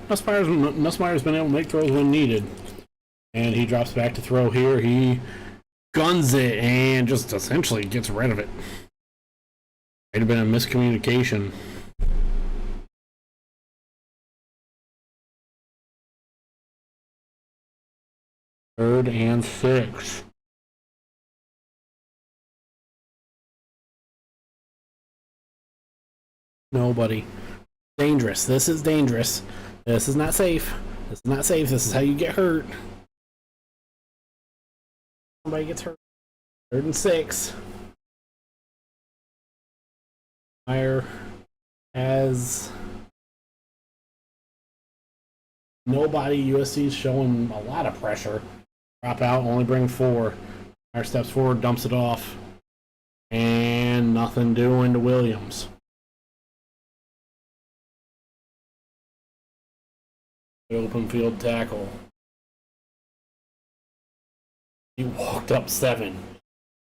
Nussmeier's been able to make throws when needed. And he drops back to throw here. He guns it and just essentially gets rid of it. Might have been a miscommunication. Third and 6. Nobody. Dangerous. This is dangerous. This is not safe. This is not safe. This is how you get hurt. Somebody gets hurt. 3rd and 6. Meyer has nobody. USC's showing a lot of pressure. Drop out, only bring 4. Meyer steps forward, dumps it off. And nothing doing to Williams. Open field tackle. He walked up 7.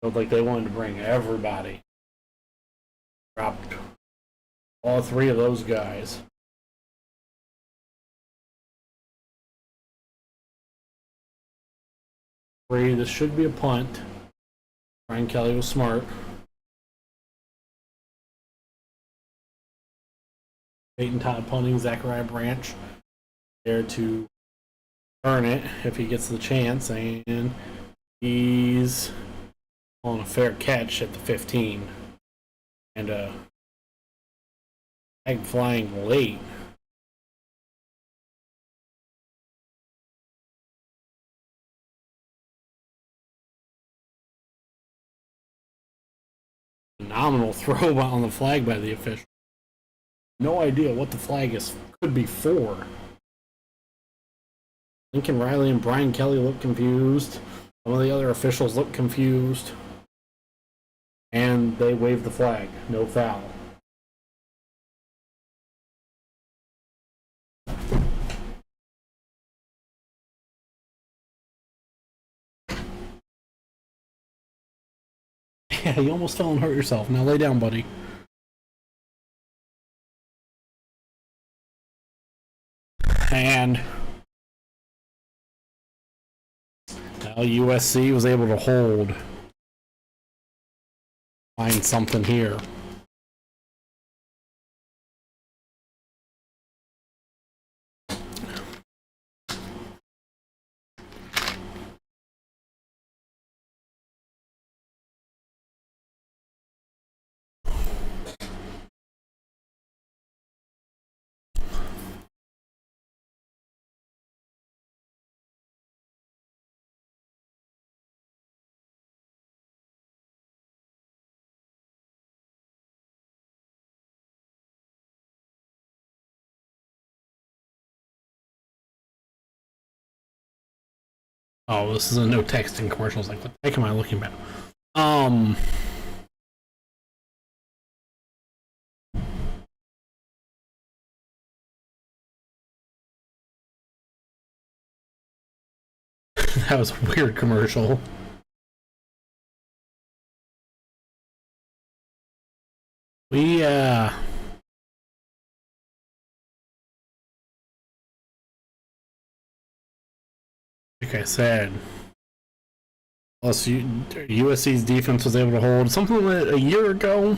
Felt like they wanted to bring everybody. Dropped all 3 of those guys. This should be a punt. Brian Kelly was smart. Peyton Todd punting. Zachariah Branch there to earn it if he gets the chance, and he's on a fair catch at the 15. And a flag flying late. Phenomenal throw on the flag by the official. No idea what the flag could be for. Lincoln Riley and Brian Kelly look confused. Some of the other officials look confused. And they wave the flag. No foul. Yeah, you almost fell and hurt yourself. Now lay down, buddy. And now USC was able to hold. Find something here. Oh, this is a no texting commercial. Like, what the heck am I looking at? That was a weird commercial. Like I said, USC's defense was able to hold something that a year ago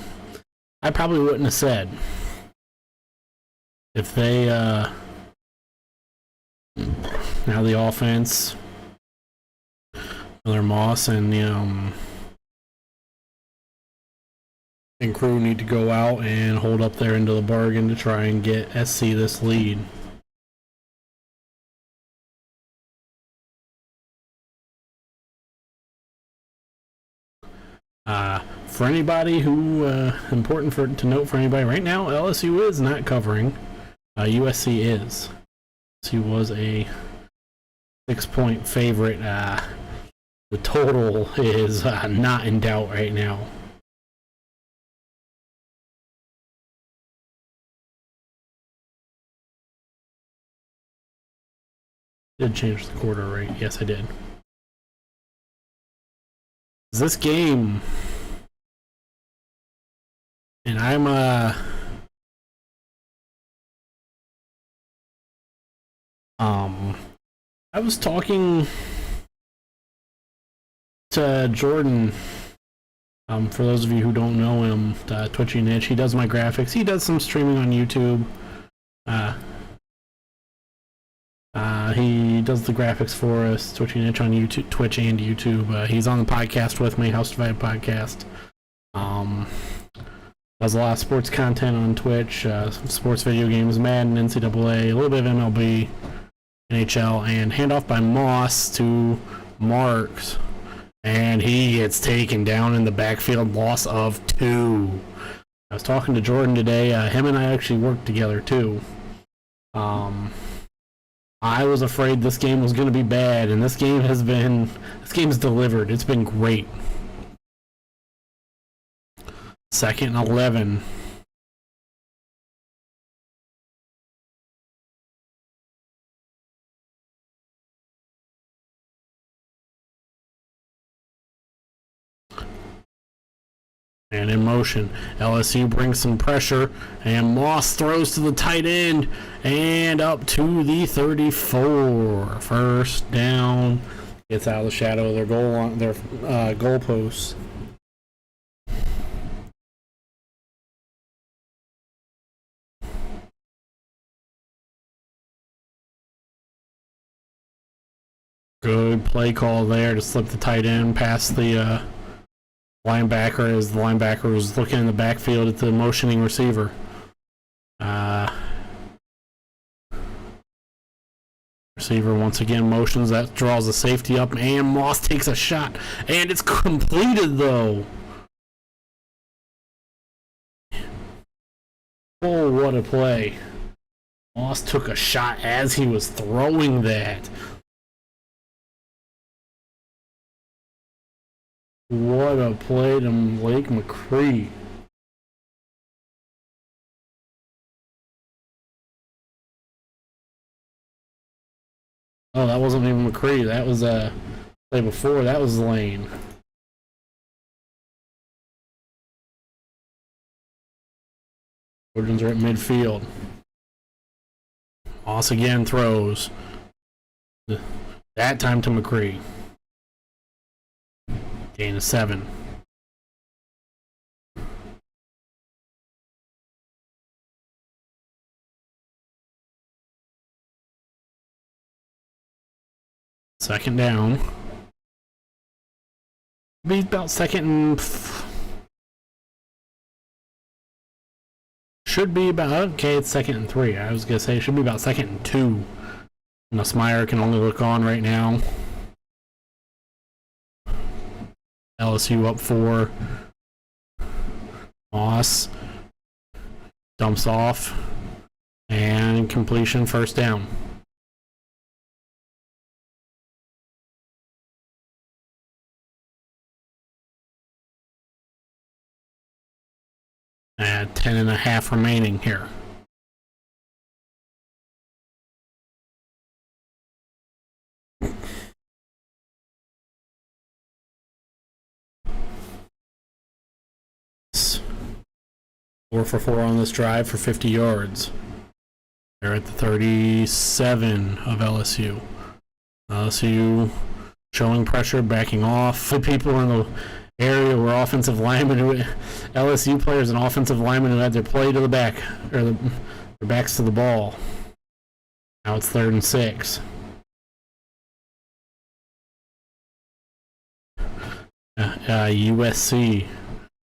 I probably wouldn't have said. If they Now the offense, Miller Moss and crew need to go out and hold up their end of the bargain to try and get SC this lead. For anybody who, important to note for anybody right now, LSU is not covering. USC is. USC was a 6-point favorite. The total is not in doubt right now. Did change the quarter rate. Yes, I did. This game, and I was talking to Jordan. For those of you who don't know him, Twitchy Niche, he does my graphics. He does some streaming on YouTube. He does the graphics for us, Twitchy Niche on YouTube, Twitch and YouTube. He's on the podcast with me, House Divided Podcast. Does a lot of sports content on Twitch, sports video games, Madden, NCAA, a little bit of MLB, NHL, and handoff by Moss to Marks. And he gets taken down in the backfield, loss of 2. I was talking to Jordan today. Him and I actually worked together too. I was afraid this game was going to be bad, and this game has delivered. It's been great. 2nd and 11. And in motion, LSU brings some pressure, and Moss throws to the tight end, and up to the 34. First down, gets out of the shadow of their goal post. Good play call there to slip the tight end past the linebacker, as the linebacker was looking in the backfield at the motioning receiver. Receiver once again motions, that draws the safety up, and Moss takes a shot, and it's completed though. Oh, what a play. Moss took a shot as he was throwing that. What a play to Lake McCree. Oh, that wasn't even McCree. That was a play before. That was Lane. Trojans are at midfield. Moss again throws. That time to McCree. Gain of 7. Second down. Be about second and... Should be about... Okay, it's 2nd and 3. I was going to say it should be about 2nd and 2. Nussmeier can only look on right now. LSU up 4. Moss dumps off. And completion, first down. At 10.5 remaining here. Four for 4 on this drive for 50 yards. They're at the 37 of LSU. LSU showing pressure, backing off. The people in the area were offensive linemen, LSU players and offensive linemen who had their play to the back, or their backs to the ball. Now it's 3rd and 6. USC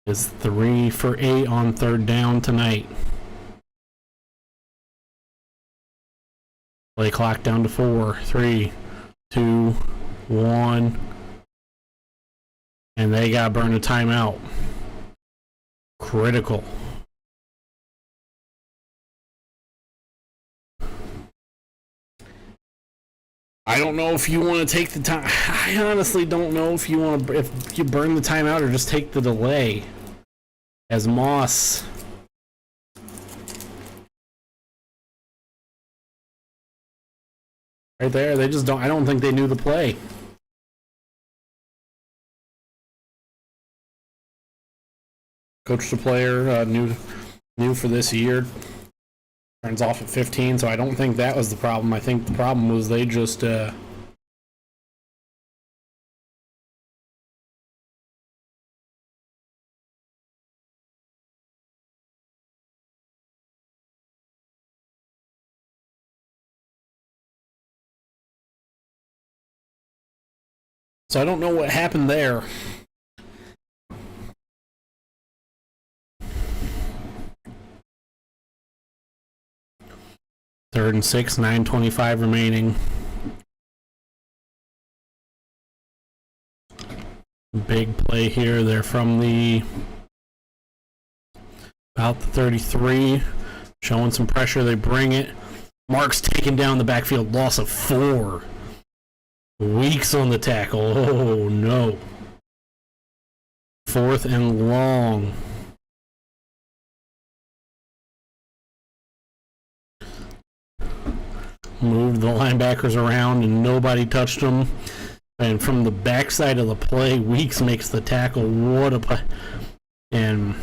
is 3 for 8 on 3rd down tonight. Play clock down to 4, 3, 2, 1. And they got to burn a timeout. Critical. I don't know if you want to take the time. I honestly don't know if you want to, if you burn the timeout or just take the delay. As Moss right there, they just don't. I don't think they knew the play. Coach the player, new for this year. Turns off at 15, so I don't think that was the problem. I think the problem was they just so I don't know what happened there. Third and 6, 9:25 remaining. Big play here. They're from the about the 33, showing some pressure. They bring it. Mark's taking down the backfield. Loss of 4. Weeks on the tackle. Oh no. 4th and long. Moved the linebackers around and nobody touched them. And from the backside of the play, Weeks makes the tackle. What a play. And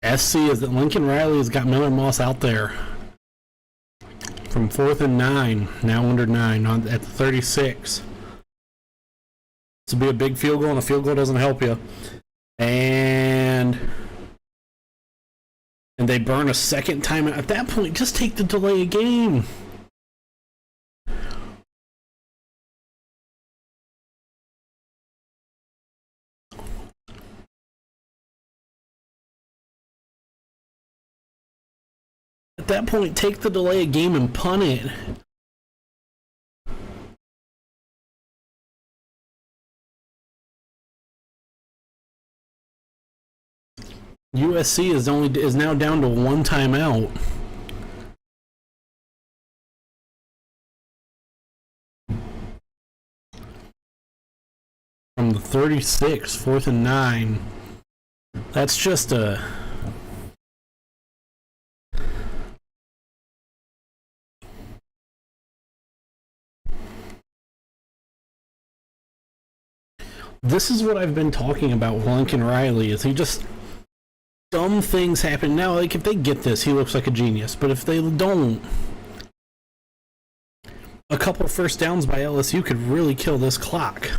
SC is that Lincoln Riley has got Miller Moss out there. From 4th and 9, now under 9 at the 36. This will be a big field goal, and a field goal doesn't help you. And they burn a second time. At that point, just take the delay of game. At that point, take the delay of game and punt it. USC is now down to 1 timeout. From the 36, 4th and 9. That's just a this is what I've been talking about with Lincoln Riley. Is he just dumb things happen now? Like if they get this, he looks like a genius. But if they don't, a couple first downs by LSU could really kill this clock.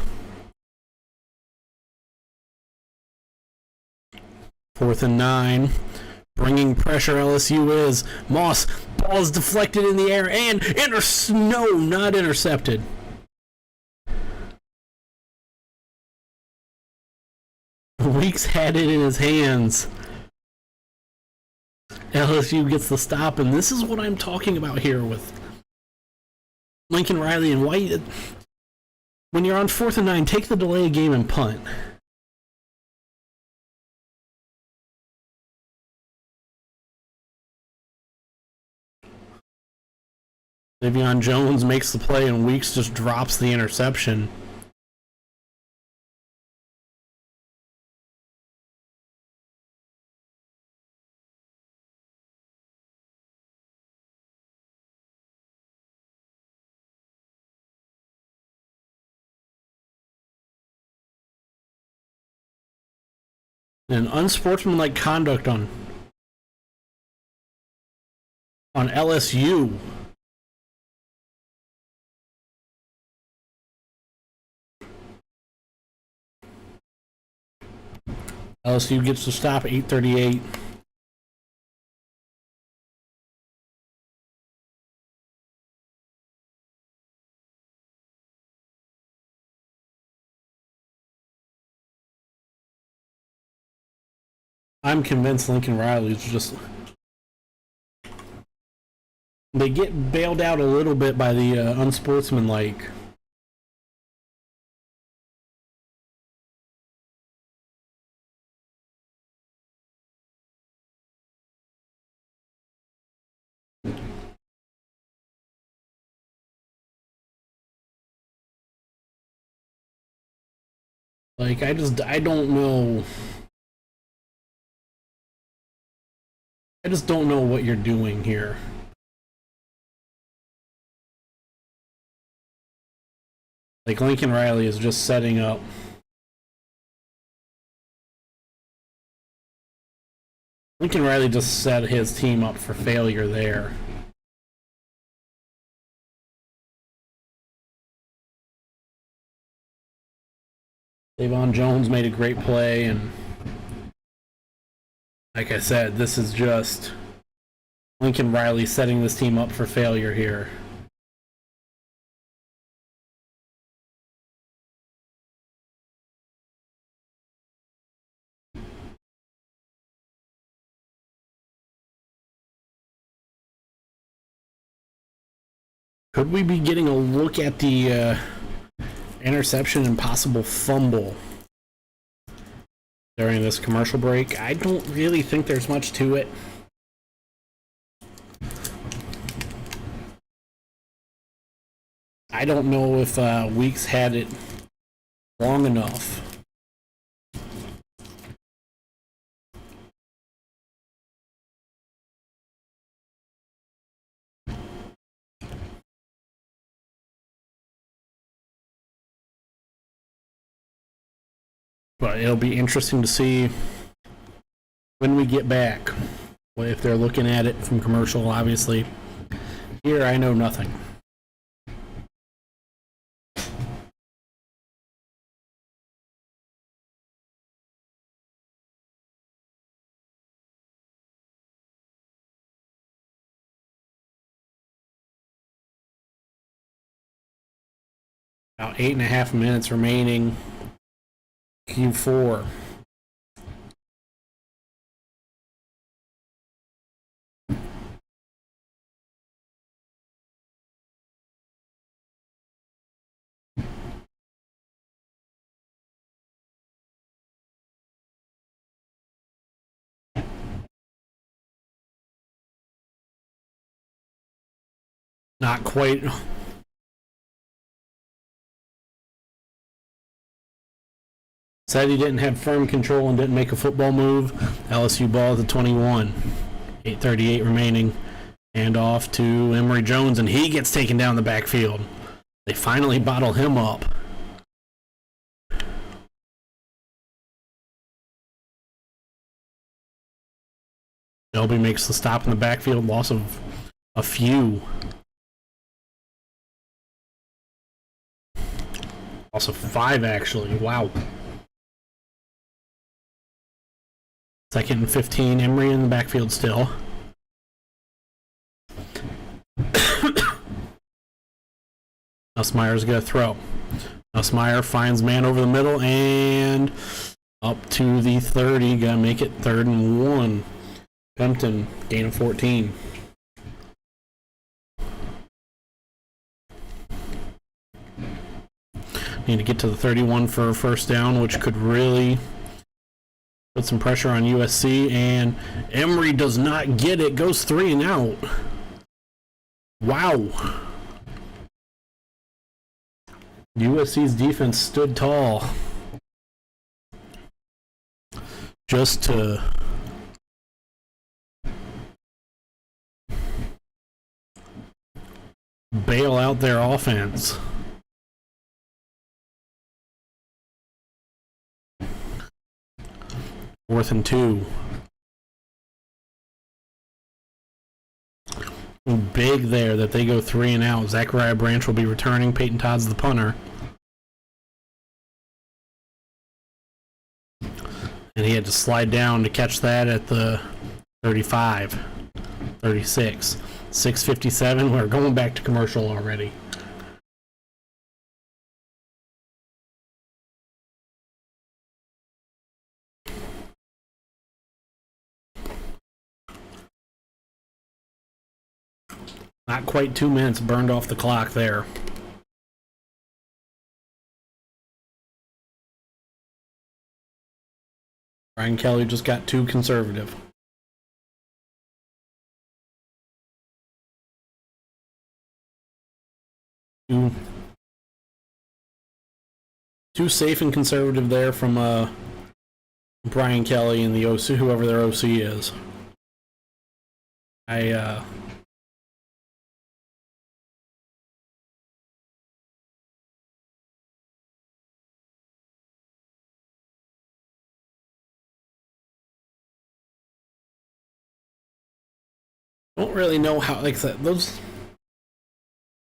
4th and 9, bringing pressure. LSU is Moss. Ball is deflected in the air and not intercepted. Weeks had it in his hands. LSU gets the stop, and this is what I'm talking about here with Lincoln Riley and White. When you're on 4th and 9, take the delay of game and punt. Davion Jones makes the play, and Weeks just drops the interception. An unsportsmanlike conduct on LSU. LSU gets to stop at 8:38. I'm convinced Lincoln Riley's just... They get bailed out a little bit by the unsportsmanlike. Like, I don't know. I just don't know what you're doing here. Like, Lincoln Riley is just setting up. Lincoln Riley just set his team up for failure there. Davon Jones made a great play, and like I said, this is just Lincoln Riley setting this team up for failure here. Could we be getting a look at the interception and possible fumble during this commercial break? I don't really think there's much to it. I don't know if Weeks had it long enough. But it'll be interesting to see when we get back. If they're looking at it from commercial, obviously. Here, I know nothing. About 8.5 minutes remaining. Q4. Not quite. Said he didn't have firm control and didn't make a football move. LSU ball at the 21. 8:38 remaining. And off to Emory Jones, and he gets taken down the backfield. They finally bottle him up. Shelby makes the stop in the backfield. Loss of a few. Loss of 5, actually. Wow. 2nd and 15. Emory in the backfield still. Nussmeier's going to throw. Nussmeier finds man over the middle and up to the 30. Going to make it 3rd and 1. Kempton, gain of 14. Need to get to the 31 for a first down, which could really put some pressure on USC, and Emory does not get it. Goes 3 and out. Wow. USC's defense stood tall. Just to bail out their offense. Fourth and 2. Big there that they go 3 and out. Zachariah Branch will be returning. Peyton Todd's the punter. And he had to slide down to catch that at the 35. 36. 6:57. We're going back to commercial already. Not quite 2 minutes burned off the clock there. Brian Kelly just got too conservative. Too safe and conservative there from Brian Kelly and the OC, whoever their OC is. I don't really know how, like those.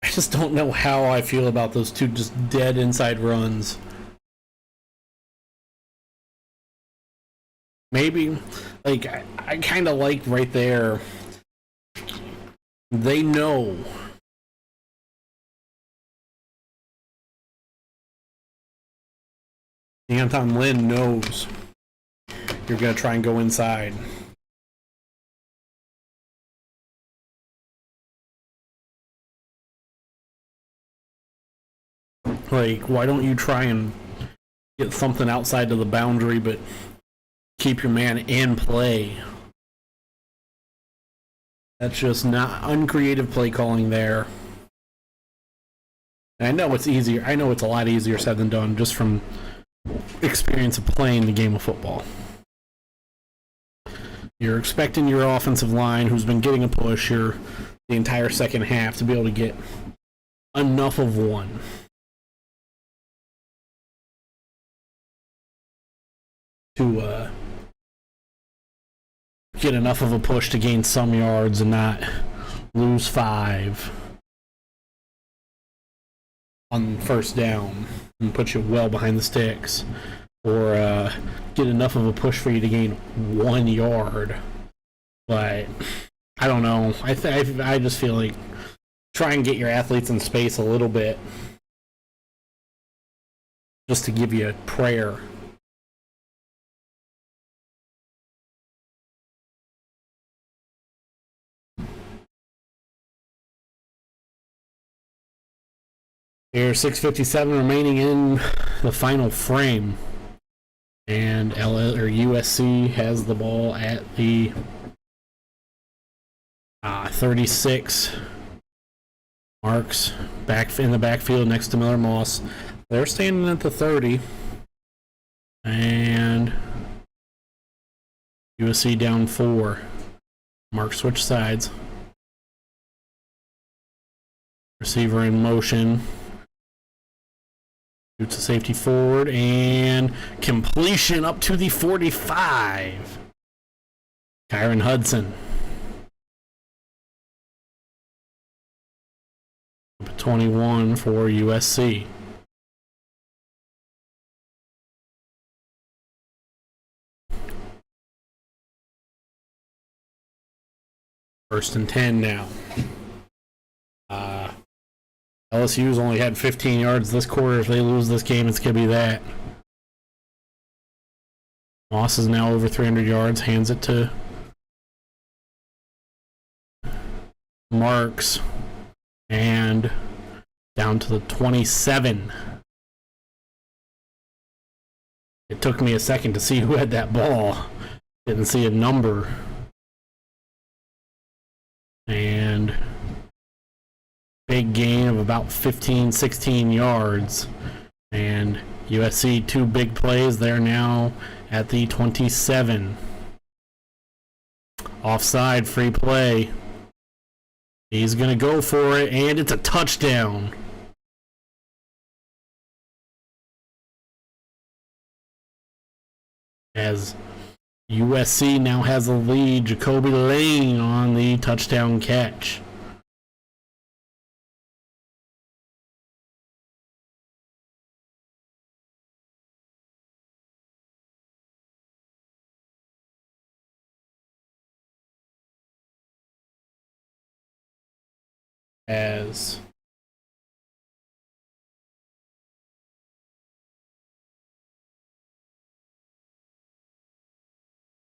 I just don't know how I feel about those two just dead inside runs. Maybe, like, I kind of like right there. They know. Anton Lynn knows you're going to try and go inside. Like, why don't you try and get something outside of the boundary, but keep your man in play? That's just not uncreative play calling there. And I know it's easier. I know it's a lot easier said than done just from experience of playing the game of football. You're expecting your offensive line, who's been getting a push here the entire second half, to be able to get enough of one. To get enough of a push to gain some yards and not lose 5 on first down and put you well behind the sticks, or get enough of a push for you to gain 1 yard. But I don't know. I just feel like try and get your athletes in space a little bit, just to give you a prayer. Here's 6:57 remaining in the final frame, and USC has the ball at the 36. Marks back in the backfield next to Miller Moss. They're standing at the 30, and USC down 4. Mark switch sides. Receiver in motion. Shoots a safety forward, and completion up to the 45. Kyron Hudson. 21 for USC. First and 10 now. LSU's only had 15 yards this quarter. If they lose this game, it's going to be that. Moss is now over 300 yards. Hands it to Marks. And down to the 27. It took me a second to see who had that ball. Didn't see a number. And big gain of about 15, 16 yards. And USC, 2 big plays. They're now at the 27. Offside, free play. He's going to go for it, and it's a touchdown. As USC now has the lead, Jacoby Lane on the touchdown catch. As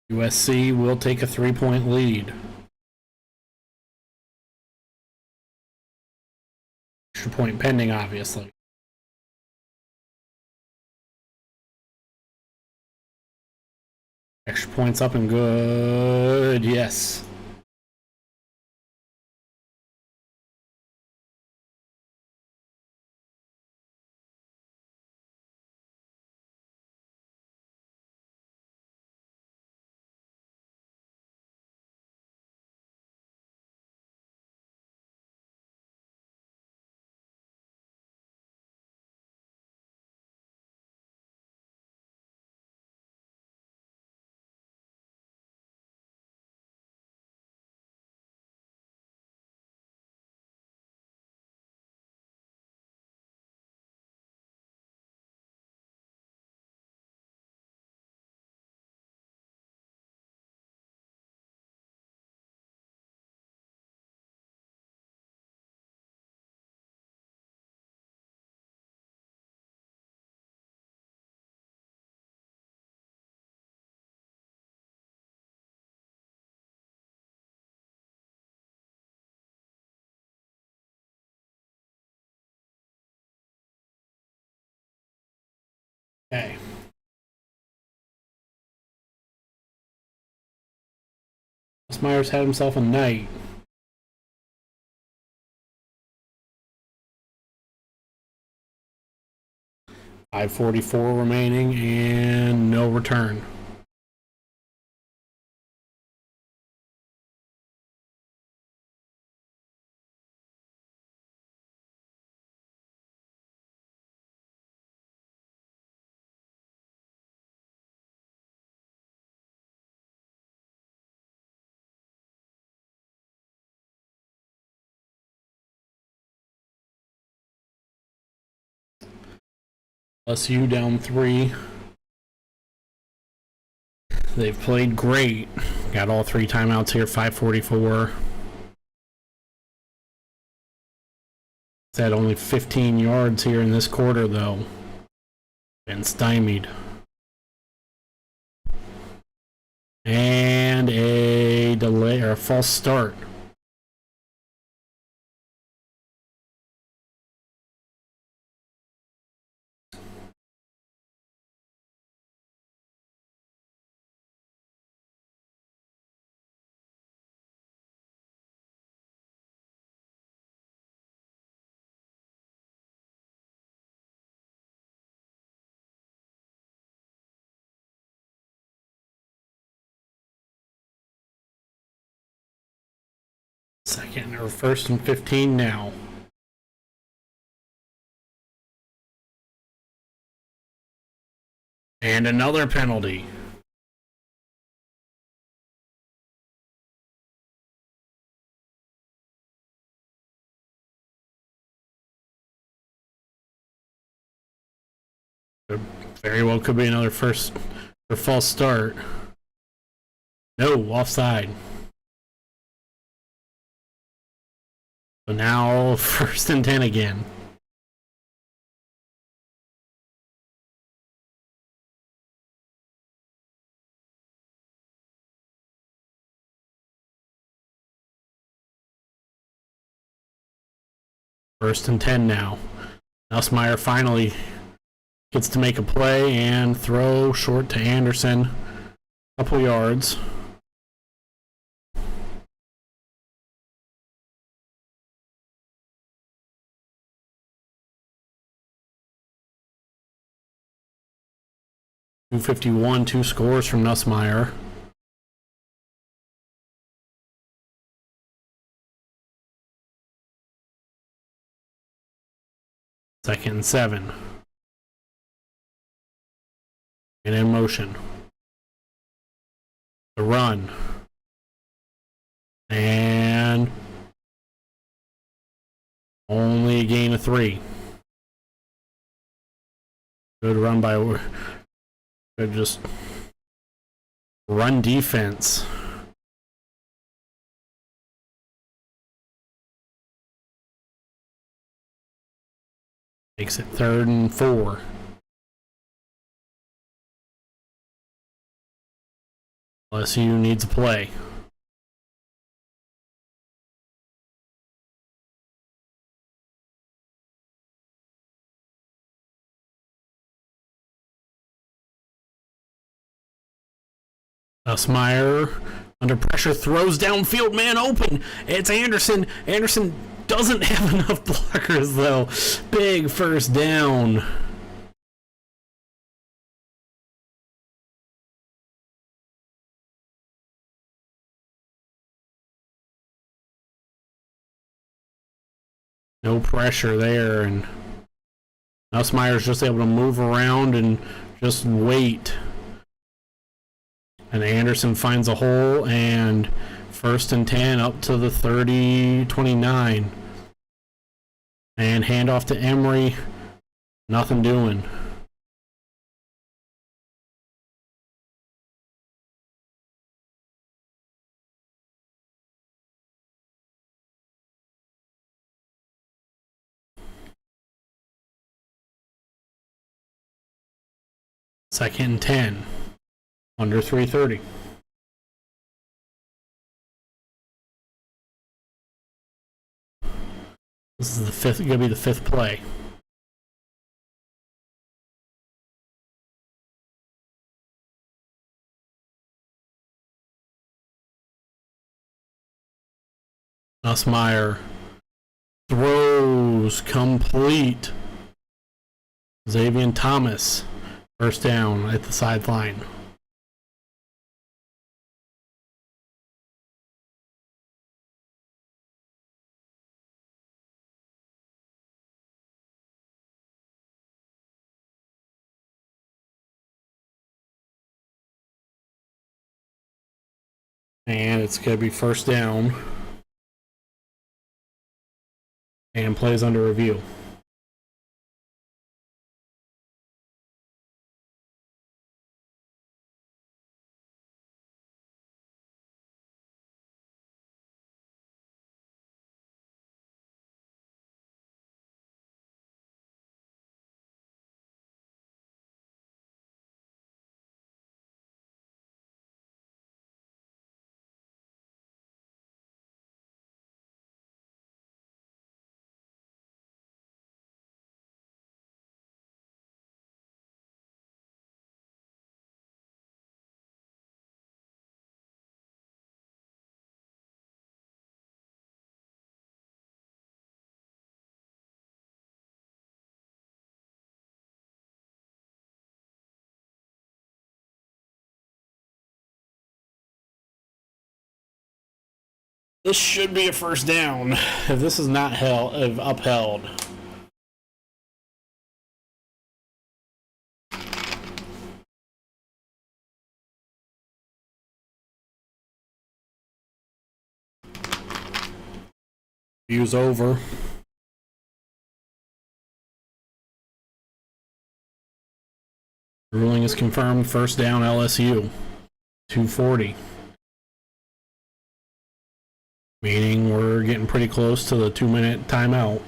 USC will take a 3-point lead. Extra point pending, obviously. Extra points up and good. Yes. Okay. Myers had himself a night. .544 remaining and no return. LSU down 3. They've played great. Got all 3 timeouts here. 5:44. It's at only 15 yards here in this quarter, though. Been stymied. And a delay or a false start. Second or 1st and 15 now. And another penalty. Very well could be another first or false start. No, offside. So now 1st and 10 again. First and 10 now. Nussmeier finally gets to make a play and throw short to Anderson. Couple yards. .251, 2 scores from Nussmeier. Second and 7. And in motion. The run. And only a gain of 3. Good run by good just run defense. Makes it 3rd and 4. LSU needs a play. Nussmeier under pressure throws downfield, man open. It's Anderson. Anderson doesn't have enough blockers though. Big first down. No pressure there, and Nussmeier's just able to move around and just wait. And Anderson finds a hole, and 1st and 10 up to the 30-29. And handoff to Emery. Nothing doing. Second and 10. Under 3:30. This is gonna be the 5th play. Nussmeier throws complete. Xavier Thomas, first down at the sideline. And it's going to be first down. And plays under review. This should be a first down if this is not upheld. View's over. Ruling is confirmed. First down, LSU. 2:40. Meaning we're getting pretty close to the 2-minute timeout.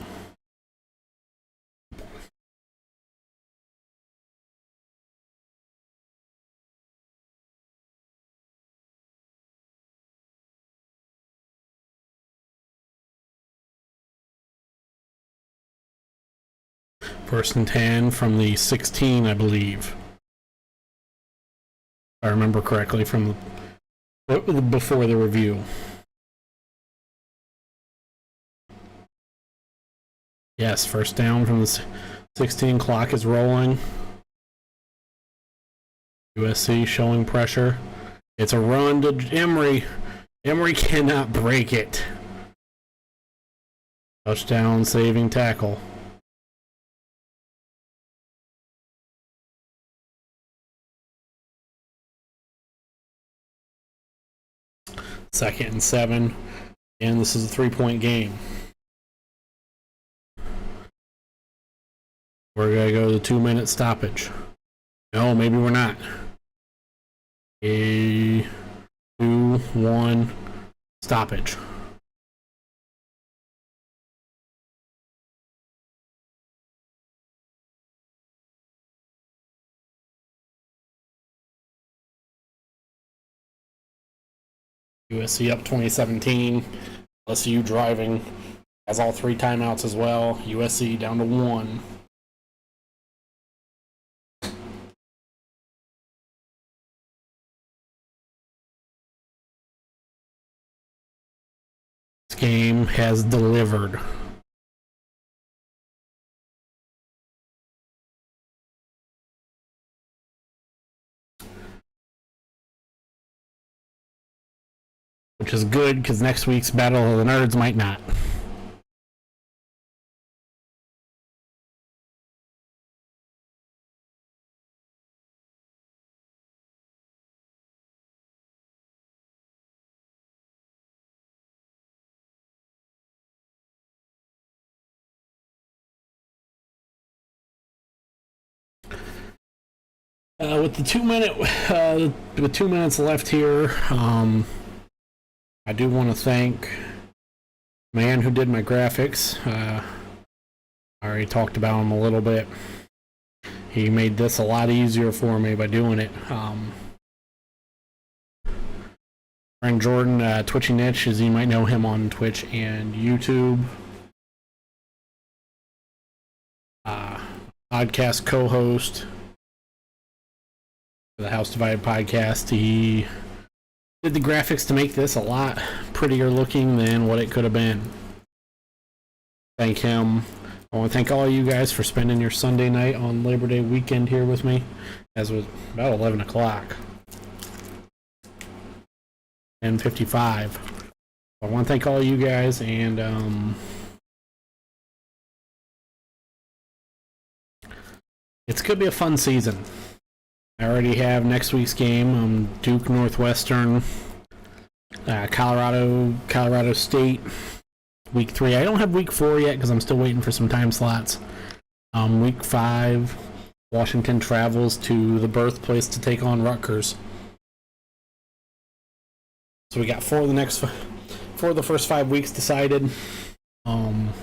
First and 10 from the 16, I believe. If I remember correctly from before the review. Yes, first down from the 16. Clock is rolling. USC showing pressure. It's a run to Emery. Emery cannot break it. Touchdown, saving tackle. Second and 7. And this is a 3-point game. We're going to go to the 2-minute stoppage. No, maybe we're not. 2, 1, stoppage. USC up 2017. LSU driving. Has all 3 timeouts as well. USC down to 1. game has delivered. Which is good, because next week's Battle of the Nerds might not. With 2 minutes left here, I do want to thank the man who did my graphics. I already talked about him a little bit. He made this a lot easier for me by doing it. Frank Jordan, Twitchy Niche, as you might know him on Twitch and YouTube. Podcast co-host for the House Divided podcast. He did the graphics to make this a lot prettier looking than what it could have been. Thank him. I want to thank all of you guys for spending your Sunday night on Labor Day weekend here with me, as it was about 11 o'clock. 10:55. I want to thank all of you guys, and it's going to be a fun season. I already have next week's game, Duke Northwestern, Colorado State, week 3. I don't have week 4 yet because I'm still waiting for some time slots. Week 5, Washington travels to the birthplace to take on Rutgers. So we got 4 of the first 5 weeks decided. We'll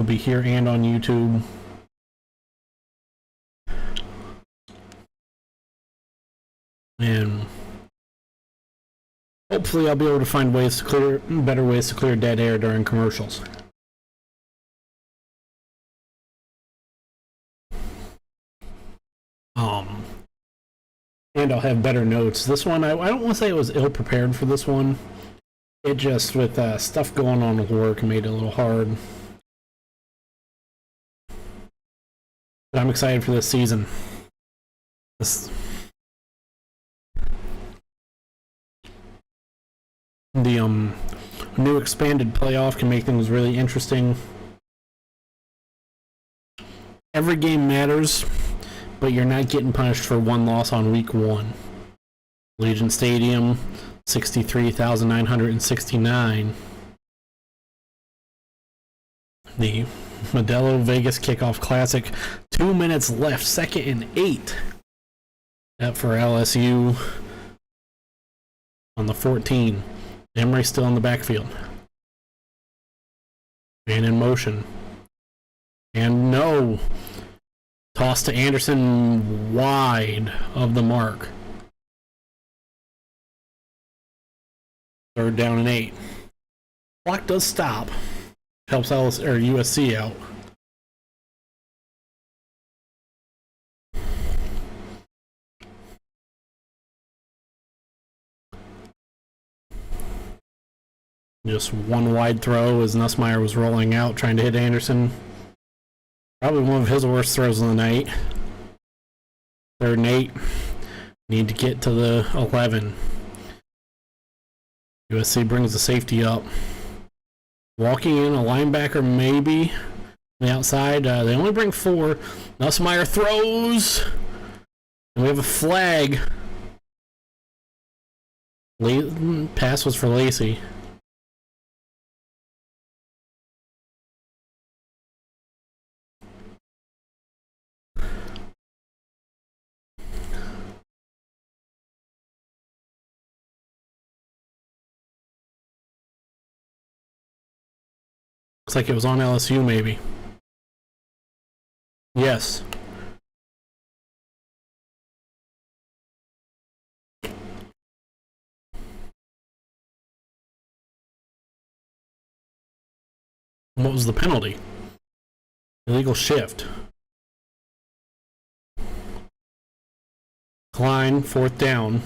be here and on YouTube. And hopefully I'll be able to find better ways to clear dead air during commercials. And I'll have better notes. This one, I don't want to say I was ill-prepared for this one. It just, with stuff going on with work, made it a little hard. But I'm excited for this season. The new expanded playoff can make things really interesting. Every game matters, but you're not getting punished for one loss on week 1. Legion Stadium, 63,969. The Modelo Vegas Kickoff Classic, 2 minutes left, 2nd and 8. That for LSU on the 14. Emery still in the backfield. And in motion. And no. Toss to Anderson, wide of the mark. 3rd down and 8. Clock does stop. Helps USC out. Just one wide throw as Nussmeier was rolling out, trying to hit Anderson. Probably one of his worst throws of the night. 3rd and 8. Need to get to the 11. USC brings the safety up. Walking in, a linebacker maybe. On the outside, they only bring 4. Nussmeier throws. And we have a flag. Pass was for Lacey. Looks like it was on LSU, maybe. Yes. What was the penalty? Illegal shift. Klein, 4th down.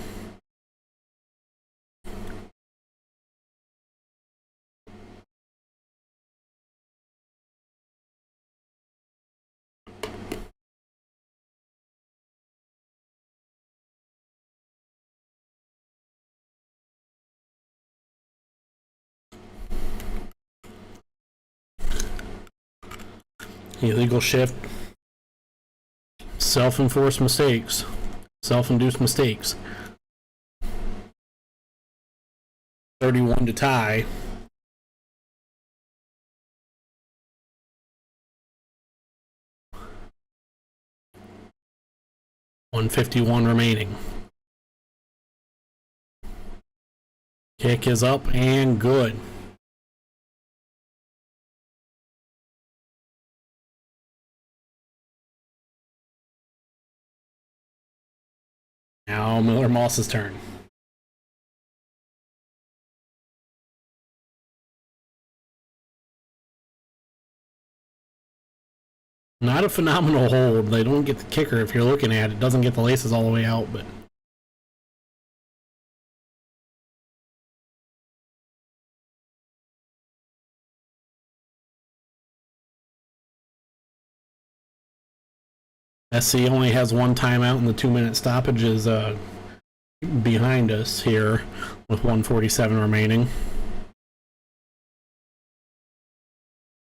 Illegal shift. Self-enforced mistakes. Self-induced mistakes. 31 to tie. .151 remaining. Kick is up and good. Now Miller Moss's turn. Not a phenomenal hold. They don't get the kicker if you're looking at it. Doesn't get the laces all the way out, but SC only has one timeout, and the 2-minute stoppage is behind us here with 1:47 remaining.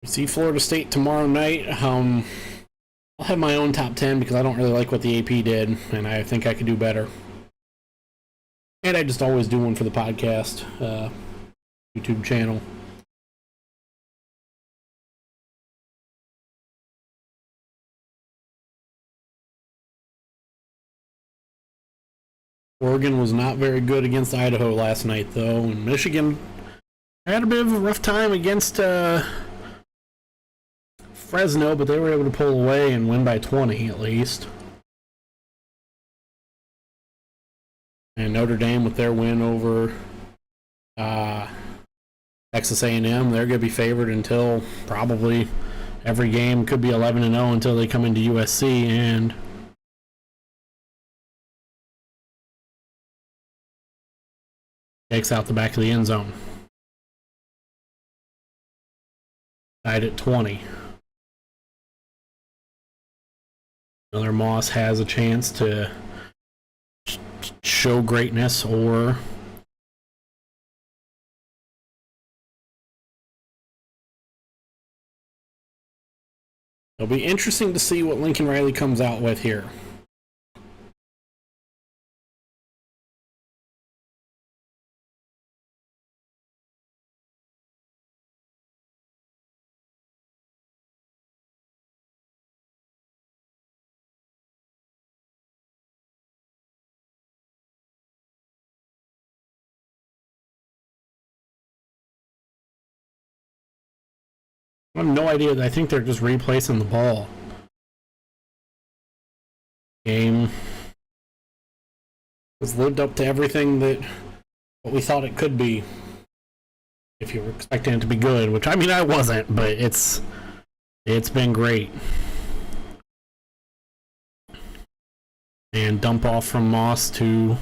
We see Florida State tomorrow night. I'll have my own top 10 because I don't really like what the AP did, and I think I could do better. And I just always do one for the podcast YouTube channel. Oregon was not very good against Idaho last night, though, and Michigan had a bit of a rough time against Fresno, but they were able to pull away and win by 20 at least. And Notre Dame with their win over Texas A&M, they're going to be favored until probably every game. Could be 11-0 until they come into USC and takes out the back of the end zone. Tied at 20. Miller Moss has a chance to show greatness, or it'll be interesting to see what Lincoln Riley comes out with here. I have no idea. I think they're just replacing the ball. Game has lived up to everything that what we thought it could be. If you were expecting it to be good, which I mean I wasn't, but it's been great. And dump off from Moss to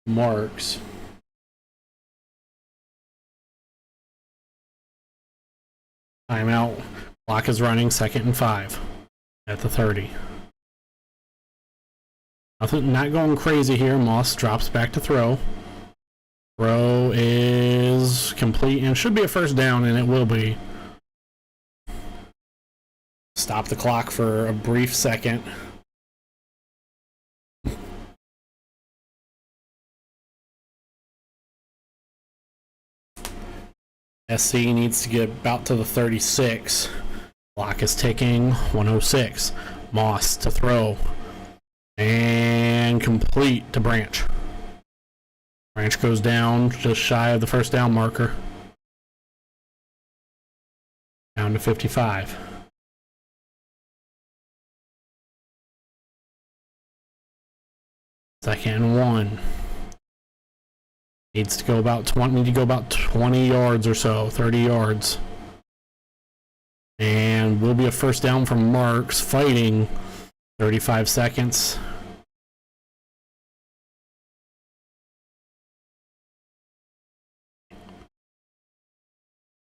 Marks. Timeout. Clock is running. 2nd and 5 at the 30. Nothing, not going crazy here. Moss drops back to throw. Throw is complete and should be a first down, and it will be. Stop the clock for a brief second. SC needs to get about to the 36. Clock is ticking. 106. Moss to throw. And complete to Branch. Branch goes down just shy of the first down marker. Down to 55. Second and 1. Needs to go about 20 yards or so, 30 yards. And will be a first down from Marks, fighting 35 seconds.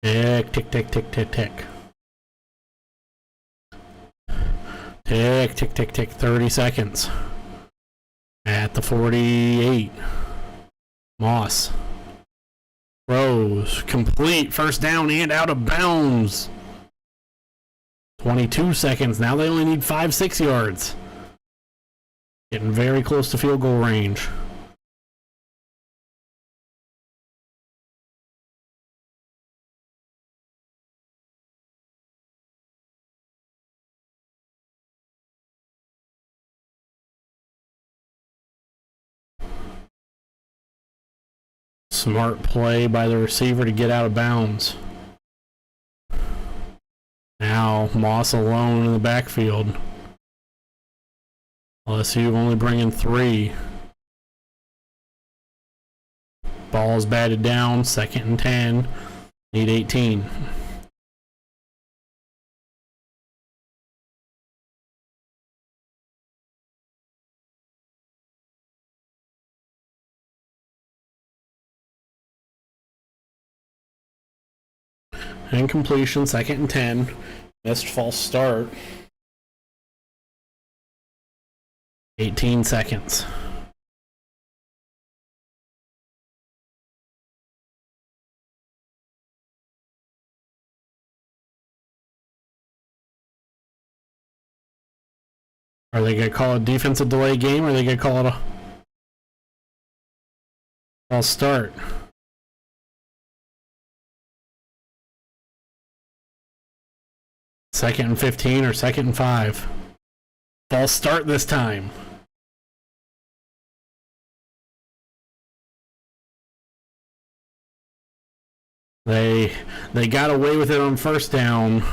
Tick, tick, tick, tick, tick, tick. Tick, tick, tick, tick, 30 seconds. At the 48. Moss Rose, complete, first down and out of bounds. 22 seconds. Now they only need 5-6 yards. Getting very close to field goal range. Smart play by the receiver to get out of bounds. Now Moss alone in the backfield. LSU only bringing 3. Ball's batted down. 2nd and 10. Need 18. Incompletion. 2nd and 10. Missed false start. 18 seconds. Are they going to call it a defensive delay game, or are they going to call it a false start? Second and 15 or 2nd and 5? False start this time. They got away with it on first down.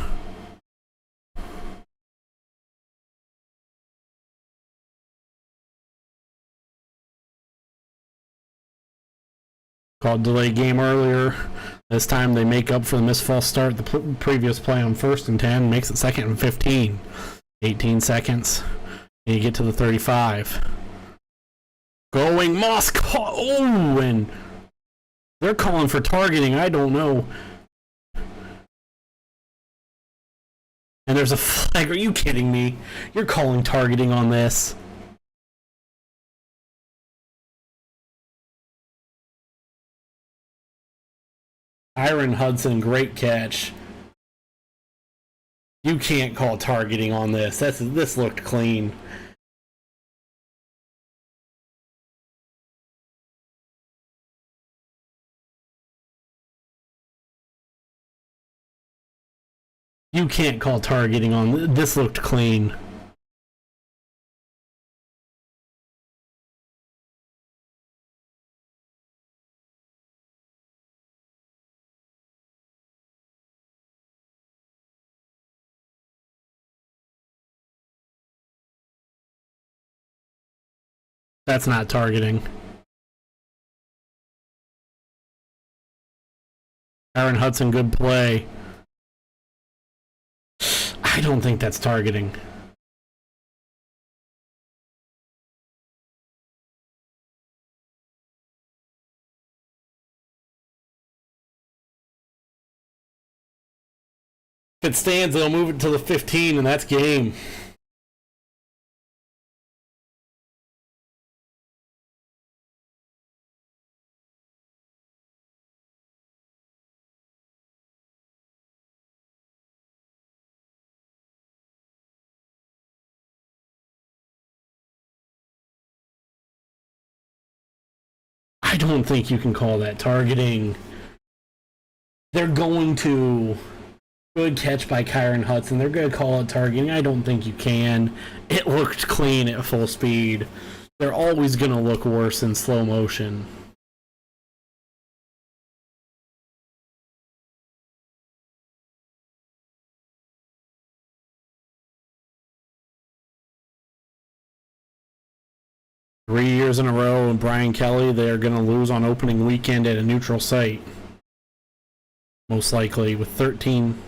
Called delay game earlier. This time they make up for the missed false start. The previous play on 1st and 10 makes it 2nd and 15. 18 seconds. And you get to the 35. Going Moss. Oh, and they're calling for targeting. I don't know. And there's a flag. Are you kidding me? You're calling targeting on this. Iron Hudson, great catch. You can't call targeting on this. This looked clean. You can't call targeting on this. Looked clean. That's not targeting. Aaron Hudson, good play. I don't think that's targeting. If it stands, they'll move it to the 15, and that's game. I don't think you can call that targeting. They're going to. Good catch by Kyron Hudson. They're going to call it targeting. I don't think you can. It looked clean at full speed. They're always going to look worse in slow motion. Three years in a row, and Brian Kelly, they're going to lose on opening weekend at a neutral site. Most likely with 13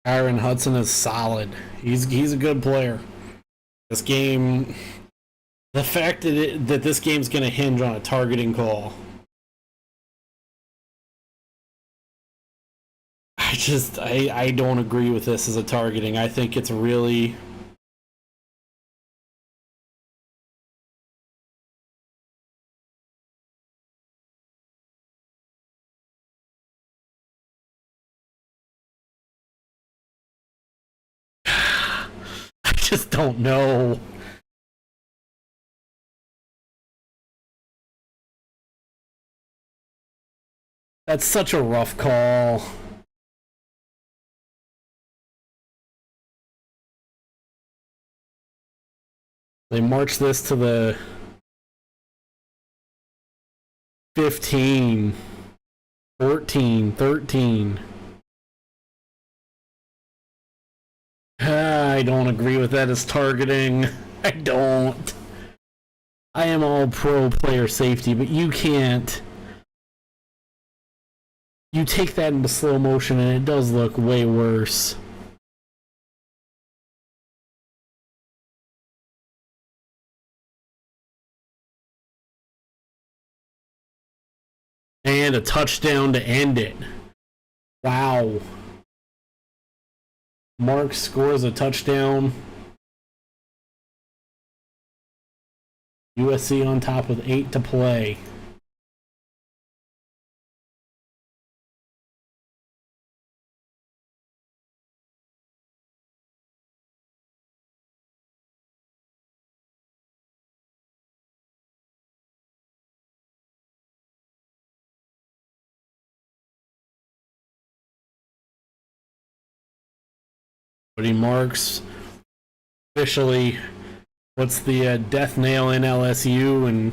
Aaron Hudson is solid. He's a good player. This game, the fact that this game's going to hinge on a targeting call, I don't agree with this as a targeting. I think it's really. I just don't know. That's such a rough call. They march this to the 15, 14, 13. I don't agree with that as targeting. I don't. I am all pro player safety, but you can't. You take that into slow motion and it does look way worse. And a touchdown to end it. Wow. Mark scores a touchdown. USC on top with 8 to play. But he marks officially what's the death nail in LSU, and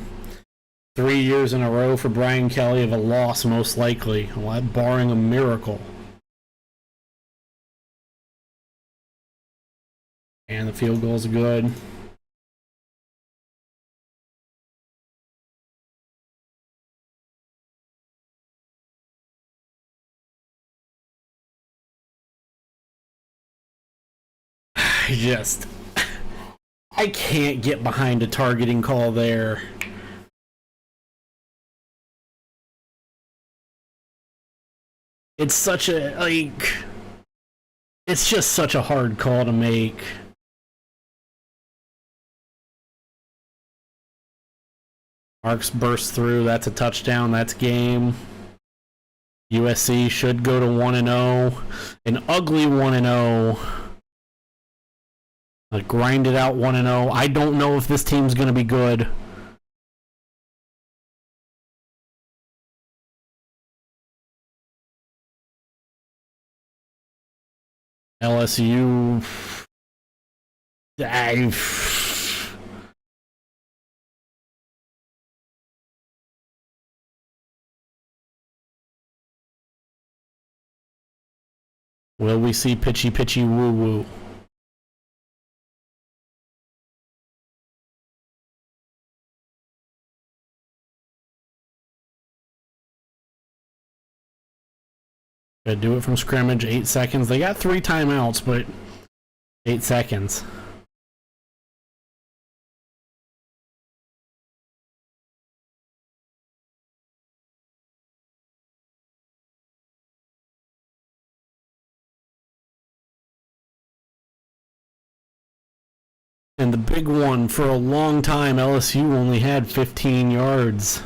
3 years in a row for Brian Kelly of a loss, most likely, barring a miracle. And the field goal's good. I can't get behind a targeting call there. It's such a, it's just such a hard call to make. Marks burst through, that's a touchdown, that's game. USC should go to 1-0. An ugly 1-0. Grind it out 1-0. I don't know if this team's going to be good. LSU. Will we see pitchy pitchy woo woo? Gotta do it from scrimmage, 8 seconds. They got 3 timeouts, but 8 seconds. And the big one, for a long time, LSU only had 15 yards.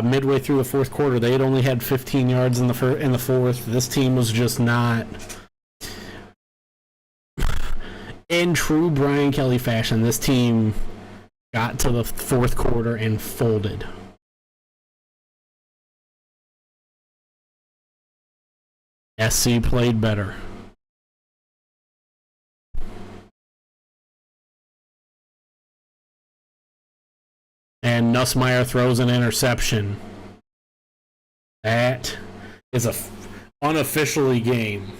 Midway through the fourth quarter, they had only had 15 yards in the fourth. This team was just not. In true Brian Kelly fashion, this team got to the fourth quarter and folded. SC played better. And Nussmeier throws an interception. That is a unofficially game.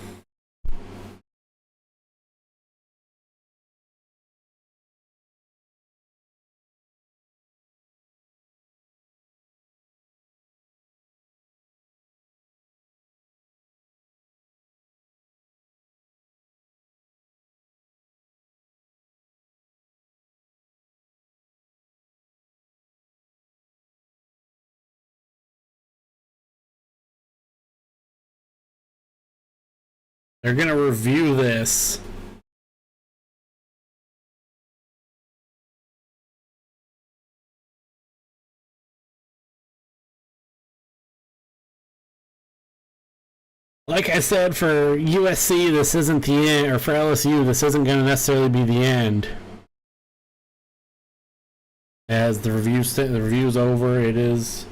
They're going to review this. Like I said, for USC, this isn't the end, or for LSU, this isn't going to necessarily be the end. As the review's over, it is.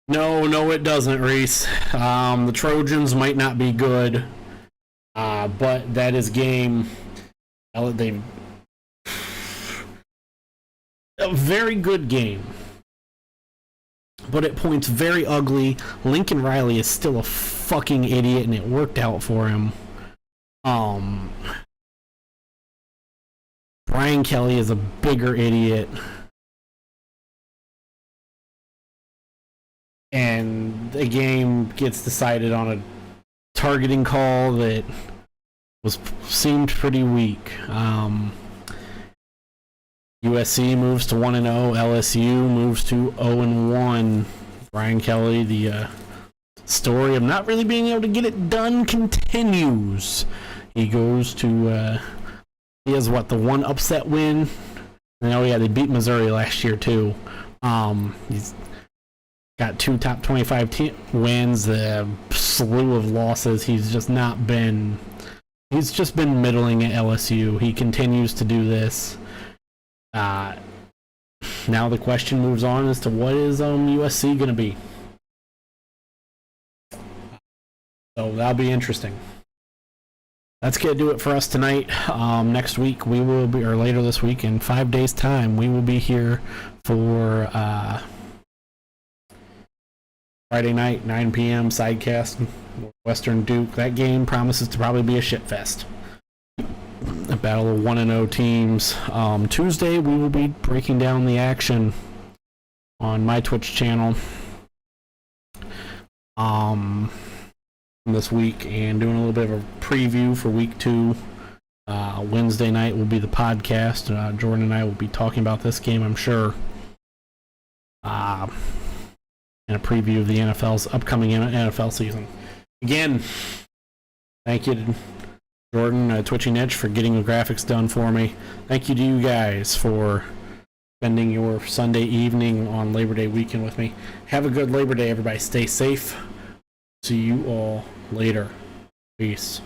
No, it doesn't, Reese. The Trojans might not be good, but that is game. They a very good game, but at points very ugly. Lincoln Riley is still a fucking idiot, and it worked out for him. Brian Kelly is a bigger idiot. And the game gets decided on a targeting call that seemed pretty weak. USC moves to 1-0. LSU moves to 0-1. Brian Kelly, the story of not really being able to get it done continues. He goes to he has the one upset win. They beat Missouri last year too. He's got 2 top 25 wins, a slew of losses. He's just been middling at LSU. He continues to do this. Now the question moves on as to what is USC going to be. So that'll be interesting. That's going to do it for us tonight. Next week we will be, or later this week in 5 days' time, we will be here for Friday night, 9 p.m. sidecast, Western Duke. That game promises to probably be a shitfest. A battle of 1-0 teams. Tuesday, we will be breaking down the action on my Twitch channel this week and doing a little bit of a preview for week 2. Wednesday night will be the podcast. Jordan and I will be talking about this game, I'm sure. And a preview of the NFL's upcoming NFL season. Again, thank you to Jordan, Twitching Edge, for getting the graphics done for me. Thank you to you guys for spending your Sunday evening on Labor Day weekend with me. Have a good Labor Day, everybody. Stay safe. See you all later. Peace.